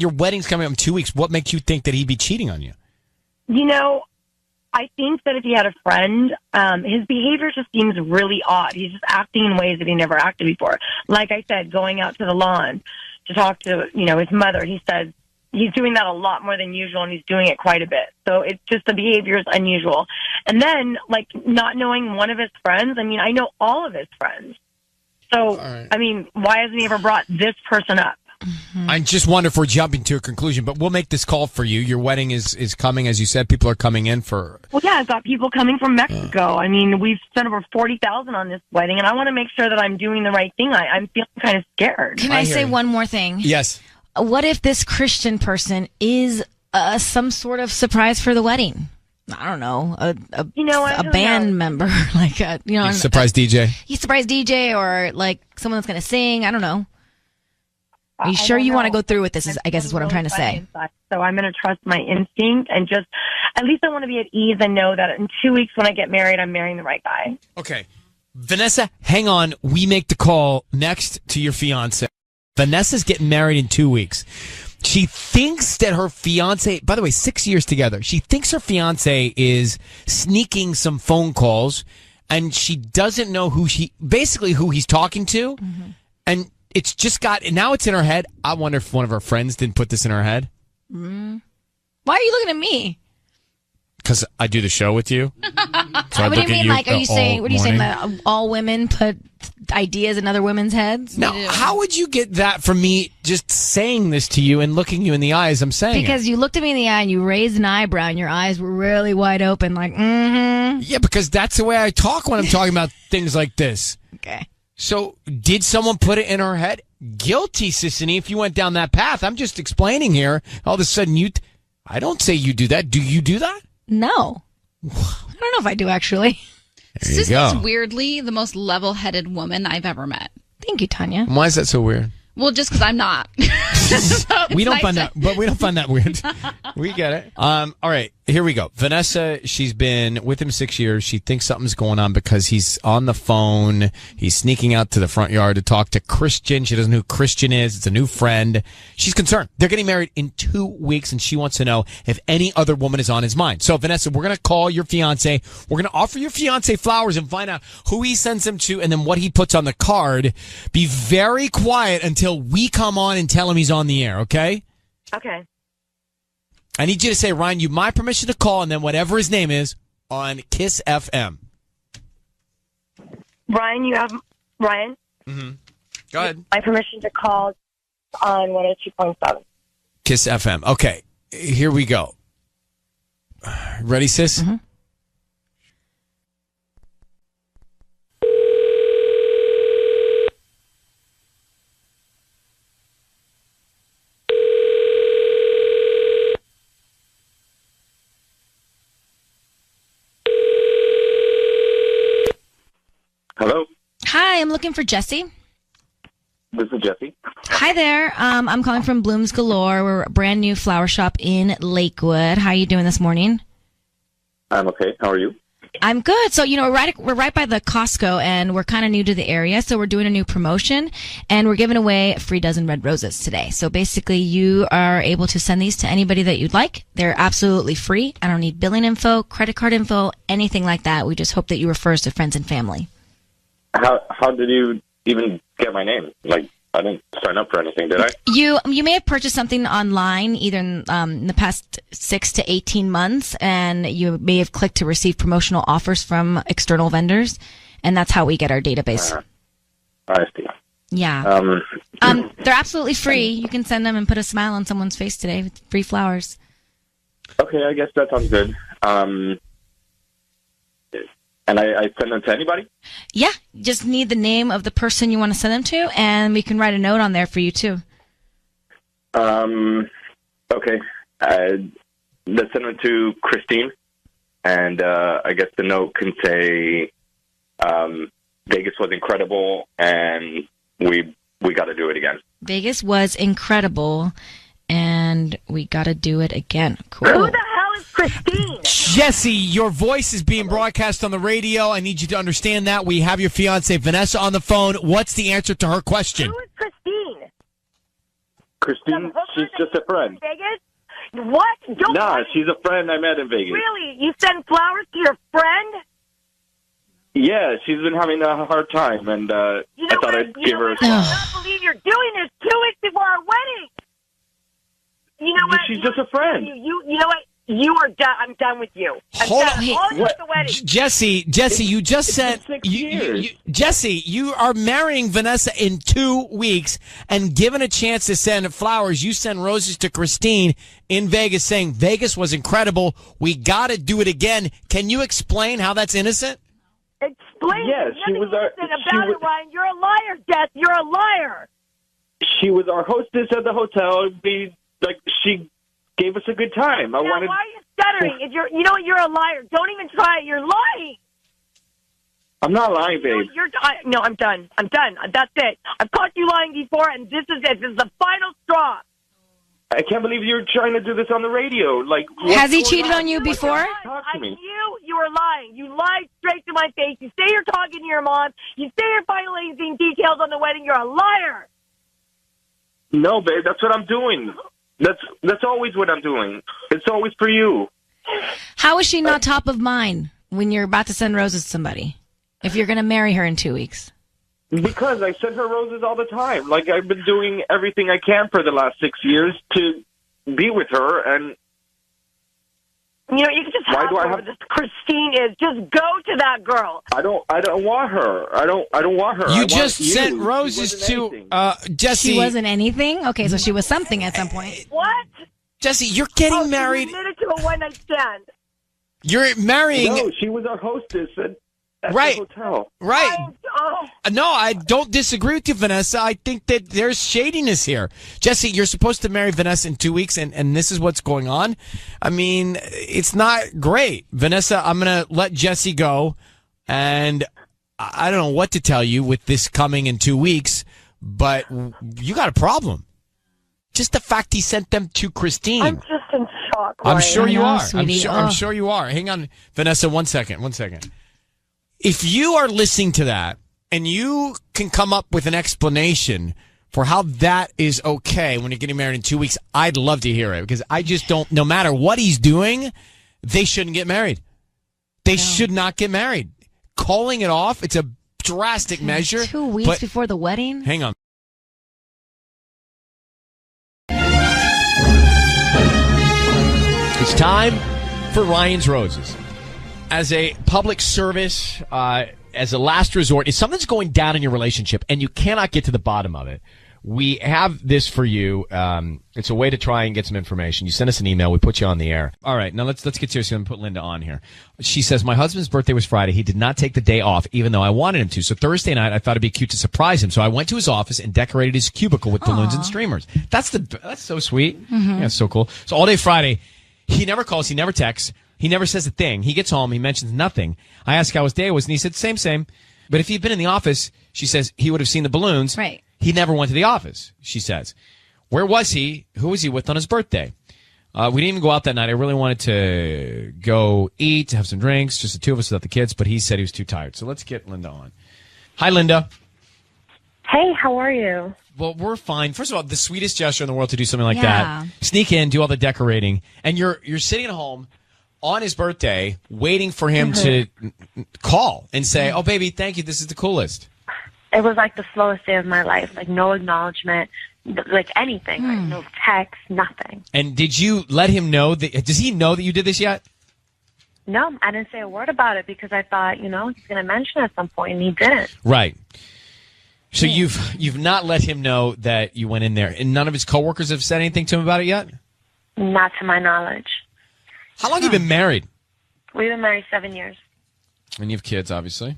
your wedding's coming up in 2 weeks. What makes you think that he'd be cheating on you? You know, I think that if he had a friend, his behavior just seems really odd. He's just acting in ways that he never acted before. Like I said, going out to the lawn to talk to, his mother. He says he's doing that a lot more than usual, and he's doing it quite a bit. So it's just the behavior is unusual. And then, not knowing one of his friends, I know all of his friends. So, right. Why hasn't he ever brought this person up? I just wonder if we're jumping to a conclusion, but we'll make this call for you. Your wedding is coming, as you said. People are coming in for... Well, yeah, I've got people coming from Mexico. We've spent over $40,000 on this wedding, and I want to make sure that I'm doing the right thing. I'm feeling kind of scared. Can I say one more thing? Yes. What if this Christian person is some sort of surprise for the wedding? I don't know, a band member, surprise DJ. He's surprise DJ, or someone that's going to sing. I don't know. Are you sure you want to go through with this? I guess is what I'm trying to say. So I'm going to trust my instinct and just, at least I want to be at ease and know that in 2 weeks when I get married, I'm marrying the right guy. Okay. Vanessa, hang on. We make the call next to your fiance. Vanessa's getting married in 2 weeks. She thinks that her fiance, by the way, 6 years together, she thinks her fiance is sneaking some phone calls, and she doesn't know who he's talking to. Mm-hmm. And it's just now it's in her head. I wonder if one of her friends didn't put this in her head. Mm. Why are you looking at me? Because I do the show with you. So what do you mean? Are you saying that all women put ideas in other women's heads? Now, how would you get that from me just saying this to you and looking you in the eye as I'm saying Because you looked at me in the eye and you raised an eyebrow and your eyes were really wide open, mm-hmm. Yeah, because that's the way I talk when I'm talking about things like this. Okay. So, did someone put it in her head? Guilty, Sissany, if you went down that path. I'm just explaining here. All of a sudden, I don't say you do that. Do you do that? No. I don't know if I do, actually. Sissy's weirdly the most level-headed woman I've ever met. Thank you, Tanya. Why is that so weird? Well, just because I'm not. We don't find that weird. We get it. All right, here we go. Vanessa, she's been with him 6 years. She thinks something's going on because he's on the phone. He's sneaking out to the front yard to talk to Christian. She doesn't know who Christian is. It's a new friend. She's concerned. They're getting married in 2 weeks, and she wants to know if any other woman is on his mind. So, Vanessa, we're going to call your fiance. We're going to offer your fiance flowers and find out who he sends them to and then what he puts on the card. Be very quiet until we come on and tell him he's on the air, okay? Okay. I need you to say, Ryan, you have my permission to call, and then whatever his name is on Kiss FM. Ryan, you have... Ryan? Mm-hmm. Go ahead. My permission to call on 102.7. Kiss FM. Okay, here we go. Ready, sis? Mm-hmm. Hello? Hi, I'm looking for Jesse. This is Jesse. Hi there. I'm calling from Blooms Galore. We're a brand new flower shop in Lakewood. How are you doing this morning? I'm okay. How are you? I'm good. So, we're right by the Costco, and we're kind of new to the area, so we're doing a new promotion, and we're giving away a free dozen red roses today. So basically, you are able to send these to anybody that you'd like. They're absolutely free. I don't need billing info, credit card info, anything like that. We just hope that you refer us to friends and family. How did you even get my name? I didn't sign up for anything, did I? You may have purchased something online either in the past 6 to 18 months, and you may have clicked to receive promotional offers from external vendors, and that's how we get our database. I see. Yeah. They're absolutely free. You can send them and put a smile on someone's face today with free flowers. Okay, I guess that sounds good. And I send them to anybody? Yeah, just need the name of the person you want to send them to, and we can write a note on there for you, too. Okay. Let's send them to Christine, and I guess the note can say Vegas was incredible, and we got to do it again. Vegas was incredible, and we got to do it again. Cool. Who the hell is Christine? Jesse, your voice is being broadcast on the radio. I need you to understand that. We have your fiance Vanessa on the phone. What's the answer to her question? Who is Christine? Christine, she's just a friend. Vegas? What? Don't Nah, she's a friend I met in Vegas. Really? You send flowers to your friend? Yeah, she's been having a hard time, and I thought I'd give her a I cannot believe you're doing this 2 weeks before our wedding. You know what? She's just a friend. You know what? You are done. I'm done with you. Hold on. All you at the wedding. Jesse, you just said, Jesse, you are marrying Vanessa in 2 weeks and given a chance to send flowers. You send roses to Christine in Vegas saying Vegas was incredible. We got to do it again. Can you explain how that's innocent? Explain. Yes, she was our. Ryan. You're a liar, Jess. You're a liar. She was our hostess at the hotel. She gave us a good time. Why are you stuttering? If you know what? You're a liar. Don't even try it. You're lying. I'm not lying, babe. No, I'm done. I'm done. That's it. I've caught you lying before, and this is it. This is the final straw. I can't believe you're trying to do this on the radio. Has he cheated on you before? Talk to me. You were lying. You lied straight to my face. You say you're talking to your mom. You say you're finalizing details on the wedding. You're a liar. No, babe, that's what I'm doing. That's always what I'm doing. It's always for you. How is she not top of mind when you're about to send roses to somebody? If you're going to marry her in 2 weeks? Because I send her roses all the time. I've been doing everything I can for the last 6 years to be with her, and you can just have whoever this Christine is. Just go to that girl. I don't want her. I don't want her. You just sent roses to Jesse. She wasn't anything? Okay, so she was something at some point. What? Jesse, you're getting married. You admitted to a one-night stand. You're marrying. No, she was our hostess at right. the hotel. Right. No, I don't disagree with you, Vanessa. I think that there's shadiness here. Jesse, you're supposed to marry Vanessa in 2 weeks, and this is what's going on. I mean, it's not great. Vanessa, I'm going to let Jesse go, and I don't know what to tell you with this coming in 2 weeks, but you got a problem. Just the fact he sent them to Christine. I'm just in shock. I'm sure you are. Sweetie. I'm sure you are. Hang on, Vanessa, 1 second. If you are listening to that and you can come up with an explanation for how that is okay when you're getting married in 2 weeks, I'd love to hear it, because I just don't, no matter what he's doing, they shouldn't get married. They should not get married. Calling it off, it's a drastic measure. 2 weeks before the wedding? Hang on. It's time for Ryan's Roses. As a public service, as a last resort, if something's going down in your relationship and you cannot get to the bottom of it, we have this for you. It's a way to try and get some information. You send us an email. We put you on the air. All right. Now let's get serious and put Linda on here. She says, my husband's birthday was Friday. He did not take the day off, even though I wanted him to. So Thursday night, I thought it'd be cute to surprise him. So I went to his office and decorated his cubicle with balloons and streamers. That's so sweet. Mm-hmm. Yeah, it's so cool. So all day Friday, he never calls. He never texts. He never says a thing. He gets home. He mentions nothing. I asked how his day was, and he said, same. But if he'd been in the office, she says, he would have seen the balloons. Right. He never went to the office, she says. Where was he? Who was he with on his birthday? We didn't even go out that night. I really wanted to go eat, have some drinks, just the two of us without the kids, but he said he was too tired. So let's get Linda on. Hi, Linda. Hey, how are you? Well, we're fine. First of all, the sweetest gesture in the world to do something like that. Sneak in, do all the decorating, and you're sitting at home on his birthday, waiting for him to call and say, oh, baby, thank you. This is the coolest. It was like the slowest day of my life. Like, no acknowledgement, like anything. Like, no text, nothing. And did you let him know that? Does he know that you did this yet? No, I didn't say a word about it because I thought, he's going to mention it at some point, and he didn't. Right. So you've not let him know that you went in there, and none of his coworkers have said anything to him about it yet? Not to my knowledge. How long have you been married? We've been married 7 years. And you have kids, obviously.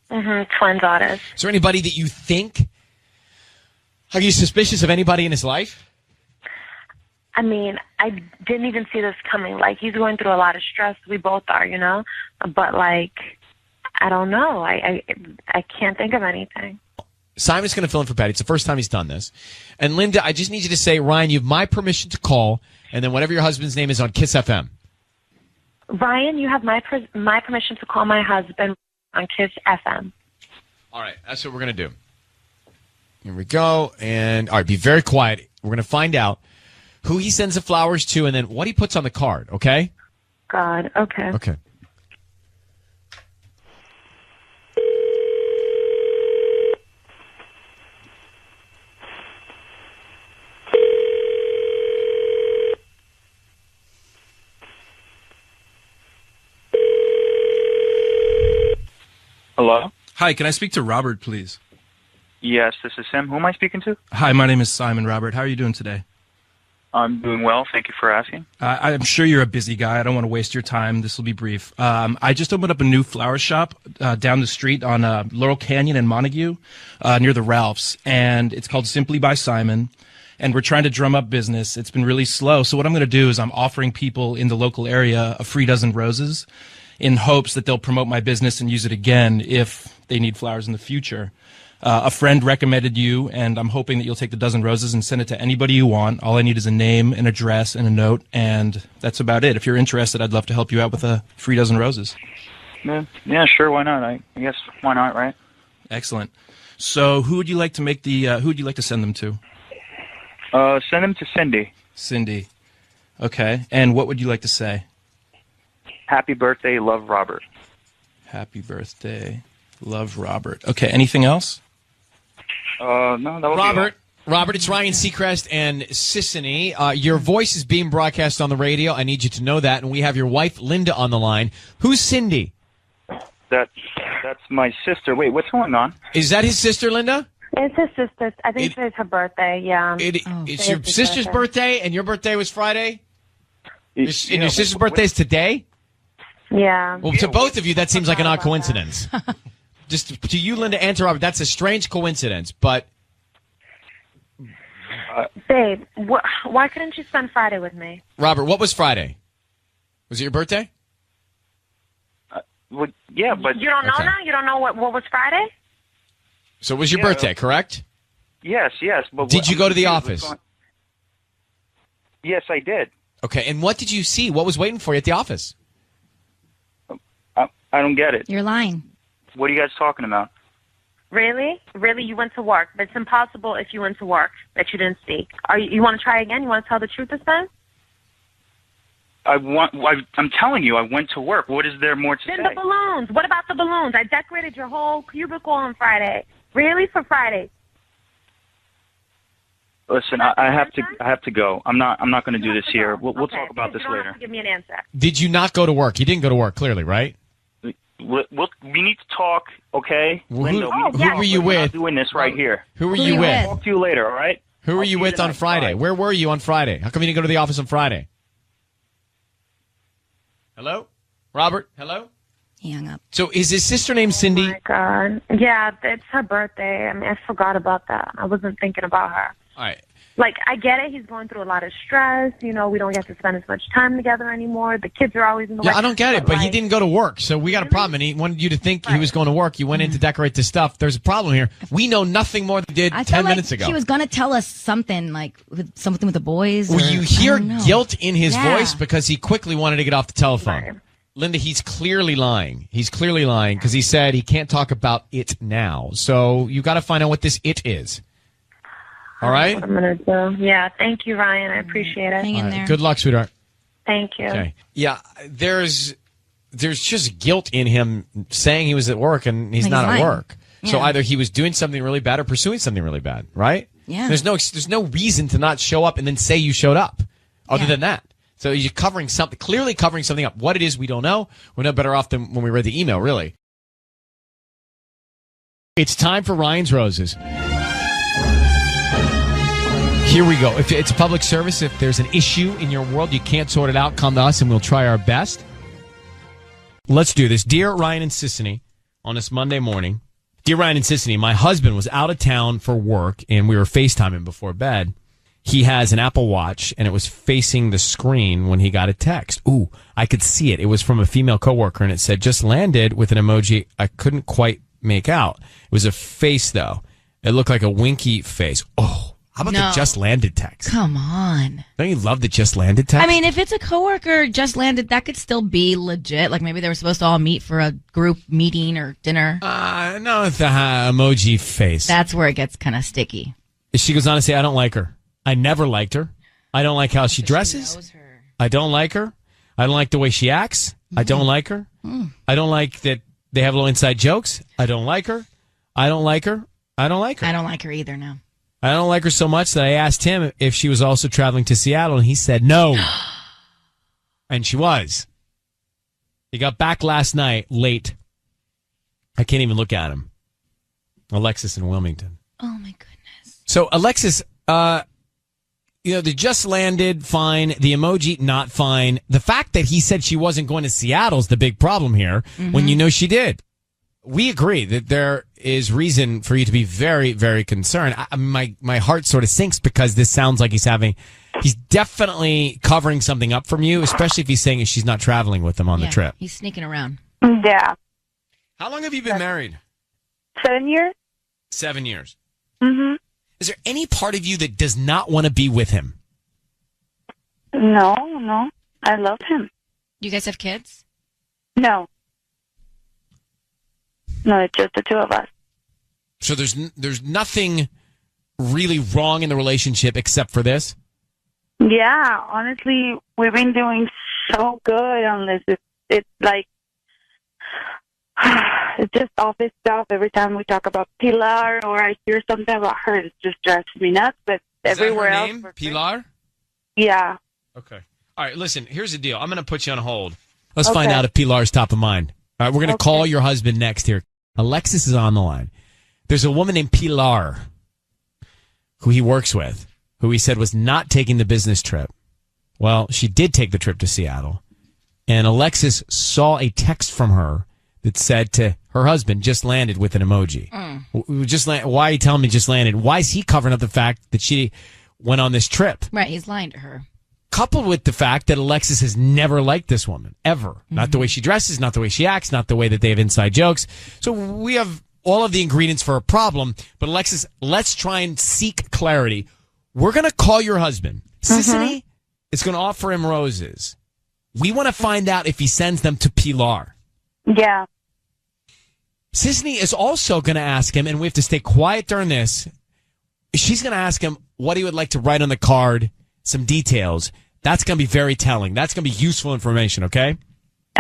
Twin daughters. Is there anybody that you think? Are you suspicious of anybody in his life? I mean, I didn't even see this coming. Like, he's going through a lot of stress. We both are, But, I don't know. I can't think of anything. Simon's going to fill in for Patty. It's the first time he's done this. And Linda, I just need you to say, Ryan, you have my permission to call, and then whatever your husband's name is on Kiss FM. Ryan, you have my permission to call my husband on Kiss FM. All right, that's what we're going to do. Here we go. And, all right, be very quiet. We're going to find out who he sends the flowers to and then what he puts on the card, okay? God, okay. Okay. Hello? Hi, can I speak to Robert, please? Yes, this is him. Who am I speaking to? Hi, my name is Simon, Robert. How are you doing today? I'm doing well. Thank you for asking. I'm sure you're a busy guy. I don't want to waste your time. This will be brief. I just opened up a new flower shop down the street on Laurel Canyon and Montague near the Ralphs, and it's called Simply by Simon, and we're trying to drum up business. It's been really slow, so what I'm going to do is I'm offering people in the local area a free dozen roses in hopes that they'll promote my business and use it again if they need flowers in the future. A friend recommended you, and I'm hoping that you'll take the dozen roses and send it to anybody you want. All I need is a name, an address, and a note, and that's about it. If you're interested, I'd love to help you out with a free dozen roses. Yeah, sure. Why not? I guess why not, right? Excellent. So, who would you like to make the? Who would you like to send them to? Send them to Cindy. Cindy. Okay. And what would you like to say? Happy birthday, love, Robert. Happy birthday, love, Robert. Okay. Anything else? No, that was Robert, it's Ryan Seacrest and Sissany. Your voice is being broadcast on the radio. I need you to know that. And we have your wife, Linda, on the line. Who's Cindy? That's my sister. Wait, what's going on? Is that his sister, Linda? It's his sister. I think today's her birthday, yeah. It's your sister's birthday, and your birthday was Friday? And your sister's birthday is today? Yeah. Well, to both of you, that seems like an odd coincidence. Just to you, Linda, and to Robert, that's a strange coincidence, but... Babe, why couldn't you spend Friday with me? Robert, what was Friday? Was it your birthday? Well, yeah, but... You don't know now? You don't know what was Friday? So it was your birthday, correct? Yes, but... Did you go to the office? Yes, I did. Okay, and what did you see? What was waiting for you at the office? I don't get it. You're lying. What are you guys talking about? Really? Really, you went to work. But it's impossible if you went to work that you didn't speak. You want to try again? You want to tell the truth this time? I'm telling you, I went to work. What is there more to say? Then the balloons. What about the balloons? I decorated your whole cubicle on Friday. Really? For Friday? Listen, I have to go. I'm not going to do this here. We'll talk about this later. You don't have to give me an answer. Did you not go to work? You didn't go to work, clearly, right? We need to talk, okay? Well, Linda, who were you with? We're not doing this right here. Who were you with? I'll talk to you later, all right? Who were you with on Friday? Where were you on Friday? How come you didn't go to the office on Friday? Hello? Robert? Hello? He hung up. So is his sister named Cindy? Oh, my God. Yeah, it's her birthday. I mean, I forgot about that. I wasn't thinking about her. All right. Like, I get it. He's going through a lot of stress. You know, we don't get to spend as much time together anymore. The kids are always in the way. Yeah, I don't get it, but he didn't go to work, so we got a problem, and he wanted you to think he was going to work. You went in to decorate the stuff. There's a problem here. We know nothing more than he did I 10 felt minutes like ago. He was going to tell us something, like something with the boys. Well, you hear I don't know. guilt in his Yeah. voice because he quickly wanted to get off the telephone. Linda, he's clearly lying. He's clearly lying because he said he can't talk about it now. So you got to find out what this it is. All right? What I'm going to do. Yeah, thank you, Ryan. I appreciate it. Hang in there. Good luck, sweetheart. Thank you. Okay. Yeah, there's just guilt in him saying he was at work and he's Like not he's at lying. work. So Yeah. either he was doing something really bad or pursuing something really bad, right? Yeah. There's no reason to not show up and then say you showed up other than that. So you're covering something, clearly covering something up. What it is, we don't know. We're no better off than when we read the email, really. It's time for Ryan's Roses. Here we go. If it's a public service, if there's an issue in your world, you can't sort it out, come to us and we'll try our best. Let's do this. Dear Ryan and Sissany, on this Monday morning. Dear Ryan and Sissany, my husband was out of town for work and we were FaceTiming before bed. He has an Apple Watch and it was facing the screen when he got a text. Ooh, I could see it. It was from a female coworker and it said, just landed with an emoji I couldn't quite make out. It was a face though. It looked like a winky face. Oh, How about the just landed text? Come on. Don't you love the just landed text? I mean, if it's a coworker just landed, that could still be legit. Like maybe they were supposed to all meet for a group meeting or dinner. No, the emoji face. That's where it gets kind of sticky. She goes on to say, I don't like her. I never liked her. I don't like how she dresses. She knows her. I don't like her. I don't like the way she acts. I don't like her. I don't like that they have little inside jokes. I don't like her. I don't like her. I don't like her. I don't like her either now. I don't like her so much that I asked him if she was also traveling to Seattle, and he said no. And she was. He got back last night late. I can't even look at him. Alexis in Wilmington. Oh, my goodness. So, Alexis, the just landed, fine. The emoji, not fine. The fact that he said she wasn't going to Seattle is the big problem here when you know she did. We agree that there is reason for you to be very, very concerned. My heart sort of sinks because this sounds like he's definitely covering something up from you, especially if he's saying she's not traveling with him on the trip. He's sneaking around. Yeah. How long have you been married? 7 years. 7 years. Mm-hmm. Is there any part of you that does not want to be with him? No. I love him. You guys have kids? No. No, it's just the two of us. So there's nothing really wrong in the relationship except for this? Yeah, honestly, we've been doing so good on this. It's like, it's just office stuff. Every time we talk about Pilar or I hear something about her, it just drives me nuts. But Is everywhere that her else, name? Pilar? Yeah. Okay. All right, listen, here's the deal. I'm going to put you on hold. Let's Okay. find out if Pilar's top of mind. All right, we're going to call your husband next here. Alexis is on the line. There's a woman named Pilar who he works with, who he said was not taking the business trip. Well, she did take the trip to Seattle. And Alexis saw a text from her that said to her husband, just landed with an emoji. Why are you telling me just landed? Why is he covering up the fact that she went on this trip? Right, he's lying to her. Coupled with the fact that Alexis has never liked this woman, ever. Not the way she dresses, not the way she acts, not the way that they have inside jokes. So we have all of the ingredients for a problem. But Alexis, let's try and seek clarity. We're going to call your husband. Sissany is going to offer him roses. We want to find out if he sends them to Pilar. Yeah. Sissany is also going to ask him, and we have to stay quiet during this. She's going to ask him what he would like to write on the card, some details. That's going to be very telling. That's going to be useful information, okay?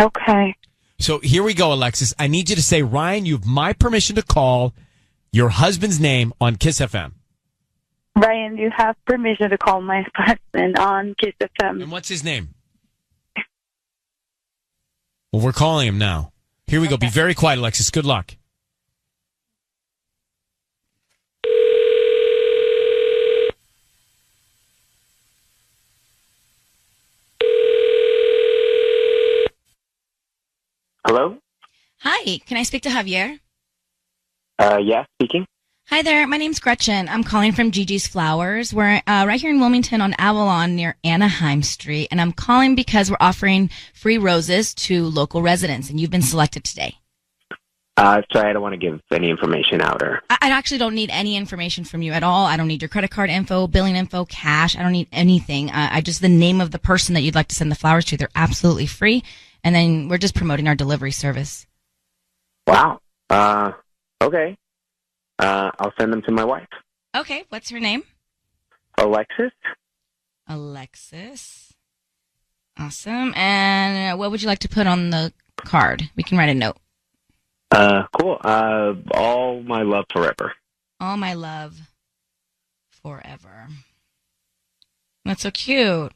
Okay. So here we go, Alexis. I need you to say, Ryan, you have my permission to call your husband's name on Kiss FM. Ryan, you have permission to call my husband on Kiss FM. And what's his name? Well, we're calling him now. Here we go. Be very quiet, Alexis. Good luck. Hello? Hi, can I speak to Javier? Yeah, speaking. Hi there, my name's Gretchen. I'm calling from Gigi's Flowers. We're right here in Wilmington on Avalon near Anaheim Street, and I'm calling because we're offering free roses to local residents, and you've been selected today. Sorry, I don't want to give any information out or... I actually don't need any information from you at all. I don't need your credit card info, billing info, cash. I don't need anything. I just the name of the person that you'd like to send the flowers to. They're absolutely free, and then we're just promoting our delivery service. Wow. Okay. I'll send them to my wife. Okay, what's her name? Alexis. Alexis. Awesome. And what would you like to put on the card? We can write a note. Cool. All my love forever. All my love forever. That's so cute.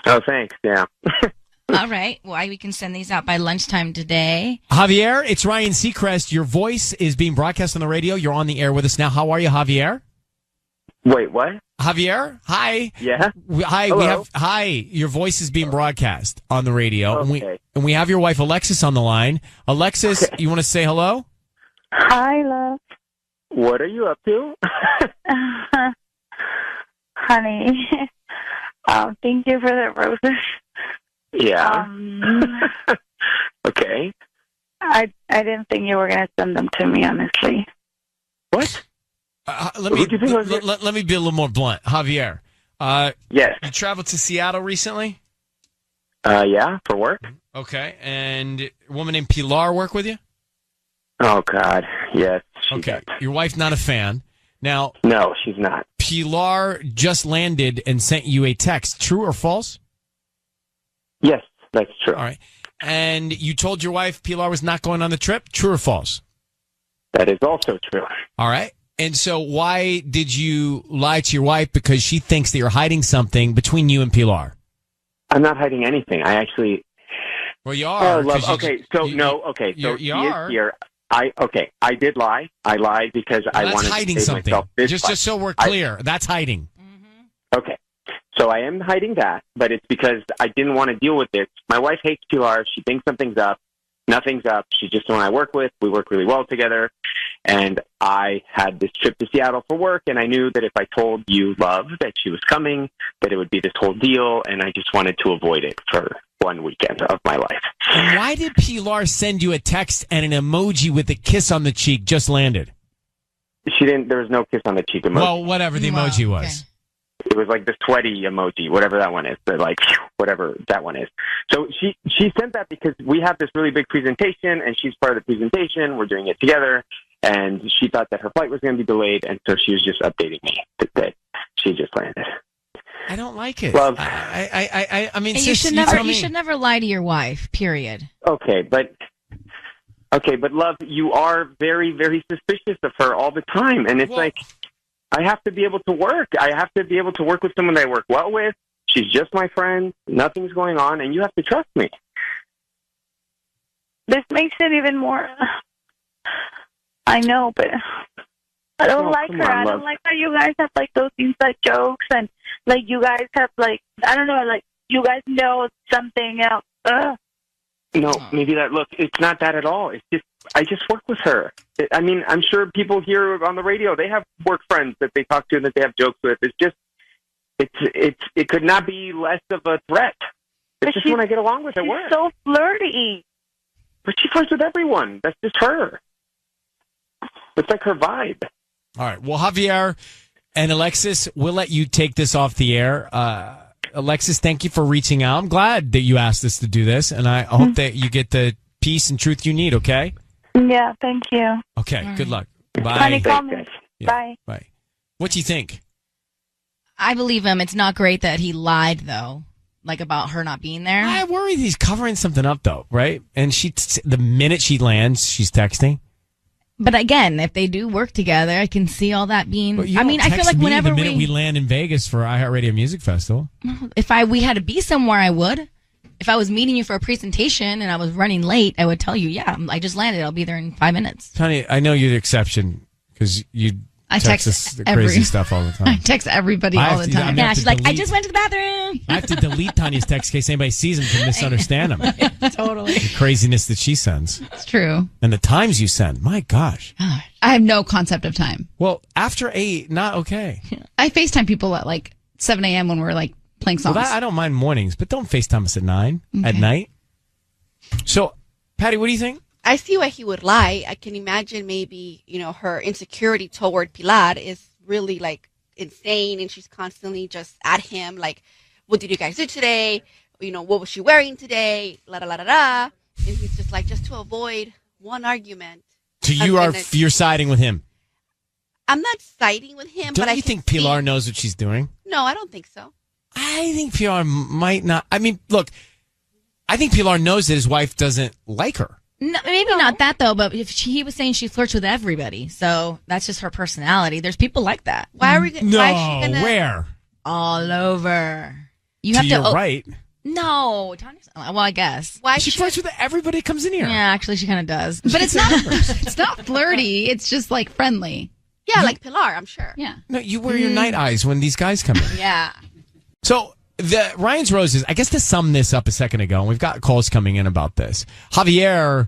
Oh, thanks. Yeah. All right. Well, we can send these out by lunchtime today. Javier, it's Ryan Seacrest. Your voice is being broadcast on the radio. You're on the air with us now. How are you, Javier? Wait, what? Javier, hi. Yeah. Hi. Hello? Hi. Your voice is being broadcast on the radio, Okay. and we have your wife Alexis on the line. Alexis, you want to say hello? Hi, love. What are you up to? Honey, thank you for the roses. Yeah. Okay. I didn't think you were going to send them to me, honestly. What? Let me be a little more blunt. Javier. Yes. You traveled to Seattle recently? Yeah, for work. Okay. And a woman named Pilar work with you? Oh, God. Yes. Okay. Your wife not a fan. Now. No, she's not. Pilar just landed and sent you a text. True or false? Yes, that's true. All right. And you told your wife Pilar was not going on the trip? True or false? That is also true. All right. And so why did you lie to your wife? Because she thinks that you're hiding something between you and Pilar. I'm not hiding anything. I actually... Well, you are. Oh, love. Okay, so you you she are. is here. I did lie. I lied because I That's wanted hiding to save something. myself this Just fight. so we're clear, that's hiding. Okay. So I am hiding that, but it's because I didn't want to deal with this. My wife hates Pilar. She thinks something's up. Nothing's up. She's just someone I work with. We work really well together. And I had this trip to Seattle for work, and I knew that if I told you, love, that she was coming, that it would be this whole deal, and I just wanted to avoid it for one weekend of my life. And why did Pilar send you a text and an emoji with a kiss on the cheek just landed? She didn't. There was no kiss on the cheek emoji. Well, whatever the emoji was. It was like the sweaty emoji, whatever that one is. The like, whatever that one is. So she sent that because we have this really big presentation, and she's part of the presentation. We're doing it together, and she thought that her flight was going to be delayed, and so she was just updating me that she just landed. I don't like it. Love. I mean, Hey, sis, you should never lie to your wife. Period. Okay, but love, you are very, very suspicious of her all the time, and it's like I have to be able to work. I have to be able to work with someone that I work well with. She's just my friend. Nothing's going on, and you have to trust me. This makes it even more. I know, but I don't like her. I don't like how you guys have like those inside jokes, and like you guys have like I don't know, like you guys know something else. No, maybe that. Look, it's not that at all. It's just I just work with her. I mean, I'm sure people here on the radio, they have work friends that they talk to and that they have jokes with. It's just, it could not be less of a threat. It's just when I get along with her work. She's so flirty. But she flirts with everyone. That's just her. It's like her vibe. All right. Well, Javier and Alexis, we'll let you take this off the air. Alexis, thank you for reaching out. I'm glad that you asked us to do this, and I hope that you get the peace and truth you need, okay? Yeah, thank you. Okay, good luck. Bye. Honey, call me. Yeah, Bye. Bye. What do you think? I believe him. It's not great that he lied, though, like about her not being there. I worry he's covering something up, though, right? And the minute she lands, she's texting. But again, if they do work together, I can see all that being. I mean, I feel like me whenever the minute we land in Vegas for iHeartRadio Music Festival. if we had to be somewhere, I would. If I was meeting you for a presentation and I was running late, I would tell you, yeah, I just landed. I'll be there in 5 minutes. Tanya, I know you're the exception because you text us the crazy stuff all the time. I text everybody all the time. Yeah, she's like, I just went to the bathroom. I have to delete Tanya's text in case anybody sees them to misunderstand them. Totally. The craziness that she sends. It's true. And the times you send. My gosh. I have no concept of time. Well, after 8, not okay. I FaceTime people at like 7 a.m. when we're like playing songs. Well, I don't mind mornings, but don't FaceTime us at 9 at night. So, Patty, what do you think? I see why he would lie. I can imagine maybe, her insecurity toward Pilar is really like insane and she's constantly just at him like, what did you guys do today? What was she wearing today? La da la da da. And he's just like, just to avoid one argument. So you're siding with him? I'm not siding with him. Don't but you think Pilar knows what she's doing? No, I don't think so. I think Pilar might not. I mean, look, I think Pilar knows that his wife doesn't like her. No, maybe not that, though, but he was saying she flirts with everybody, so that's just her personality. There's people like that. Why are we why is she gonna... where? All over. You to have your to. right. No. Well, I guess. Why she flirts with everybody that comes in here. Yeah, actually, she kind of does. But it's not flirty. It's just like friendly. Yeah, like Pilar, I'm sure. Yeah. No, you wear your night eyes when these guys come in. Yeah. So the Ryan's Roses, I guess to sum this up a second ago, and we've got calls coming in about this. Javier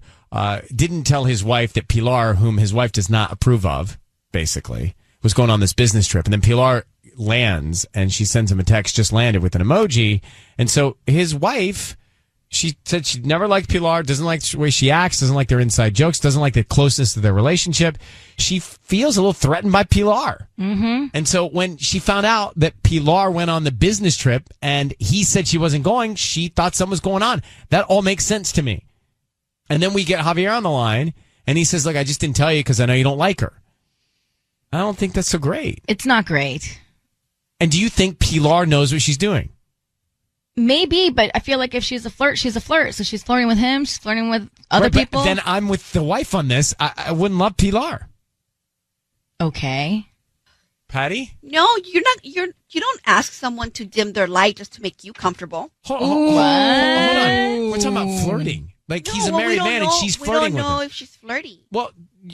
didn't tell his wife that Pilar, whom his wife does not approve of, basically, was going on this business trip. And then Pilar lands and she sends him a text, just landed, with an emoji. And so his wife She said she never liked Pilar, doesn't like the way she acts, doesn't like their inside jokes, doesn't like the closeness of their relationship. She feels a little threatened by Pilar. Mm-hmm. And so when she found out that Pilar went on the business trip and he said she wasn't going, she thought something was going on. That all makes sense to me. And then we get Javier on the line, and he says, look, I just didn't tell you because I know you don't like her. I don't think that's so great. It's not great. And do you think Pilar knows what she's doing? Maybe, but I feel like if she's a flirt, she's a flirt. So she's flirting with him, she's flirting with other people. Then I'm with the wife on this. I wouldn't love Pilar. Okay. Patty? No, you don't ask someone to dim their light just to make you comfortable. Hold on. We're talking about flirting. Like, he's a married man and she's flirting with him. We don't know if she's flirty. Well,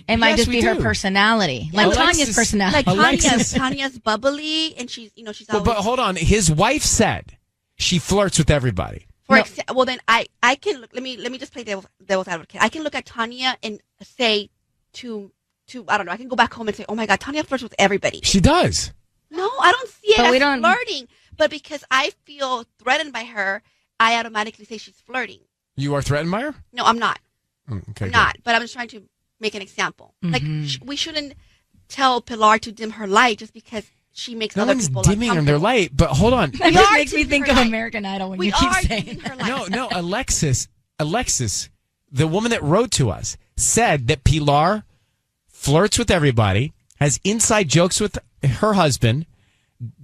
it might yes, just be her do. personality. Like Tanya's personality. Like Tanya's bubbly, and she's always... But hold on. His wife said she flirts with everybody. Well, then I can look. Let me just play devil's advocate. I can look at Tanya and say to I don't know. I can go back home and say, oh my God, Tanya flirts with everybody. She does. No, I don't see it But as flirting. But because I feel threatened by her, I automatically say she's flirting. You are threatened by her? No, I'm not. Okay, I'm not. But I'm just trying to make an example. Like we shouldn't tell Pilar to dim her light just because she makes No other one's people dimming her their light, but hold on. It just makes me think of American Idol when you keep saying that. No, Alexis, the woman that wrote to us, said that Pilar flirts with everybody, has inside jokes with her husband,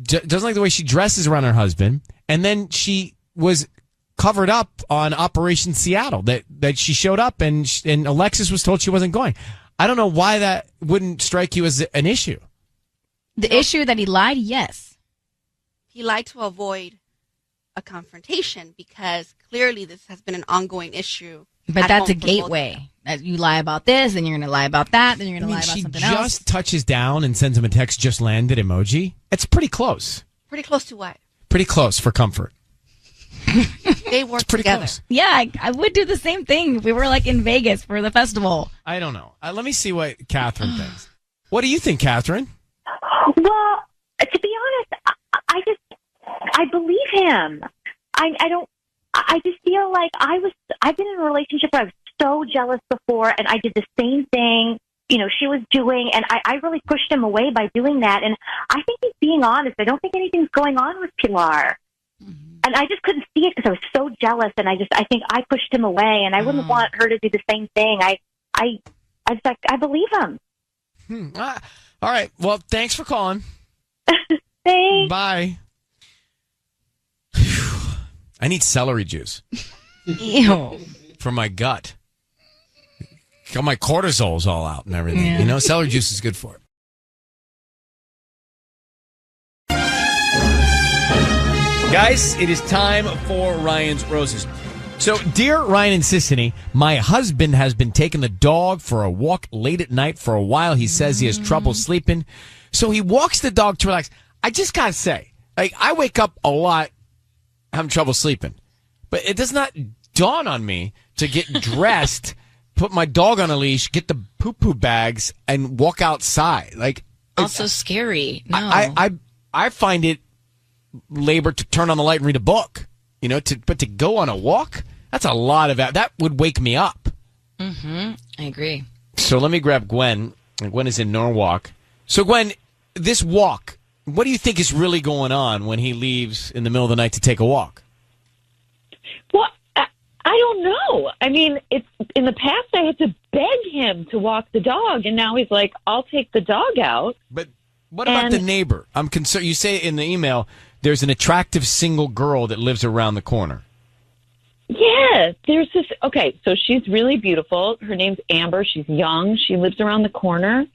doesn't like the way she dresses around her husband, and then she was covered up on Operation Seattle, that she showed up and Alexis was told she wasn't going. I don't know why that wouldn't strike you as an issue. The issue that he lied, yes. He lied to avoid a confrontation because clearly this has been an ongoing issue. But that's a gateway. You lie about this, then you're going to lie about that, then you're going to lie about something else. She just touches down and sends him a text, just landed emoji. It's pretty close. Pretty close to what? Pretty close for comfort. They work together. Close. Yeah, I would do the same thing if we were like in Vegas for the festival. I don't know. Let me see what Catherine thinks. What do you think, Catherine? Well, to be honest, I believe him. I just feel like I've been in a relationship where I was so jealous before, and I did the same thing, she was doing, and I really pushed him away by doing that. And I think he's being honest. I don't think anything's going on with Pilar. And I just couldn't see it because I was so jealous, and I think I pushed him away, and I wouldn't want her to do the same thing. I believe him. All right. Well, thanks for calling. Thanks. Bye. I need celery juice. Ew. For my gut. Got my cortisol's all out and everything. Yeah. Celery juice is good for it. Guys, it is time for Ryan's Roses. So, dear Ryan and Sissany, my husband has been taking the dog for a walk late at night for a while. He says he has trouble sleeping. So he walks the dog to relax. I just got to say, I wake up a lot having trouble sleeping. But it does not dawn on me to get dressed, put my dog on a leash, get the poo-poo bags, and walk outside. Also scary. No. I find it labor to turn on the light and read a book. But to go on a walk, that's a lot of that. That would wake me up. Mm-hmm. I agree. So let me grab Gwen. Gwen is in Norwalk. So Gwen, this walk, what do you think is really going on when he leaves in the middle of the night to take a walk? Well, I don't know. I mean, it's in the past I had to beg him to walk the dog, and now he's like, I'll take the dog out. But what about the neighbor? I'm concerned. You say in the email there's an attractive single girl that lives around the corner. Yeah, there's this. Okay, so she's really beautiful. Her name's Amber. She's young. She lives around the corner.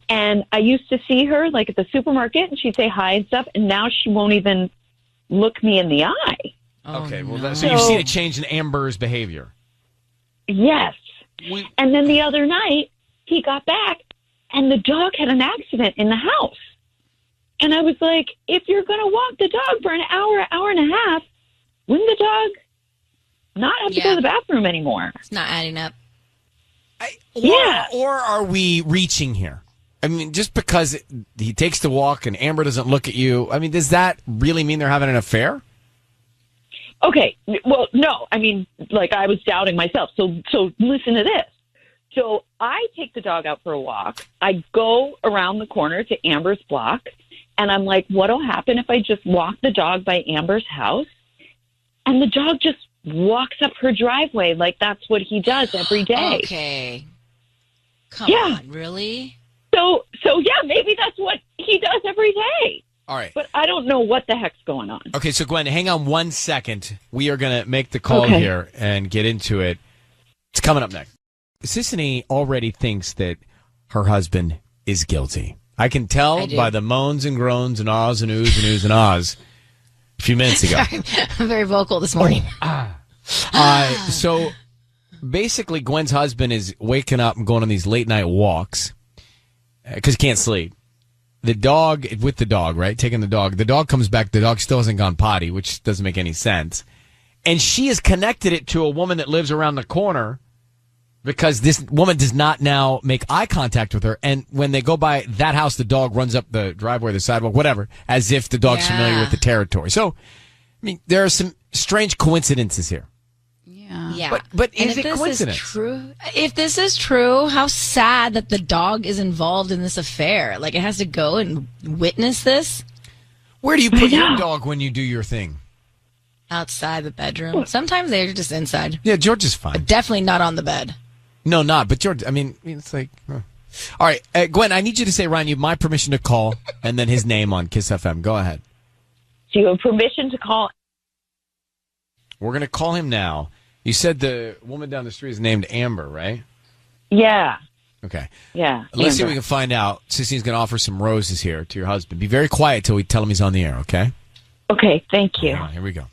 And I used to see her like at the supermarket, and she'd say hi and stuff. And now she won't even look me in the eye. Okay, well, so you've seen a change in Amber's behavior. Yes. And then the other night, he got back, and the dog had an accident in the house. And I was like, if you're going to walk the dog for an hour and a half, wouldn't the dog not have to go to the bathroom anymore? It's not adding up. Or are we reaching here? I mean, just because he takes the walk and Amber doesn't look at you, I mean, does that really mean they're having an affair? Okay. Well, no, I mean, like I was doubting myself. So listen to this. So I take the dog out for a walk. I go around the corner to Amber's block, and I'm like, what'll happen if I just walk the dog by Amber's house? And the dog just walks up her driveway like that's what he does every day. Okay. Come on, really? So yeah, maybe that's what he does every day. All right. But I don't know what the heck's going on. Okay, so Gwen, hang on 1 second. We are going to make the call Okay. here and get into it. It's coming up next. Sissany already thinks that her husband is guilty. I can tell by the moans and groans and ahs and oohs and oohs and ahs a few minutes ago. Sorry, I'm very vocal this morning. So basically, Gwen's husband is waking up and going on these late night walks because he can't sleep. The dog, with the dog, right? Taking the dog comes back. The dog still hasn't gone potty, which doesn't make any sense. And she has connected it to a woman that lives around the corner because this woman does not now make eye contact with her. And when they go by that house, the dog runs up the driveway, the sidewalk, whatever, as if the dog's familiar with the territory. So, I mean, there are some strange coincidences here. Yeah. But And is if it this coincidence? If this is true, how sad that the dog is involved in this affair. Like, it has to go and witness this. Where do you put your dog when you do your thing? Outside the bedroom. Sometimes they're just inside. Yeah, George is fine. But definitely not on the bed. No, not. But George, I mean, it's like... All right, Gwen, I need you to say, Ryan, you have my permission to call, and then his name on Kiss FM. Go ahead. Do you have permission to call? We're going to call him now. You said the woman down the street is named Amber, right? Yeah. Okay. Yeah. Let's see if Amber. we can find out. Sissy's going to offer some roses here to your husband. Be very quiet till we tell him he's on the air, okay? Okay, thank you. All right, here we go.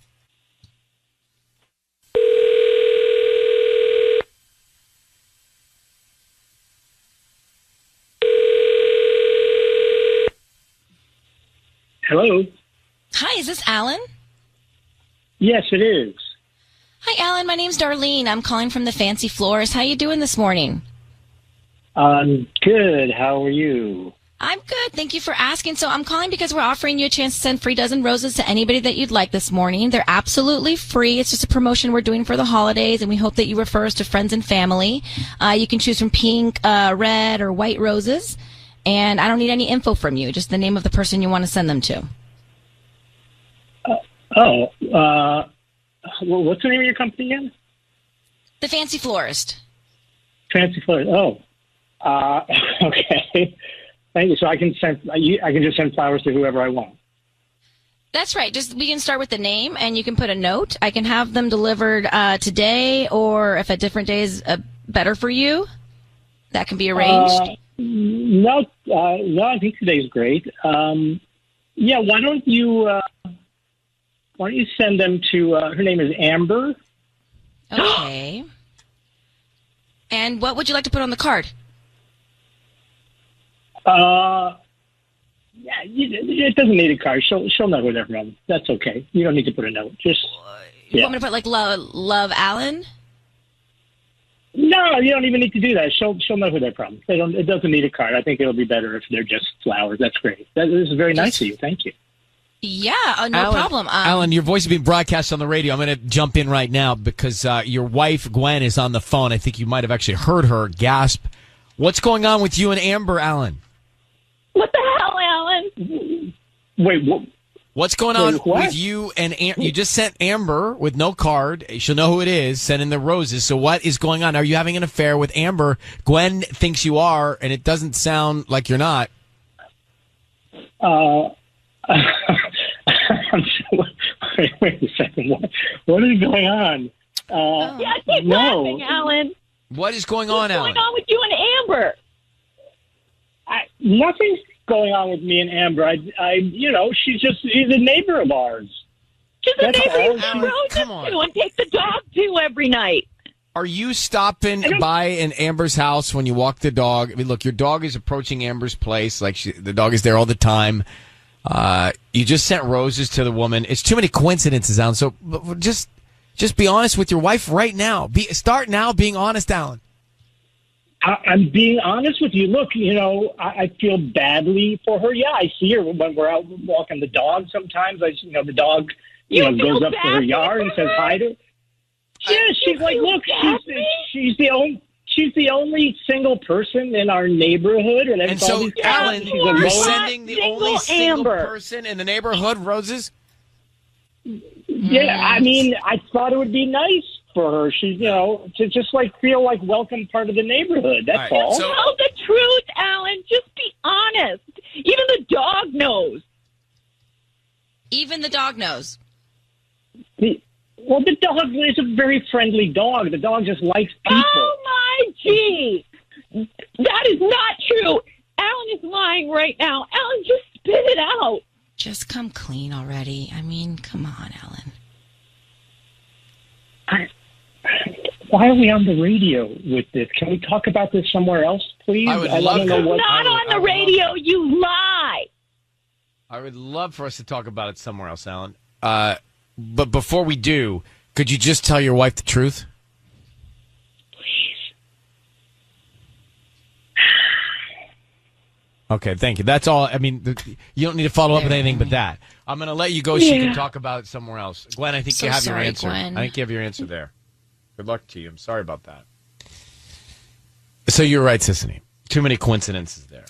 Hello. Hi, is this Alan? Yes, it is. Hi, Alan. My name's Darlene. I'm calling from the Fancy Floors. How you doing this morning? Good. How are you? I'm good. Thank you for asking. So I'm calling because we're offering you a chance to send free dozen roses to anybody that you'd like this morning. They're absolutely free. It's just a promotion we're doing for the holidays, and we hope that you refer us to friends and family. You can choose from pink, red, or white roses. And I don't need any info from you, just the name of the person you want to send them to. Well, what's the name of your company again? The Fancy Florist. Fancy Flowers. Okay. Thank you. So I can just send flowers to whoever I want. That's right. We can start with the name, and you can put a note. I can have them delivered today, or if a different day is better for you, that can be arranged. No, I think today's great. Yeah, why don't you send them to, her name is Amber. Okay. And what would you like to put on the card? Yeah, it doesn't need a card. She'll know who they're from. That's okay. You don't need to put a note. You want me to put like love Alan? No, you don't even need to do that. She'll know who they're from. It doesn't need a card. I think it'll be better if they're just flowers. That's great. This is very nice of you. Thank you. Yeah, no problem. Alan, your voice is being broadcast on the radio. I'm going to jump in right now because your wife, Gwen, is on the phone. I think you might have actually heard her gasp. What's going on with you and Amber, Alan? What the hell, Alan? Wait, what? What's going on what? with you and you just sent Amber with no card. She'll know who it is, sending the roses. So what is going on? Are you having an affair with Amber? Gwen thinks you are, and it doesn't sound like you're not. Wait a second. What is going on? Yeah, keep laughing, Alan. What is going on, Alan? What's going on with you and Amber? Nothing's going on with me and Amber. She's a neighbor of ours. She's a That's neighbor all. you Alan, roses come on. to and take the dog to every night. Are you stopping by in Amber's house when you walk the dog? I mean, look, your dog is approaching Amber's place. Like the dog is there all the time. You just sent roses to the woman. It's too many coincidences, Alan. So just be honest with your wife right now. Start now being honest, Alan. I'm being honest with you. Look, I feel badly for her. Yeah, I see her when we're out walking the dog sometimes. The dog goes up to her yard and says hi to her. Yeah, she's like, look, she's the only single person in our neighborhood, and so, Alan, you're sending the only single person in the neighborhood roses? Yeah, I mean, I thought it would be nice for her. She's, to just feel like welcome part of the neighborhood. That's all. So, tell the truth, Alan. Just be honest. Even the dog knows. Even the dog knows. The dog is a very friendly dog. The dog just likes people. Oh, my gee. That is not true. Alan is lying right now. Alan, just spit it out. Just come clean already. I mean, come on, Alan. Why are we on the radio with this? Can we talk about this somewhere else, please? I would love to. Not on the radio. You lie. I would love for us to talk about it somewhere else, Alan. But before we do, could you just tell your wife the truth? Please. Okay, thank you. That's all. I mean, you don't need to follow up with anything but that. I'm going to let you go so you can talk about it somewhere else. Glenn, I think you have your answer. Glenn. I think you have your answer there. Good luck to you. I'm sorry about that. So you're right, Sissany. Too many coincidences there.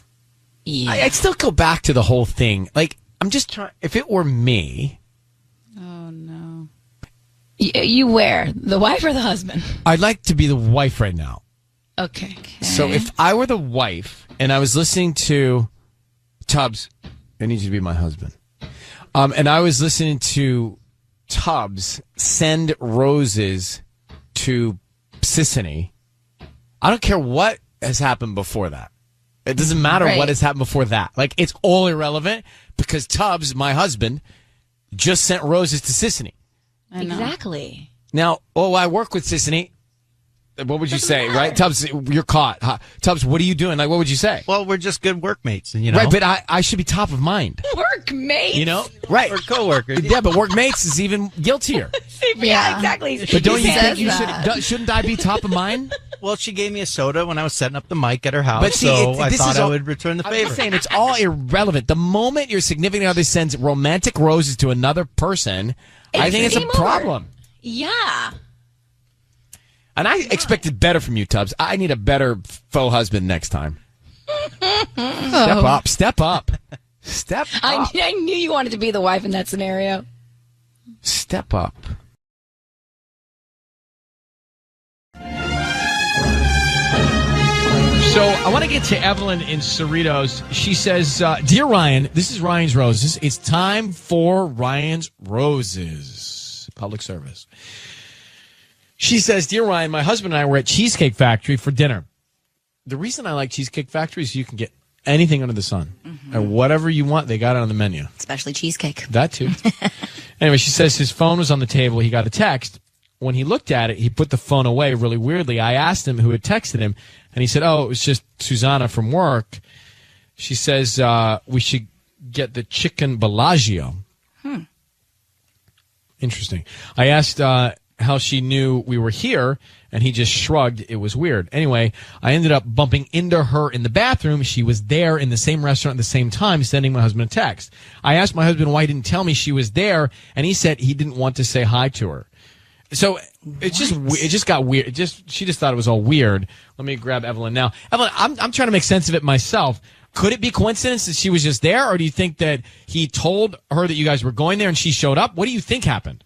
Yeah. I'd still go back to the whole thing. I'm just trying. If it were me. Oh, no. You where? The wife or the husband? I'd like to be the wife right now. Okay. So if I were the wife and I was listening to Tubbs, I need you to be my husband. And I was listening to Tubbs send roses to Sissany. I don't care what has happened before that. It doesn't matter what has happened before that. It's all irrelevant because Tubbs, my husband, just sent roses to Sissany. Exactly. Now, I work with Sissany. What would you say, right? Tubbs, you're caught. Tubbs, what are you doing? What would you say? Well, we're just good workmates, and Right, but I should be top of mind. Workmates? Right. We're coworkers. Yeah, but workmates is even guiltier. Yeah, exactly. But don't you think shouldn't I be top of mind? Well, she gave me a soda when I was setting up the mic at her house, But see, I thought I would return the favor. I'm saying it's all irrelevant. The moment your significant other sends romantic roses to another person, I think it's a problem. Yeah. And I expected better from you, Tubbs. I need a better faux husband next time. Step up. Step up. Step up. I knew you wanted to be the wife in that scenario. Step up. So I want to get to Evelyn in Cerritos. She says, Dear Ryan, this is Ryan's Roses. It's time for Ryan's Roses. Public service. She says, Dear Ryan, my husband and I were at Cheesecake Factory for dinner. The reason I like Cheesecake Factory is you can get anything under the sun. Mm-hmm. And whatever you want, they got it on the menu. Especially cheesecake. That too. Anyway, she says his phone was on the table. He got a text. When he looked at it, he put the phone away really weirdly. I asked him who had texted him, and he said, it was just Susanna from work. She says, we should get the chicken Bellagio. Interesting. I asked how she knew we were here, and he just shrugged. It was weird. Anyway, I ended up bumping into her in the bathroom. She was there in the same restaurant at the same time, sending my husband a text. I asked my husband why he didn't tell me she was there, and he said he didn't want to say hi to her. So it just got weird. She just thought it was all weird. Let me grab Evelyn now. Evelyn, I'm trying to make sense of it myself. Could it be coincidence that she was just there, or do you think that he told her that you guys were going there and she showed up? What do you think happened?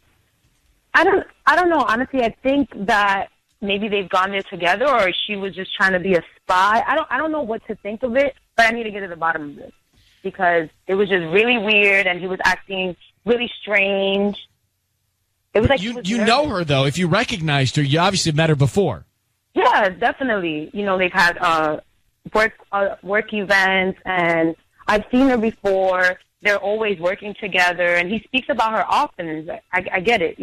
I don't know. Honestly, I think that maybe they've gone there together, or she was just trying to be a spy. I don't know what to think of it, but I need to get to the bottom of this because it was just really weird, and he was acting really strange. It was like you know her though. If you recognized her, you obviously met her before. Yeah, definitely. They've had work events, and I've seen her before. They're always working together, and he speaks about her often. I get it,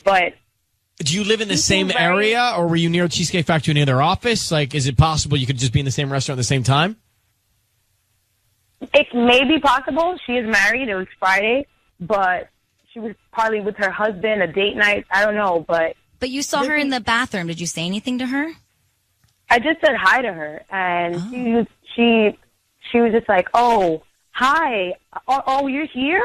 but. Do you live in the same area, or were you near Cheesecake Factory near their office? Is it possible you could just be in the same restaurant at the same time? It may be possible. She is married. It was Friday, but she was probably with her husband, a date night. I don't know, but. But you saw her in the bathroom. Did you say anything to her? I just said hi to her, and she was just like, "Oh, hi. Oh, you're here?"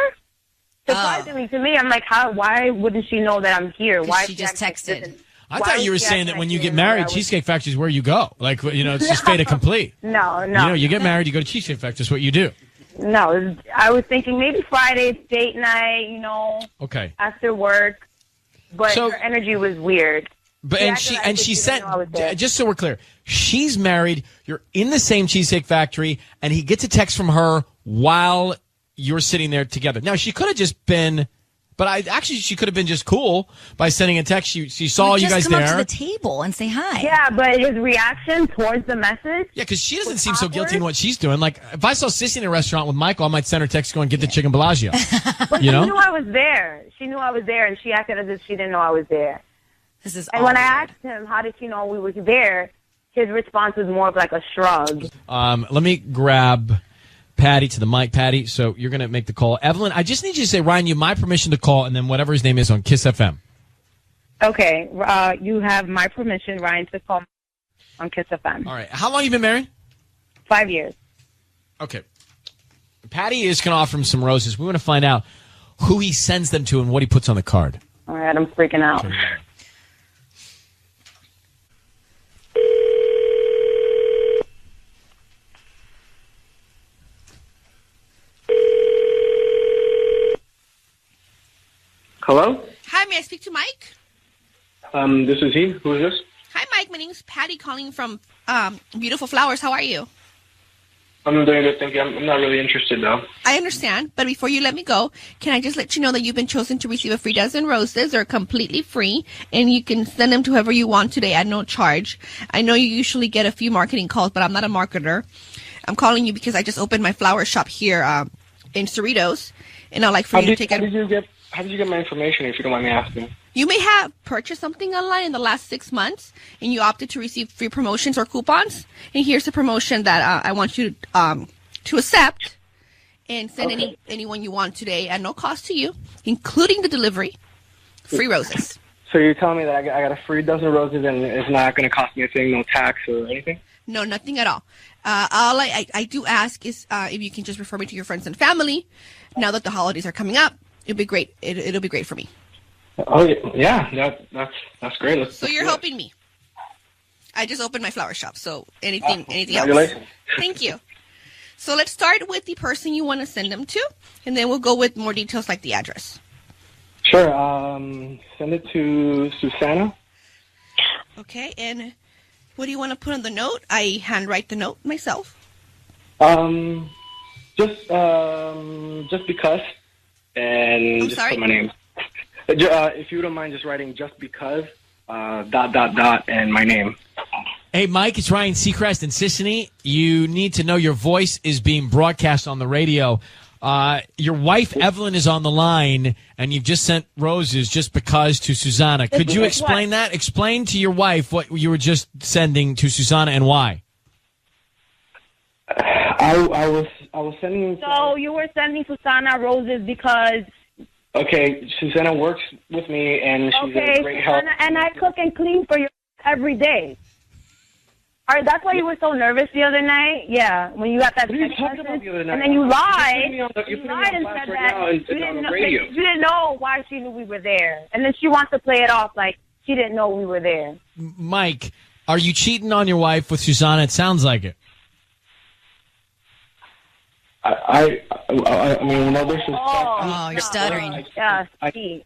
Surprisingly to me, I'm like, why wouldn't she know that I'm here? Why she just texted? I thought you were saying that when you get married, Cheesecake Factory is where you go. Like, it's just fait accompli. No. You get married, you go to Cheesecake Factory. That's what you do. No, I was thinking maybe Friday, date night, Okay. after work. But her energy was weird. But she said, just so we're clear, she's married. You're in the same Cheesecake Factory, and he gets a text from her while you're sitting there together. Now she could have just been, but she could have been just cool by sending a text. She saw you guys there. Just come up to the table and say hi. Yeah, but his reaction towards the message. Yeah, because she doesn't seem so guilty in what she's doing. Like if I saw Sissy in a restaurant with Michael, I might send her text going, "Get the chicken Bellagio." But she knew I was there. She knew I was there, and she acted as if she didn't know I was there. And when I asked him, how did she know we were there, his response was more of like a shrug. Let me grab Patty to the mic. Patty, so you're going to make the call. Evelyn, I just need you to say, Ryan, you have my permission to call, and then whatever his name is on Kiss FM. Okay. You have my permission, Ryan, to call on Kiss FM. All right. How long have you been married? 5 years. Okay. Patty is going to offer him some roses. We want to find out who he sends them to and what he puts on the card. All right. I'm freaking out. Okay. Hello? Hi, may I speak to Mike? This is he. Who is this? Hi, Mike. My name's Patty calling from Beautiful Flowers. How are you? I'm doing good, thank you. I'm not really interested, though. I understand, but before you let me go, can I just let you know that you've been chosen to receive a free dozen roses. They're completely free, and you can send them to whoever you want today at no charge. I know you usually get a few marketing calls, but I'm not a marketer. I'm calling you because I just opened my flower shop here in Cerritos, and I'd like for you to take it. How did you get my information, if you don't mind me asking? You may have purchased something online in the last 6 months, and you opted to receive free promotions or coupons. And here's the promotion that I want you to accept and send anyone you want today at no cost to you, including the delivery. Free roses. So you're telling me that I got a free dozen roses and it's not going to cost me a thing, no tax or anything? No, nothing at all. All I do ask is if you can just refer me to your friends and family. Now that the holidays are coming up, it'll be great. It'll be great for me. Oh yeah, that's great. So you're helping me. I just opened my flower shop. So anything else? Congratulations. Thank you. So let's start with the person you want to send them to, and then we'll go with more details like the address. Sure. Send it to Susanna. Okay, and what do you want to put on the note? I handwrite the note myself. Just because, and just put my name. If you don't mind just writing just because, ... and my name. Hey, Mike, it's Ryan Seacrest and Sissany. You need to know your voice is being broadcast on the radio. Your wife, Evelyn, is on the line, and you've just sent roses just because to Susanna. Could you explain that? Explain to your wife what you were just sending to Susanna and why. I was sending... So you were sending Susanna roses because... Okay, Susanna works with me, and she's a great help. And I cook and clean for you every day. All right, that's why you were so nervous the other night? Yeah, when you got that text message. And then you lied. You lied and said that you didn't know why she knew we were there. And then she wants to play it off like she didn't know we were there. Mike, are you cheating on your wife with Susanna? It sounds like it. I mean, no disrespect. Oh, you're stuttering.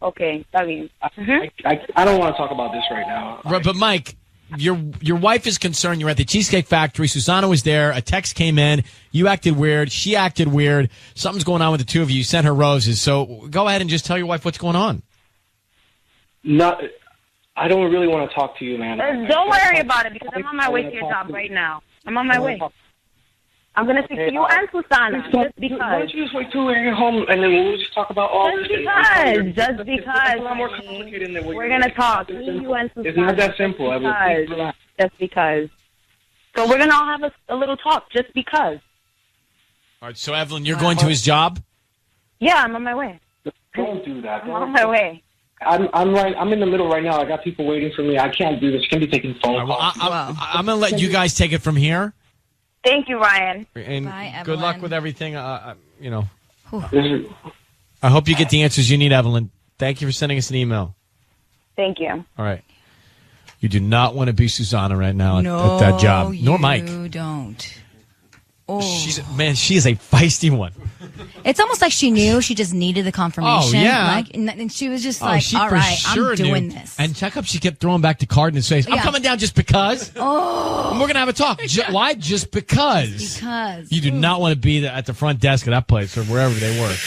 Okay, está bien. I don't want to talk about this right now. But Mike, your wife is concerned. You're at the Cheesecake Factory. Susanna was there. A text came in. You acted weird. She acted weird. Something's going on with the two of you. You sent her roses. So go ahead and just tell your wife what's going on. No, I don't really want to talk to you, man. Don't worry about it because I'm on my way to your job right now. I'm on my way. I'm going to speak to you and Susanna, just because. Why don't you just wait till we get home, and then we'll just talk about all this? Just because. It's a lot more complicated than we're going to talk. You and Susanna. It's not that simple. Just because. So we're going to all have a little talk, just because. All right, so Evelyn, you're going to his job? Yeah, I'm on my way. Don't do that. I'm on my way. I'm in the middle right now. I got people waiting for me. I can't do this. I can't be taking phone calls. I'm going to let you guys take it from here. Thank you, Ryan. And Bye, good luck Evelyn. with everything. Whew. All I hope you get the answers you need, Evelyn. Thank you for sending us an email. Thank you. All right. You do not want to be Susanna right now No, at that job. Nor Mike. You don't. Oh. She is a feisty one. It's almost like she knew. She just needed the confirmation. Oh, yeah. Like, and she was just like, she all for right, sure I'm doing knew. this. And check up, she kept throwing back the card in his face. I'm Yeah. coming down just because. Oh. And we're going to have a talk. Why? Just because. Because. You do not want to be at the front desk of that place or wherever they work.